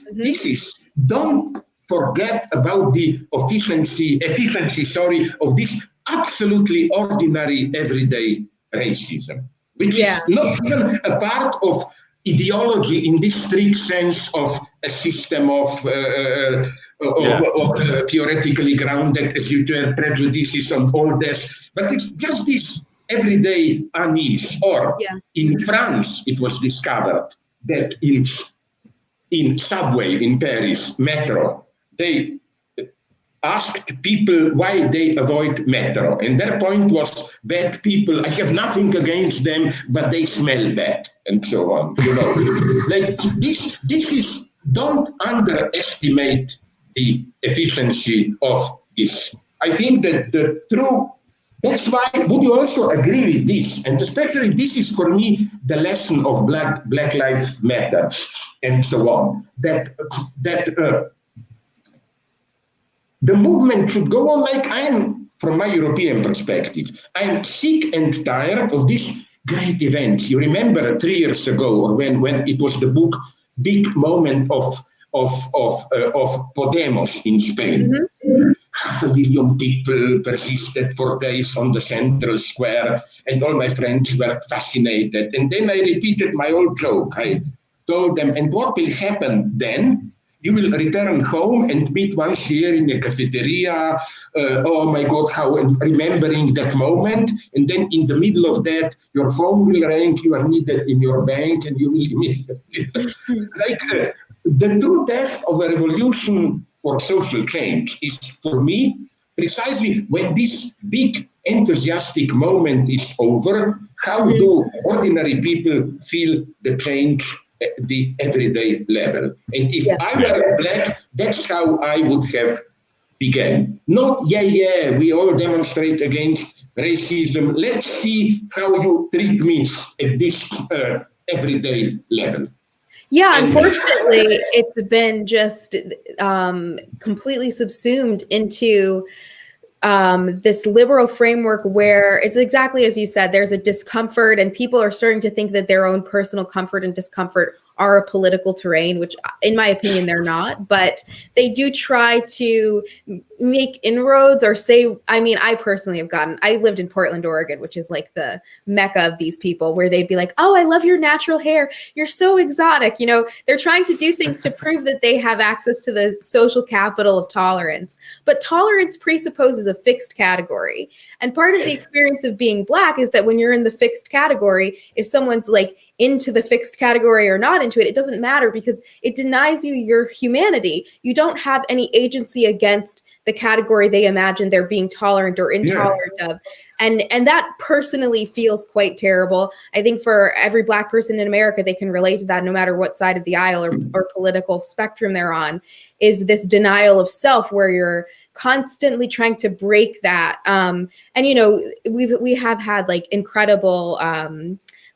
is, don't forget about the efficiency, of this absolutely ordinary everyday racism, which is not even a part of ideology in this strict sense of a system of theoretically grounded prejudices and all this, but it's just this everyday unease. Or in France, it was discovered that in subway in Paris, metro, they asked people why they avoid metro. And their point was, bad people, I have nothing against them, but they smell bad, and so on. Like this is, don't underestimate the efficiency of this. I think that the true, that's why, would you also agree with this? And especially this is for me the lesson of Black Lives Matter and so on, that the movement should go on. Like from my European perspective, I'm sick and tired of these great events. You remember 3 years ago, or when it was the big moment of Podemos in Spain. 500,000 people persisted for days on the central square, and all my friends were fascinated. And then I repeated my old joke. I told them, and what will happen then? You will return home and meet once a year in a cafeteria. Oh my God, how remembering that moment. And then in the middle of that, your phone will ring, you are needed in your bank, and you will immediately. The true test of a revolution or social change is, for me, precisely when this big enthusiastic moment is over, how do ordinary people feel the change at the everyday level? And if I were black, that's how I would have began. Not, we all demonstrate against racism. Let's see how you treat me at this everyday level. Yeah, unfortunately, it's been just completely subsumed into this liberal framework where it's exactly as you said, there's a discomfort, and people are starting to think that their own personal comfort and discomfort are a political terrain, which in my opinion, they're not, but they do try to make inroads or say, I mean, I personally have I lived in Portland, Oregon, which is like the mecca of these people, where they'd be like, oh, I love your natural hair. You're so exotic. They're trying to do things to prove that they have access to the social capital of tolerance, but tolerance presupposes a fixed category. And part of the experience of being black is that when you're in the fixed category, if someone's like into the fixed category or not into it, it doesn't matter because it denies you your humanity. You don't have any agency against the category they imagine they're being tolerant or intolerant of. And that personally feels quite terrible. I think for every Black person in America, they can relate to that no matter what side of the aisle or political spectrum they're on, is this denial of self where you're constantly trying to break that. And, you know, we have had like incredible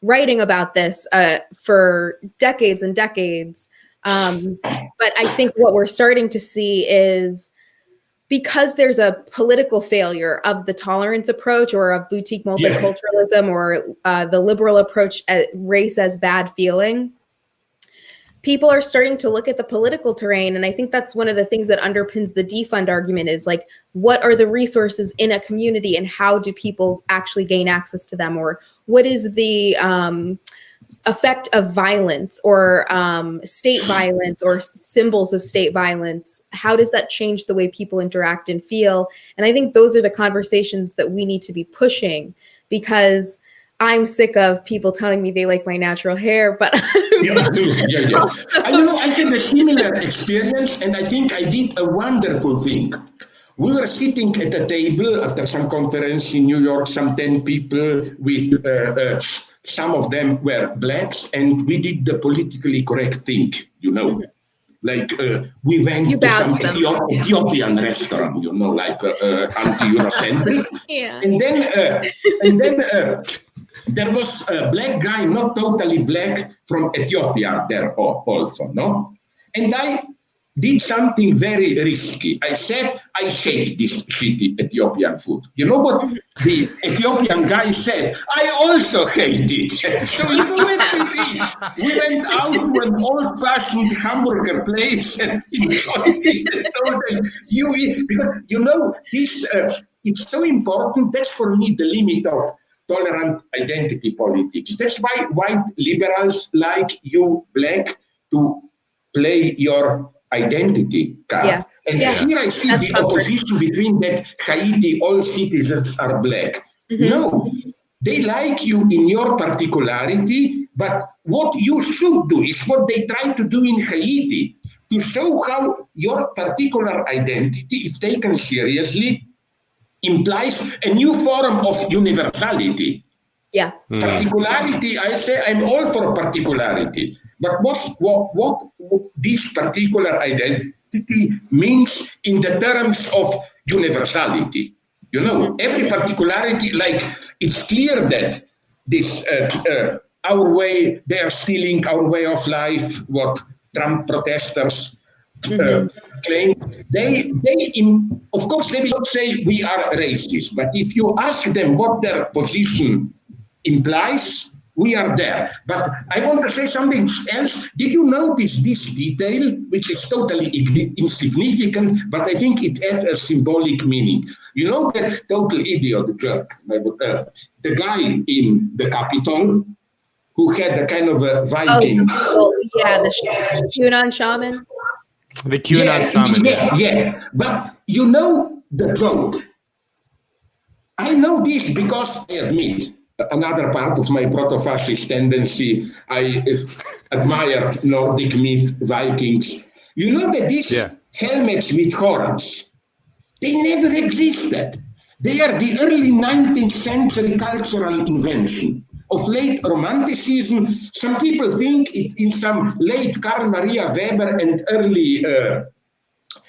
writing about this for decades and decades. But I think what we're starting to see is, because there's a political failure of the tolerance approach or of boutique multiculturalism or the liberal approach at race as bad feeling, people are starting to look at the political terrain. And I think that's one of the things that underpins the defund argument, is like, what are the resources in a community and how do people actually gain access to them? Or what is the effect of violence or state violence or symbols of state violence? How does that change the way people interact and feel? And I think those are the conversations that we need to be pushing, because I'm sick of people telling me they like my natural hair, but yeah. I know I had a similar experience, and I think I did a wonderful thing. We were sitting at a table after some conference in New York, some 10 people with some of them were Blacks, and we did the politically correct thing, you know. Like we went to some Ethiopian restaurant, you know, like anti-Eurocentric. And then there was a Black guy, not totally Black, from Ethiopia there also, no? And I did something very risky. I said, I hate this shitty Ethiopian food. You know what the Ethiopian guy said? I also hate it. So you know what we went out to an old-fashioned hamburger place and enjoyed it. And told them, you eat, because you know this. It's so important. That's for me the limit of tolerant identity politics. That's why white liberals like you, Black, to play your identity card. And here I see the opposition between that Haiti, all citizens are Black. No, they like you in your particularity, but what you should do is what they try to do in Haiti, to show how your particular identity, if taken seriously, implies a new form of universality. Particularity, I say I'm all for particularity, but what this particular identity means in the terms of universality. You know, every particularity, like it's clear that this our way, they are stealing our way of life, what Trump protesters claim. They of course, they will not say we are racist, but if you ask them what their position implies, we are there. But I want to say something else. Did you notice this detail, which is totally insignificant, but I think it adds a symbolic meaning? You know that total idiot jerk, the guy in the Capitol who had a kind of a Viking. The QAnon shaman. The QAnon shaman. Yeah. But you know the joke. I know this because I admit, another part of my proto-fascist tendency, I admired Nordic myth, Vikings. You know that these helmets with horns, they never existed. They are the early 19th century cultural invention of late Romanticism. Some people think it in some late Carl Maria Weber and early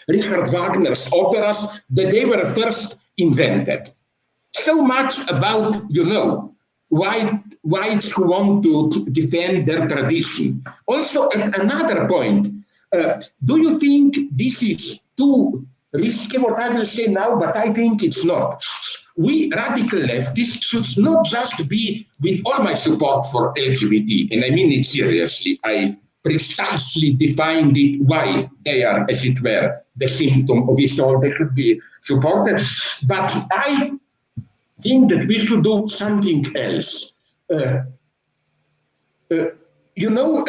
Richard Wagner's operas that they were first invented. So much about, you know, whites who want to defend their tradition. Also, at another point, do you think this is too risky, what I will say now, but I think it's not. We radical leftists should not just be, with all my support for LGBT, and I mean it seriously, I precisely defined it why they are, as it were, the symptom of it all. They should be supported. But I think that we should do something else. You know,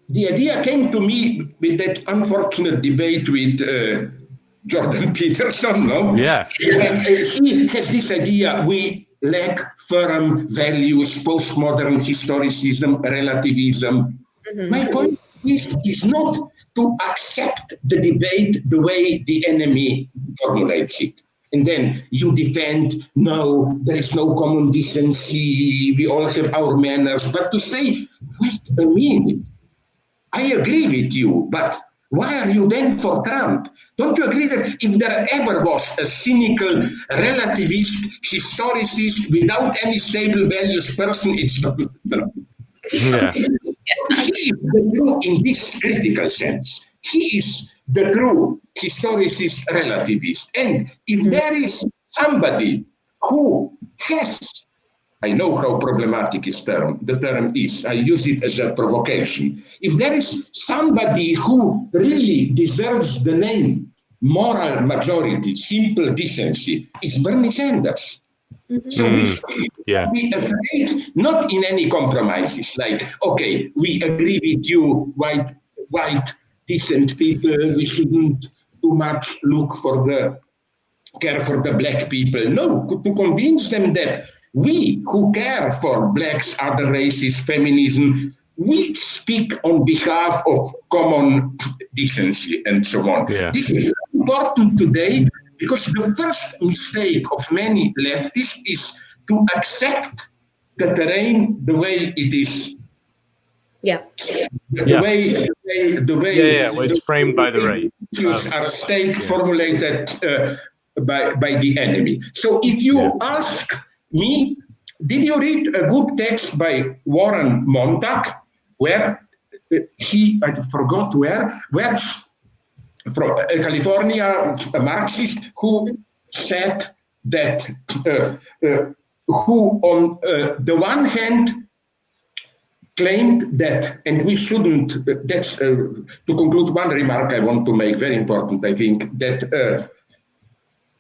the idea came to me with that unfortunate debate with Jordan Peterson, no? Yeah. He has this idea, we lack firm values, postmodern historicism, relativism. My point is not to accept the debate the way the enemy formulates it. And then you defend, no, there is no common decency, we all have our manners. But to say, wait a minute, I agree with you, but why are you then for Trump? Don't you agree that if there ever was a cynical, relativist, historicist, without any stable values person, it's Trump. Yeah. He is the true, in this critical sense, he is the true historicist, relativist. And if there is somebody who has, I know how problematic the term is. I use it as a provocation. If there is somebody who really deserves the name moral majority, simple decency, it's Bernie Sanders. So we should be afraid, not in any compromises, like, okay, we agree with you, white, decent people, we shouldn't too much care for the black people. No, to convince them that we who care for blacks, other races, feminism, we speak on behalf of common decency and so on. Yeah. This is important today because the first mistake of many leftists is to accept the terrain the way it is. Yeah. The way it's framed by the right. Issues are formulated by the enemy. So if you ask me, did you read a good text by Warren Montag, where I forgot where from California, a Marxist, who said that who on the one hand claimed that, and we shouldn't, that's to conclude one remark I want to make, very important, I think, that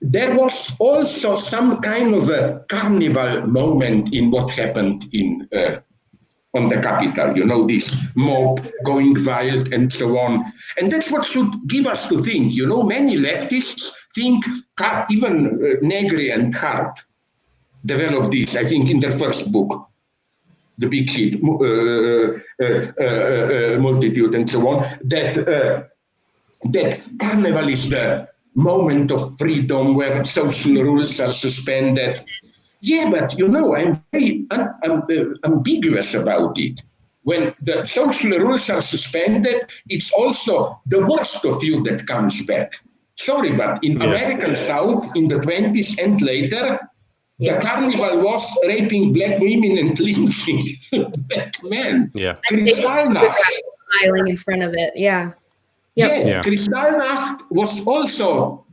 there was also some kind of a carnival moment in what happened on the Capitol, this mob going wild and so on. And that's what should give us to think. Many leftists think, even Negri and Hart developed this, I think, in their first book, the big hit, Multitude and so on, that carnival is the moment of freedom where social rules are suspended. Yeah, but I'm very ambiguous about it. When the social rules are suspended, it's also the worst of you that comes back. Sorry, but in American South in the 20s and later, the carnival was raping black women and lynching black men. Yeah. Smiling in front of it. Yeah. Yep. Yeah, Kristallnacht was also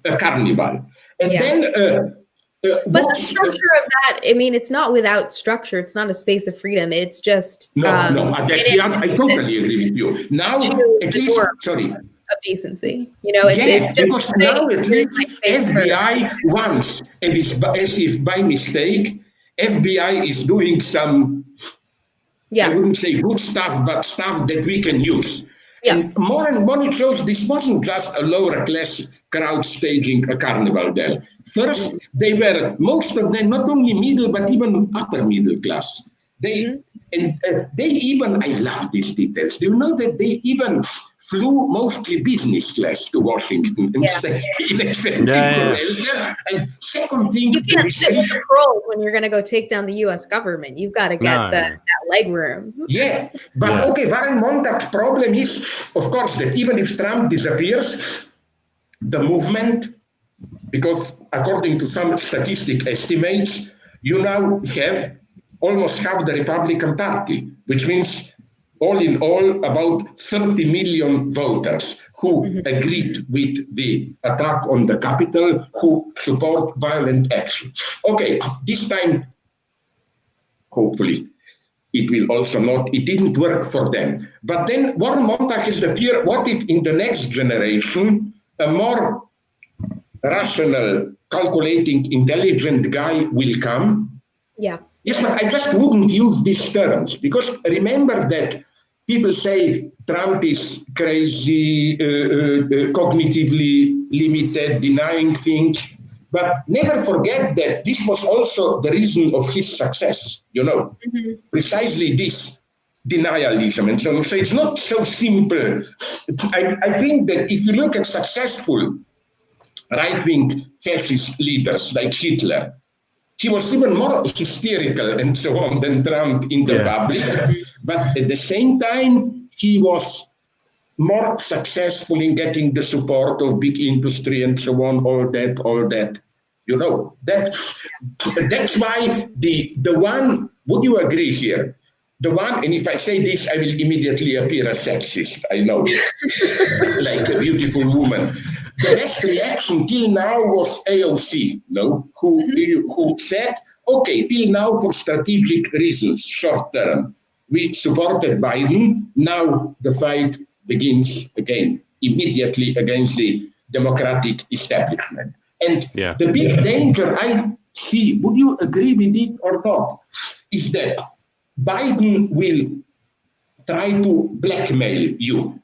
a carnival. And then... but the structure of that, it's not without structure. It's not a space of freedom. It's just... I totally agree with you. Now, at least, sorry. Of decency. It's just because now at least FBI once, as if by mistake, FBI is doing some, I wouldn't say good stuff, but stuff that we can use. Yeah. And more and more it shows this wasn't just a lower class crowd staging a carnival there. First, they were, most of them, not only middle, but even upper middle class. They even, I love these details. Do you know that they even flew mostly business class to Washington and stayed in expensive hotels there? And second thing, you can't sit with the pros when you're going to go take down the U.S. government. You've got to get that leg room. Yeah, but Warren Montag's problem is, of course, that even if Trump disappears, the movement, because according to some statistic estimates, you now have almost half the Republican Party, which means all in all about 30 million voters who agreed with the attack on the Capitol, who support violent action. Okay, this time, hopefully, it will also not, it didn't work for them. But then Warren Montag has the fear, what if in the next generation, a more rational, calculating, intelligent guy will come? Yeah. Yes, but I just wouldn't use these terms because remember that people say Trump is crazy, cognitively limited, denying things, but never forget that this was also the reason of his success, precisely this denialism and so on. So it's not so simple. I think that if you look at successful right-wing fascist leaders like Hitler. He was even more hysterical and so on than Trump in the public, but at the same time, he was more successful in getting the support of big industry and so on, all that. You know, that's why the one, would you agree here? The one, and if I say this, I will immediately appear a sexist, I know, like a beautiful woman. The best reaction till now was AOC, who said, okay, till now for strategic reasons, short term, we supported Biden. Now the fight begins again, immediately against the Democratic establishment. And the big danger I see, would you agree with it or not, is that Biden will try to blackmail you,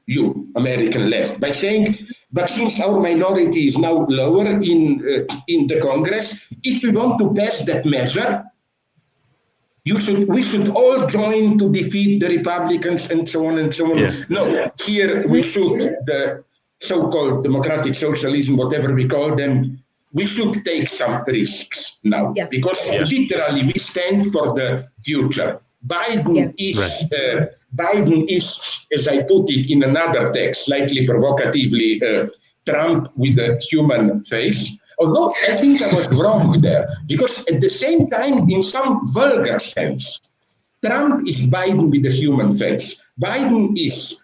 American left, by saying, but since our minority is now lower in the Congress, if we want to pass that measure, we should all join to defeat the Republicans and so on and so on. Yeah. No, here we should, the so-called democratic socialism, whatever we call them, we should take some risks now, because literally we stand for the future. Biden is, as I put it in another text, slightly provocatively, Trump with a human face. Although I think I was wrong there, because at the same time, in some vulgar sense, Trump is Biden with a human face. Biden is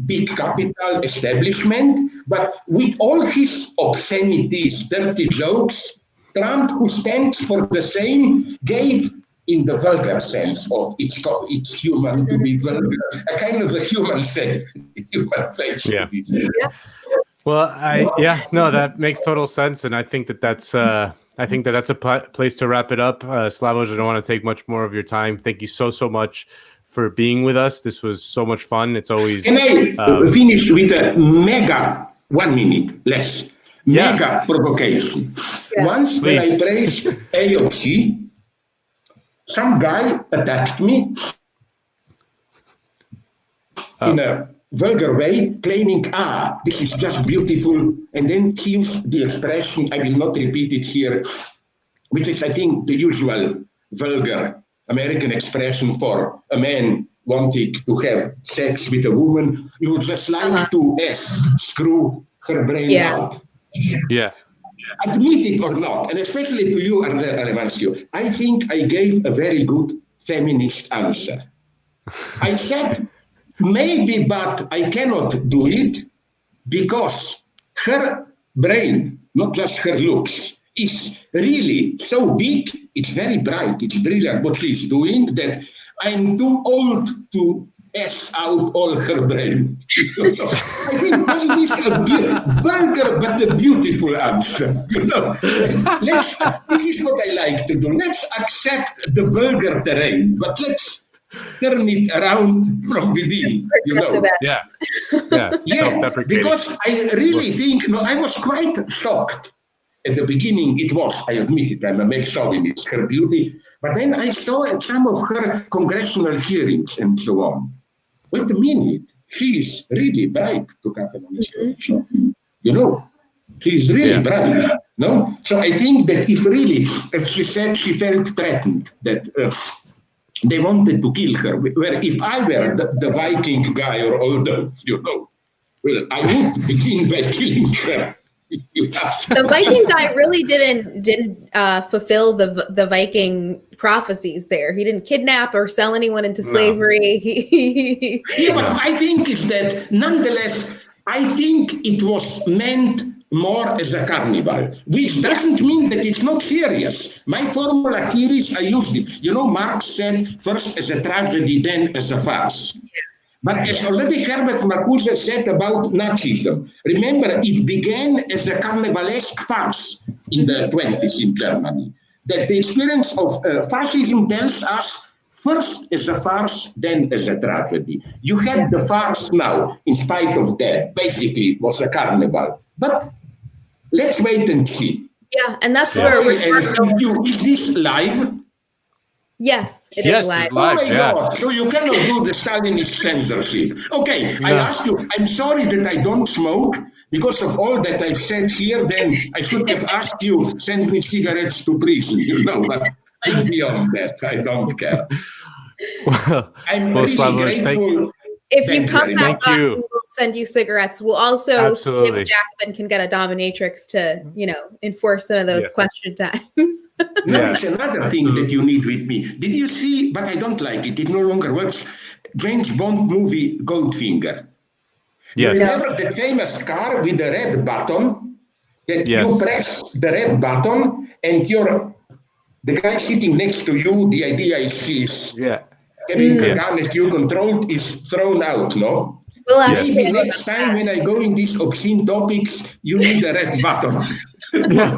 big capital establishment, but with all his obscenities, dirty jokes, Trump, who stands for the same, gave, in the vulgar sense of it's human to be vulgar, a kind of a human face to this. Well, that makes total sense, and I think that's a place to wrap it up. Slavoj, I don't want to take much more of your time. Thank you so much for being with us. This was so much fun. It's always. Can I finish with a mega 1 minute less mega provocation? Once when I praised AOC, some guy attacked me in a vulgar way, claiming, this is just beautiful. And then he used the expression, I will not repeat it here, which is, I think, the usual vulgar American expression for a man wanting to have sex with a woman. You would just like to screw her brain out. Yeah. Admit it or not, and especially to you, Alevancio, I think I gave a very good feminist answer. I said, maybe, but I cannot do it because her brain, not just her looks, is really so big, it's very bright, it's brilliant what she's doing, that I'm too old to S out all her brain. I think this is a vulgar but a beautiful answer. This is what I like to do. Let's accept the vulgar terrain, but let's turn it around from within. Because I really think, I was quite shocked. At the beginning, it was, I admit it, I'm a male chauvinist, her beauty. But then I saw some of her congressional hearings and so on. Wait a minute, she is really bright, to cut a long story short. She is really bright. No? So I think that if really, as she said, she felt threatened, that they wanted to kill her, where if I were the Viking guy or all those, well, I would begin by killing her. The Viking guy really didn't fulfill the Viking prophecies there. He didn't kidnap or sell anyone into slavery. But I think is that nonetheless, I think it was meant more as a carnival, which doesn't mean that it's not serious. My formula here is I used it. Marx said first as a tragedy, then as a farce. But as already Herbert Marcuse said about Nazism, remember, it began as a carnivalesque farce in the 20s in Germany. That the experience of fascism tells us first as a farce, then as a tragedy. You had the farce now, in spite of that. Basically, it was a carnival. But let's wait and see. Yeah, and that's where is this live? Yes, it Yes, is live. it's live. Oh my Yeah. God! So you cannot do the Stalinist censorship. Okay, I No. ask you. I'm sorry that I don't smoke because of all that I've said here. Then I should have asked you send me cigarettes to prison. But I'm beyond that. I don't care. I'm really Slavoj, grateful. If you Thanks come very back much. Thank on, you. we will send you cigarettes. We'll also see Absolutely. if Jacobin can get a dominatrix to, enforce some of those Yeah. question times. Now Yeah. it's another thing that you need with me. Did you see? But I don't like it. It no longer works. James Bond movie Goldfinger. You Yes. remember the famous car with the red button? That Yes. you press the red button and the guy sitting next to you, the idea is he's Yeah. having a Yeah. gun that you controlled is thrown out, no? We'll ask Yes. Maybe Caleb next about time that. when I go in these obscene topics, you need a red button. Yeah.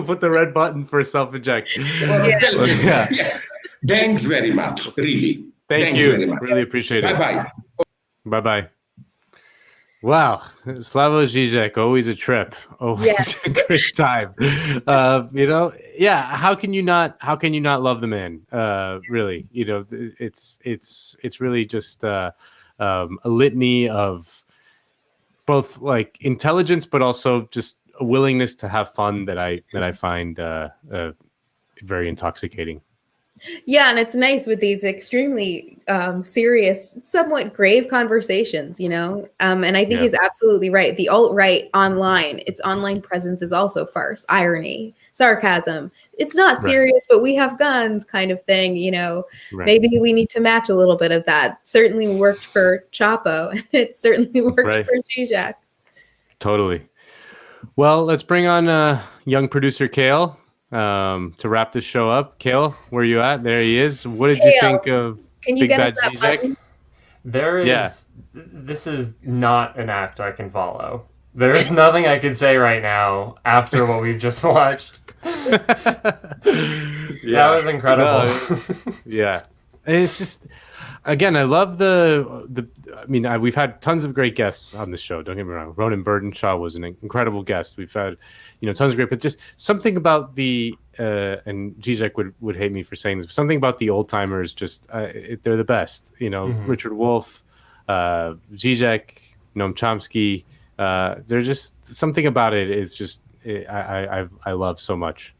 Put the red button for self-eject. Yeah. Thanks very much, really. Thank Thanks you. very much. Really appreciate it. Bye-bye. Bye-bye. Wow, Slavoj Žižek, always a trip, always Yes. a great time. Yeah. How can you not love the man? Really, it's really just a litany of both like intelligence, but also just a willingness to have fun that I find very intoxicating. Yeah, and it's nice with these extremely serious, somewhat grave conversations, and I think Yeah. he's absolutely right. The alt-right online, its online presence is also farce, irony, sarcasm. It's not Right. serious, but we have guns kind of thing, Right. Maybe we need to match a little bit of that. Certainly worked for Chapo. It certainly worked Right. for Zizek. Totally. Well, let's bring on young producer Kale to wrap this show up. Kale, where are you at? There he is. What did you Kale, think of Can you Big get Bad us that Zizek? button? There is. Yeah. This is not an act I can follow. There is nothing I could say right now after what we've just watched. That was incredible. No, yeah. It's just, again, I love we've had tons of great guests on the show. Don't get me wrong. Ronan Burdenshaw was an incredible guest. We've had, tons of great, but just something about and Zizek would hate me for saying this, something about the old timers, just, they're the best, Richard Wolff, Zizek, Noam Chomsky, there's just something about it is just, I love so much.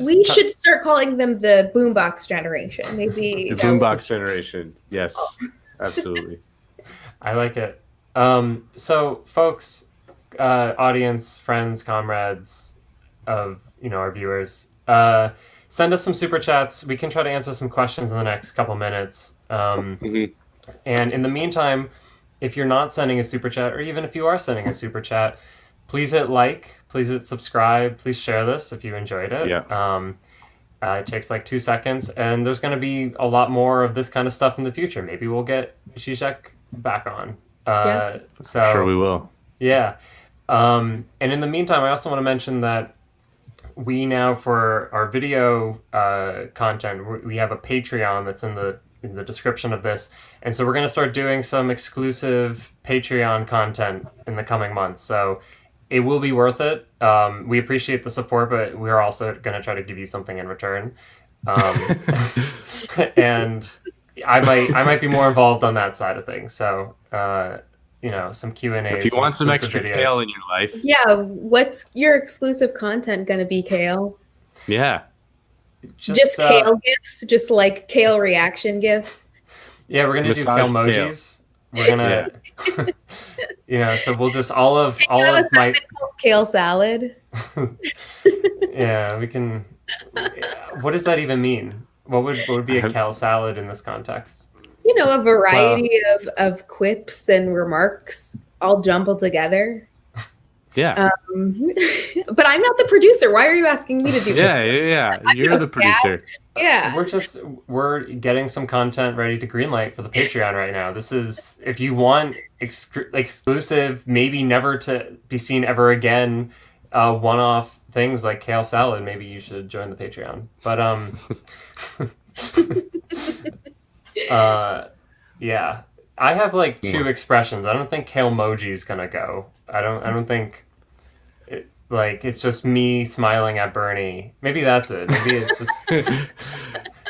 We should start calling them the boombox generation. Maybe The boombox generation. Yes, absolutely. I like it. So, folks, audience, friends, comrades of our viewers, send us some super chats. We can try to answer some questions in the next couple minutes. And in the meantime, if you're not sending a super chat, or even if you are sending a super chat, please hit like, please hit subscribe, please share this if you enjoyed it. Yeah. It takes like 2 seconds, and there's going to be a lot more of this kind of stuff in the future. Maybe we'll get Žižek back on. So Sure we will. Yeah. And in the meantime, I also want to mention that we now, for our video content, we have a Patreon that's in the description of this. And so we're going to start doing some exclusive Patreon content in the coming months. So it will be worth it. We appreciate the support, but we're also going to try to give you something in return. And I might be more involved on that side of things. So, some Q&A. If you want some extra videos. Kale in your life. Yeah, what's your exclusive content going to be, Kale? Yeah. Just Kale gifts? Just like Kale reaction gifts? Yeah, we're going to do Massage Kale emojis. We're going to, so we'll just all of my... called Kale salad? Yeah, we can... What does that even mean? What would be a Kale salad in this context? A variety of quips and remarks all jumbled together. Yeah. But I'm not the producer. Why are you asking me to do Yeah. You're the producer. Yeah. We're getting some content ready to greenlight for the Patreon right now. This is, if you want exclusive, maybe never to be seen ever again, one-off things like Kale salad, maybe you should join the Patreon. But yeah, I have like two expressions. I don't think Kale emoji's gonna go. I don't think it's just me smiling at Bernie. Maybe that's it. Maybe it's just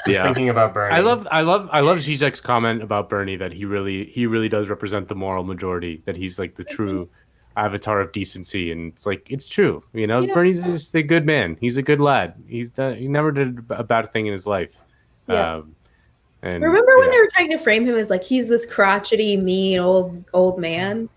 Just thinking about Bernie. I love Zizek's comment about Bernie, that he really does represent the moral majority, that he's like the true avatar of decency, and it's like, it's true, Bernie's just a good man. He's a good lad. He never did a bad thing in his life. And remember when they were trying to frame him as like he's this crotchety, mean old man?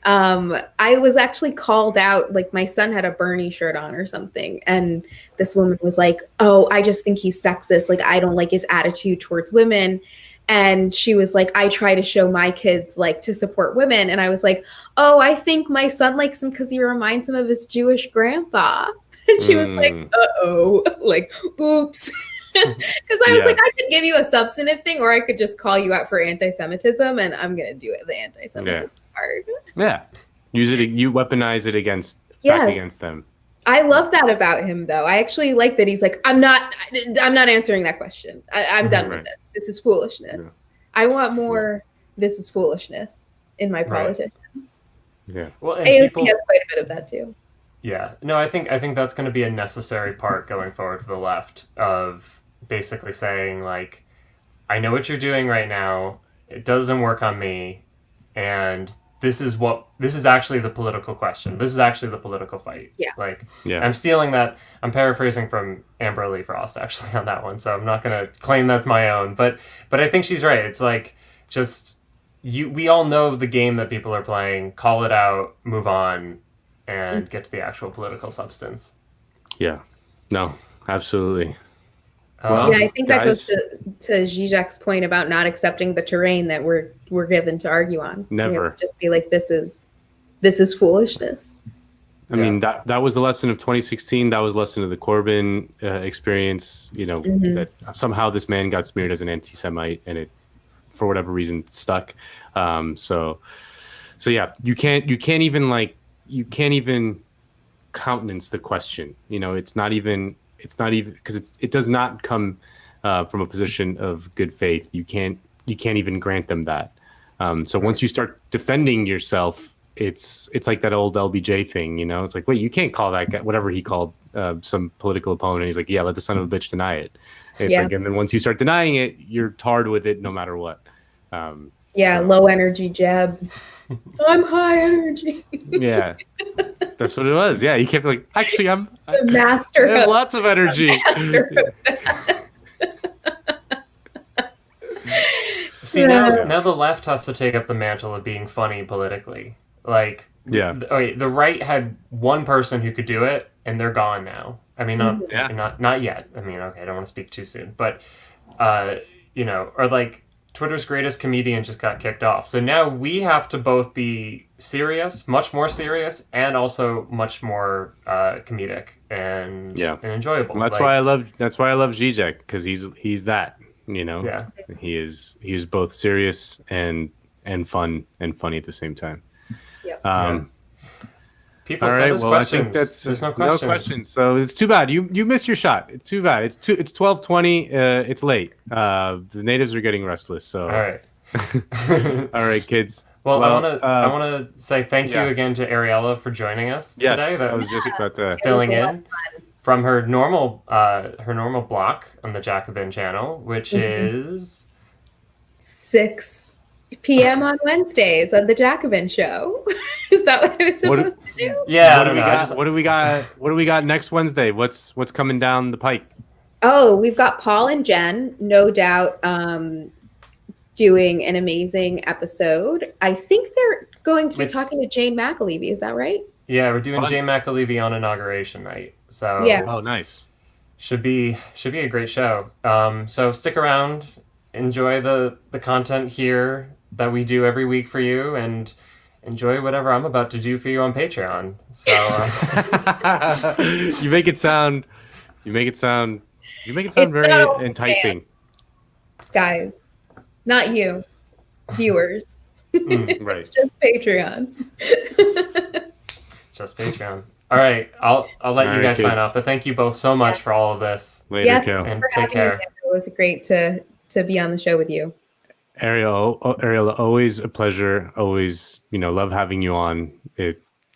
I was actually called out, like my son had a Bernie shirt on or something, and this woman was like, "Oh, I just think he's sexist. Like I don't like his attitude towards women." And she was like, "I try to show my kids like to support women." And I was like, "Oh, I think my son likes him because he reminds him of his Jewish grandpa." And she was like, "Uh-oh," like, "Oops." Because I was like, I could give you a substantive thing, or I could just call you out for anti-Semitism, and I'm gonna do it the anti-Semitism part. Yeah, use it. You weaponize it back against them. I love that about him, though. I actually like that he's like, I'm not answering that question. I'm done with this. This is foolishness. I want more. This is foolishness in my politicians. Yeah. Well, and AOC has quite a bit of that too. Yeah. No, I think that's going to be a necessary part going forward for the left, of basically saying like, I know what you're doing right now. It doesn't work on me, and this is actually the political question. This is actually the political fight. Yeah. Like, I'm stealing that. I'm paraphrasing from Amber Lee Frost actually on that one, so I'm not going to claim that's my own. But I think she's right. It's like, just we all know the game that people are playing. Call it out. Move on. And get to the actual political substance. Yeah. No, absolutely. I think that goes to Zizek's point about not accepting the terrain that we're given to argue on. Never. Just be like, this is foolishness. I mean, that was the lesson of 2016. That was the lesson of the Corbyn experience. That somehow this man got smeared as an anti-Semite, and it, for whatever reason, stuck. So yeah, you can't even countenance the question. It's not even because it does not come from a position of good faith. You can't even grant them that. So once you start defending yourself, it's like that old LBJ thing. It's like, wait, you can't call that guy, whatever he called some political opponent. He's like, yeah, let the son of a bitch deny it. It's like, and then once you start denying it, you're tarred with it no matter what. Low energy jab. I'm high energy. Yeah, that's what it was. Yeah, you can't be like, actually, I master. have lots of energy. See, now the left has to take up the mantle of being funny politically. Like, the right had one person who could do it, and they're gone now. I mean, not yet. I mean, okay, I don't want to speak too soon, but or like, Twitter's greatest comedian just got kicked off. So now we have to both be serious, much more serious, and also much more comedic and enjoyable. Well, that's why I love Žižek, because he's that, Yeah. He is both serious and fun and funny at the same time. Yeah. People send us questions. I think there's no questions. No questions. So it's too bad. You missed your shot. It's too bad. It's 12:20. It's late. The natives are getting restless. So all right. All right, kids. Well, I wanna say thank you again to Ariella for joining us today. I was just about to filling in from her normal block on the Jacobin channel, which is 6 p.m. on Wednesdays on the Jacobin show. Is that what I was supposed to do? Yeah, I don't know. What do we got? What do we got next Wednesday? What's coming down the pike? Oh, we've got Paul and Jen, no doubt, doing an amazing episode. I think they're going to be talking to Jane McAlevey. Is that right? Yeah, we're doing Jane McAlevey on inauguration night. So oh, nice. Should be a great show. So stick around, enjoy the content here that we do every week for you, and enjoy whatever I'm about to do for you on Patreon. So you make it sound very enticing. Guys, not you, viewers. Right. It's just Patreon. Just Patreon. All right, I'll let you guys sign off, but thank you both so much for all of this. Later, and take care. It was great to be on the show with you. Ariella, always a pleasure. Always, love having you on.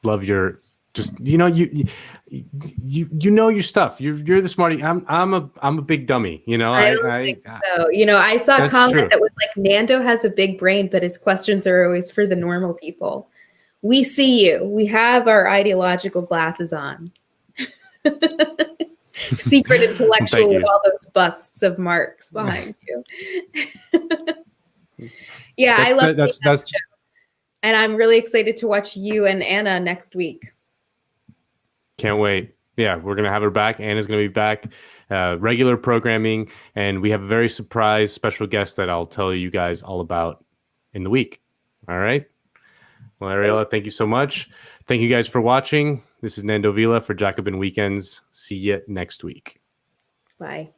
Love your Just you know know your stuff. You're the smarty. I'm a big dummy. You know. I don't think so. You know, I saw a comment that was like, Nando has a big brain, but his questions are always for the normal people. We see you. We have our ideological glasses on. Secret intellectual with all those busts of Marx behind you. Yeah, I love that show. And I'm really excited to watch you and Anna next week. Can't wait. Yeah, we're going to have her back. Anna's going to be back. Regular programming. And we have a very surprise special guest that I'll tell you guys all about in the week. All right. Well, Ariella, thank you so much. Thank you guys for watching. This is Nando Vila for Jacobin Weekends. See you next week. Bye.